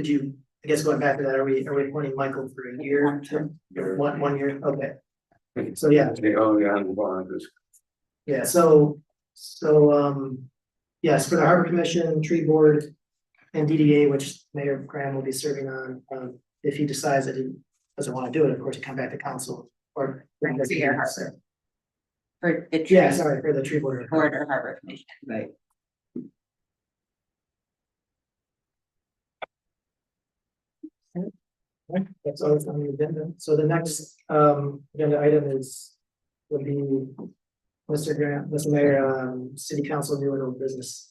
Speaker 5: you, I guess going back to that, are we appointing Michael for a year? One year, okay. So, yeah,
Speaker 2: The only on the bond is
Speaker 5: yeah, yes, for the harbor commission, tree board, and DDA, which Mayor Graham will be serving on, if he decides that he doesn't want to do it, of course, he come back to council or. bring the
Speaker 12: City or harbor. For the tree.
Speaker 5: Yeah, sorry, for the tree board.
Speaker 12: Board or harbor commission.
Speaker 5: Right. That's all that's on the agenda. So the next agenda item would be Mr. Grant, Mr. Mayor, city council new and old business.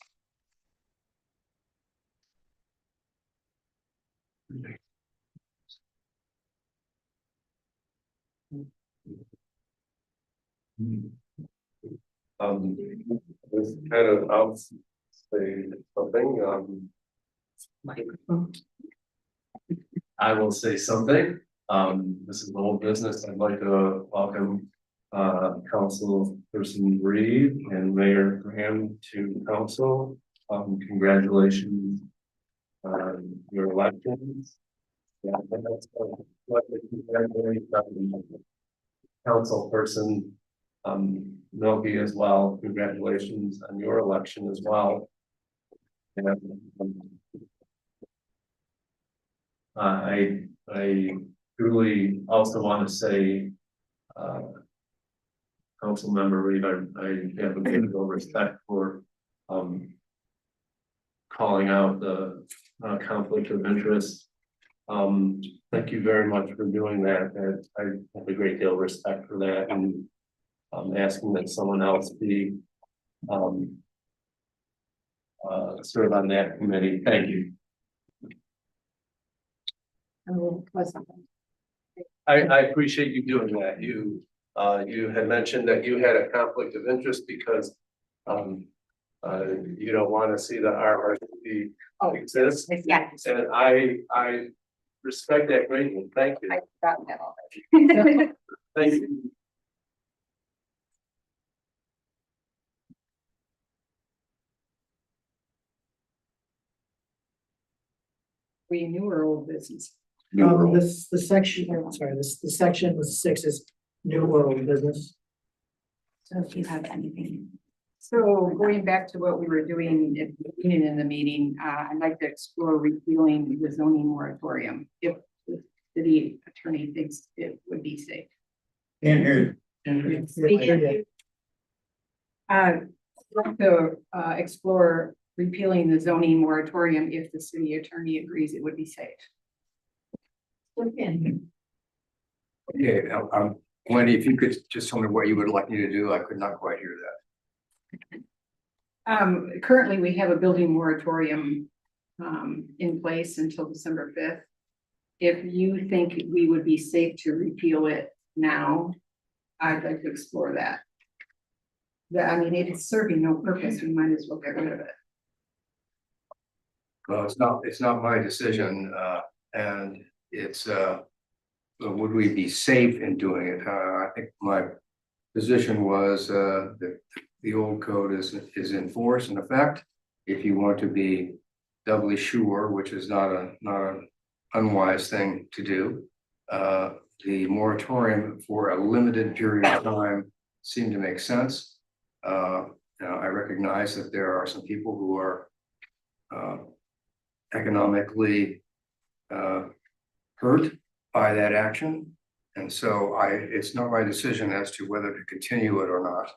Speaker 9: This kind of, I'll say something, I will say something. This is old business. I'd like to welcome Councilperson Reed and Mayor Graham to council. Congratulations on your elections. Yeah, and that's what the councilperson Milky as well. Congratulations on your election as well. And I truly also want to say, Councilmember Reed, I have a great deal of respect for calling out the conflict of interest. Thank you very much for doing that. I have a great deal of respect for that, and asking that someone else be serve on that committee. Thank you. I appreciate you doing that. You had mentioned that you had a conflict of interest because you don't want to see the RRC exist.
Speaker 1: Yes.
Speaker 9: And I respect that greatly. Thank you.
Speaker 1: I've gotten that already.
Speaker 9: Thank you.
Speaker 1: We new or old business?
Speaker 5: The section, I'm sorry, the section with 6 is new or old business.
Speaker 12: So if you have anything.
Speaker 1: So going back to what we were doing at the beginning in the meeting, I'd like to explore repealing the zoning moratorium if the city attorney thinks it would be safe.
Speaker 5: And here.
Speaker 1: Like to explore repealing the zoning moratorium if the city attorney agrees it would be safe.
Speaker 4: Okay, Wendy, if you could just tell me what you would like me to do, I could not quite hear that.
Speaker 1: Currently, we have a building moratorium in place until December 5th. If you think we would be safe to repeal it now, I'd like to explore that. I mean, it's serving no purpose, we might as well get rid of it.
Speaker 4: Well, it's not my decision, and it's, would we be safe in doing it? I think my position was, that the old code is in force in effect. If you want to be doubly sure, which is not an unwise thing to do, the moratorium for a limited period of time seemed to make sense. Now I recognize that there are some people who are economically hurt by that action. And so it's not my decision as to whether to continue it or not.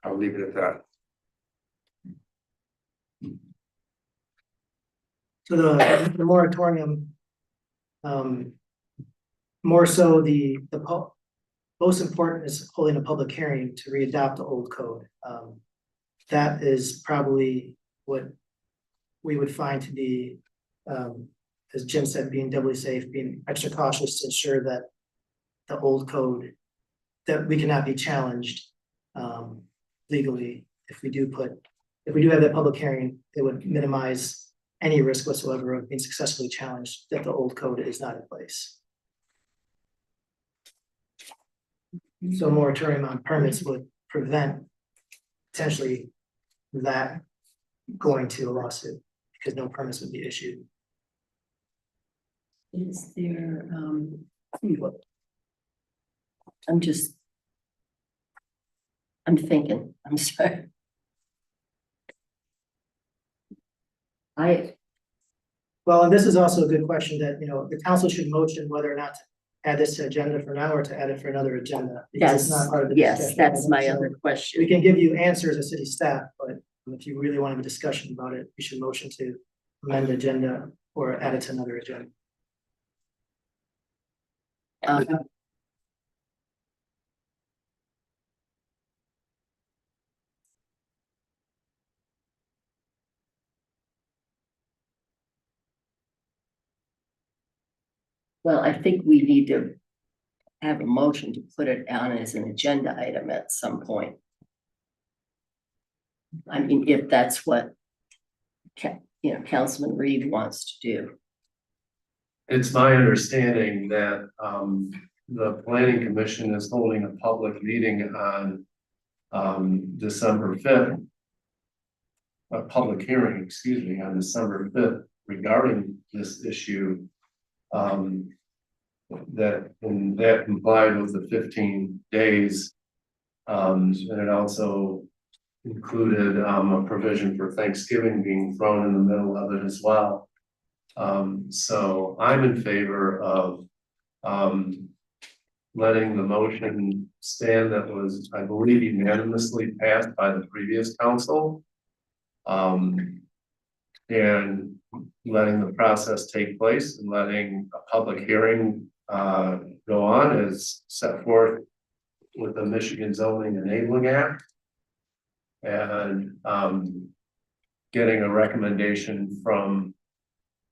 Speaker 4: I'll leave it at that.
Speaker 5: So the moratorium, more so most important is holding a public hearing to readopt the old code. That is probably what we would find to be, as Jim said, being doubly safe, being extra cautious to ensure that the old code, that we cannot be challenged legally. If we do have that public hearing, it would minimize any risk whatsoever of being successfully challenged that the old code is not in place. So a moratorium on permits would prevent potentially that going to a lawsuit because no permits would be issued.
Speaker 10: Is there, I'm thinking, I'm sorry.
Speaker 5: Well, and this is also a good question that, the council should motion whether or not to add this to agenda for now or to add it for another agenda. Because it's not part of the discussion.
Speaker 10: That's my
Speaker 5: So
Speaker 10: other question.
Speaker 5: we can give you answers as city staff, but if you really want to have a discussion about it, you should motion to amend the agenda or add it to another agenda.
Speaker 10: Well, I think we need to have a motion to put it on as an agenda item at some point. I mean, if that's what Councilman Reed wants to do.
Speaker 9: It's my understanding that the planning commission is holding a public meeting on December 5th. A public hearing, excuse me, on December 5th regarding this issue. That complied with the 15 days. And it also included a provision for Thanksgiving being thrown in the middle of it as well. So I'm in favor of letting the motion stand that was, I believe, unanimously passed by the previous council. And letting the process take place and letting a public hearing go on as set forth with the Michigan Zoning Enabling Act. And getting a recommendation from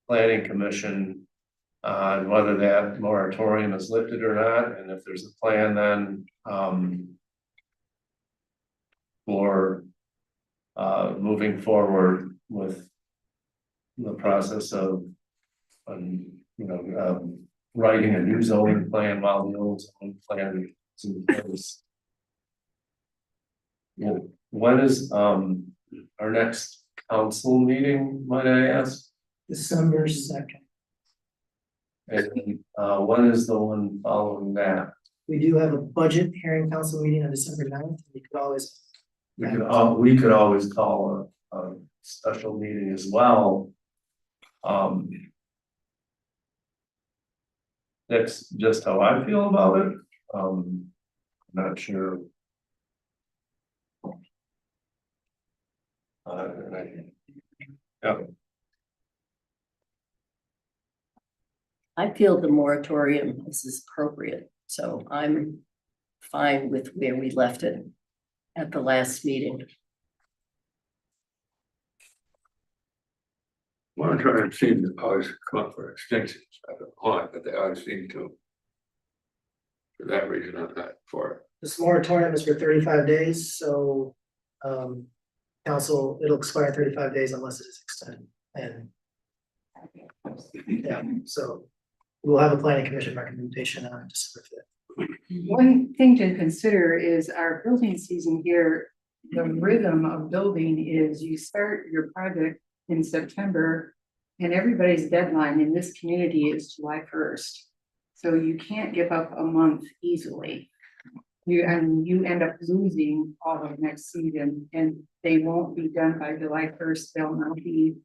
Speaker 9: Planning Commission on whether that moratorium is lifted or not, and if there's a plan then for moving forward with the process of writing a new zoning plan while the old zoning plan is in place. When is our next council meeting, might I ask?
Speaker 5: December 2nd.
Speaker 9: And when is the one following that?
Speaker 5: We do have a budget hearing council meeting on December 9th. We could always.
Speaker 9: We could always call a special meeting as well. That's just how I feel about it. Not sure. Yeah.
Speaker 10: I feel the moratorium is appropriate, so I'm fine with where we left it at the last meeting.
Speaker 2: Moratorium seems to always come up for extensions. I don't know why, but they always seem to. For that reason, I'm not for it.
Speaker 5: This moratorium is for 35 days, so council, it'll expire in 35 days unless it is extended. And yeah, so we'll have a planning commission recommendation on December 5th.
Speaker 1: One thing to consider is our building season here, the rhythm of building is you start your project in September and everybody's deadline in this community is July 1st. So you can't give up a month easily. You end up losing all of next season and they won't be done by July 1st. They'll not be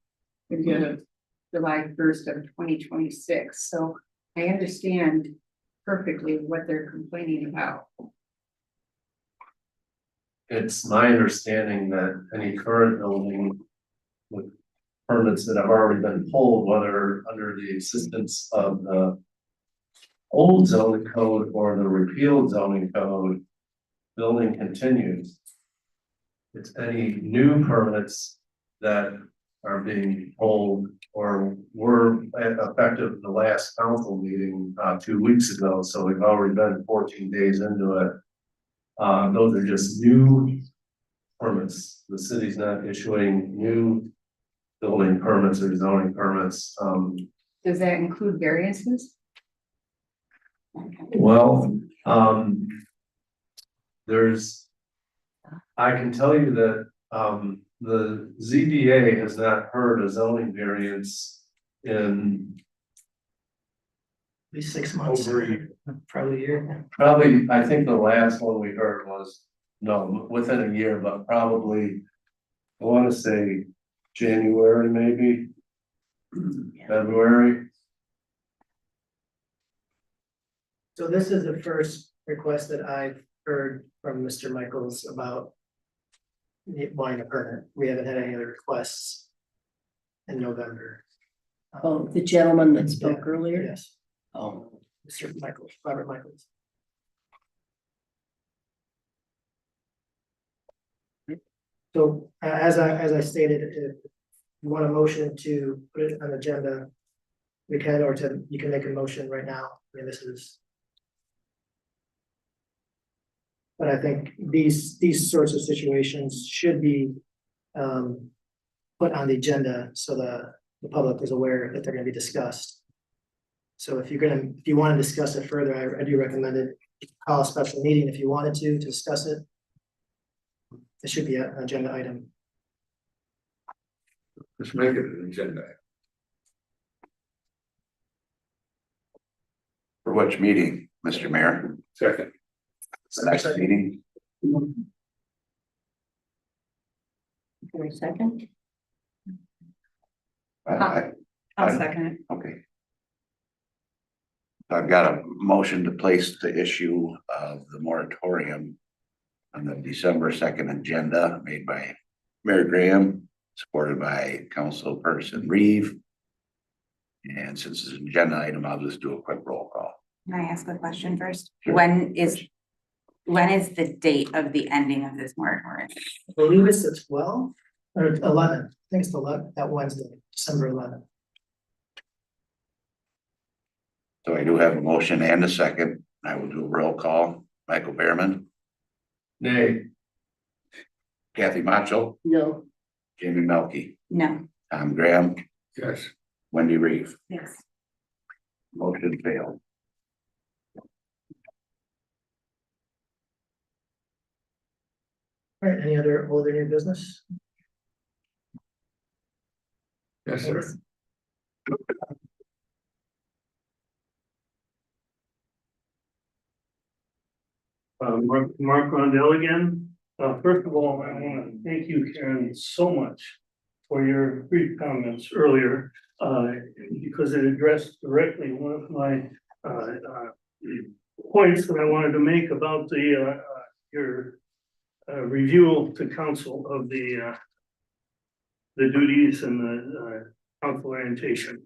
Speaker 1: until July 1st of 2026. So I understand perfectly what they're complaining about.
Speaker 9: It's my understanding that any current building with permits that have already been pulled, whether under the existence of the old zoning code or the repealed zoning code, building continues. It's any new permits that are being pulled or were effective the last council meeting 2 weeks ago. So we've already been 14 days into it. Those are just new permits. The city's not issuing new building permits or zoning permits.
Speaker 1: Does that include variances?
Speaker 9: Well, I can tell you that the ZBA has not heard a zoning variance in
Speaker 5: At least 6 months, probably a year.
Speaker 9: probably, I think the last one we heard was, no, within a year, but probably, I want to say January, maybe, February.
Speaker 5: So this is the first request that I've heard from Mr. Michaels about wanting a permit. We haven't had any other requests in November.
Speaker 10: Oh, the gentleman that spoke earlier?
Speaker 5: Yes.
Speaker 10: Oh,
Speaker 5: Mr. Michaels, Robert Michaels. So as I stated, if you want a motion to put it on the agenda, we can, or you can make a motion right now. I mean, this is. But I think these sorts of situations should be put on the agenda so the public is aware that they're gonna be discussed. So if you want to discuss it further, I do recommend it, call a special meeting if you wanted to discuss it. It should be an agenda item.
Speaker 2: Let's make it an agenda.
Speaker 3: For which meeting, Mr. Mayor?
Speaker 2: Second.
Speaker 3: The next meeting?
Speaker 10: for a second.
Speaker 1: I'll second it.
Speaker 3: Okay. So I've got a motion to place the issue of the moratorium on the December 2nd agenda made by Mayor Graham, supported by Councilperson Reeve. And since it's an agenda item, I'll just do a quick roll call.
Speaker 12: Can I ask a question first?
Speaker 3: Sure.
Speaker 12: When is When is the date of the ending of this moratorium?
Speaker 5: I believe it's the 12th or 11th. I think it's the 11th, that Wednesday, December 11th.
Speaker 3: So I do have a motion and a second. I will do a roll call. Michael Behrman,
Speaker 4: Nay.
Speaker 3: Kathy Macho,
Speaker 10: No.
Speaker 3: Jamie Melky,
Speaker 12: No.
Speaker 3: Tom Graham,
Speaker 2: Yes.
Speaker 3: Wendy Reeve.
Speaker 12: Yes.
Speaker 3: Motion failed.
Speaker 5: All right, any other old or new business?
Speaker 2: Yes, sir.
Speaker 11: Mark Rondell again. First of all, I want to thank you, Karen, so much for your brief comments earlier, because it addressed directly one of my points that I wanted to make about your review to council of the duties and the council orientation.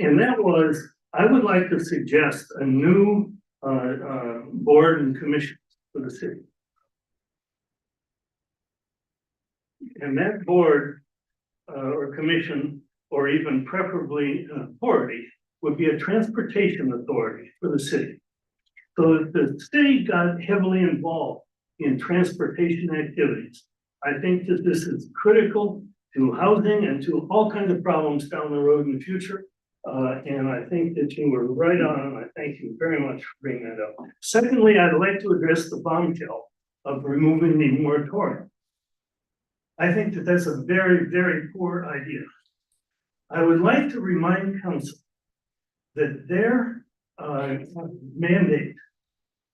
Speaker 11: And that was, I would like to suggest a new board and commission for the city. And that board or commission, or even preferably an authority, would be a transportation authority for the city. So if the city got heavily involved in transportation activities, I think that this is critical to housing and to all kinds of problems down the road in the future. And I think that you were right on, and I thank you very much for bringing that up. Secondly, I'd like to address the bombshell of removing the moratorium. I think that that's a very, very poor idea. I would like to remind council that their mandate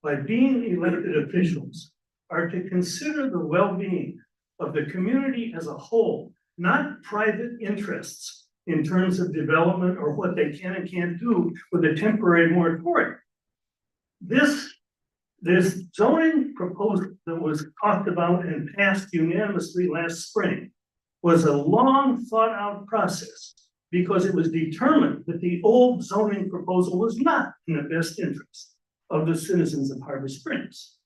Speaker 11: by being elected officials are to consider the well-being of the community as a whole, not private interests in terms of development or what they can and can't do with a temporary moratorium. This zoning proposal that was talked about and passed unanimously last spring was a long thought out process, because it was determined that the old zoning proposal was not in the best interest of the citizens of Harbor Springs.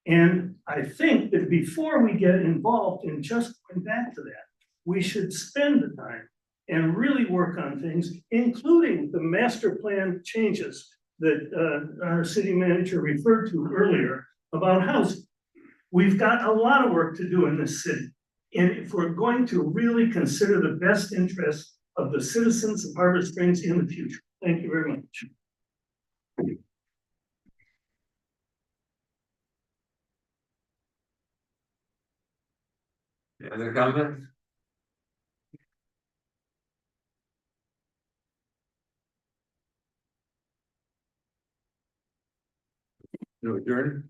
Speaker 11: And I think that before we get involved in just going back to that, we should spend the time and really work on things, including the master plan changes that our city manager referred to earlier about housing. We've got a lot of work to do in this city. And if we're going to really consider the best interest of the citizens of Harbor Springs in the future. Thank you very much.
Speaker 2: Any other comments? No adjourn?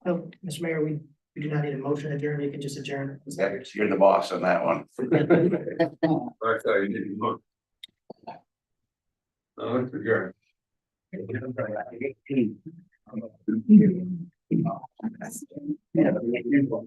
Speaker 5: Oh, Mr. Mayor, we do not need a motion to adjourn, you can just adjourn.
Speaker 3: You're the boss on that one.
Speaker 2: I thought you didn't look. Oh, it's adjourned.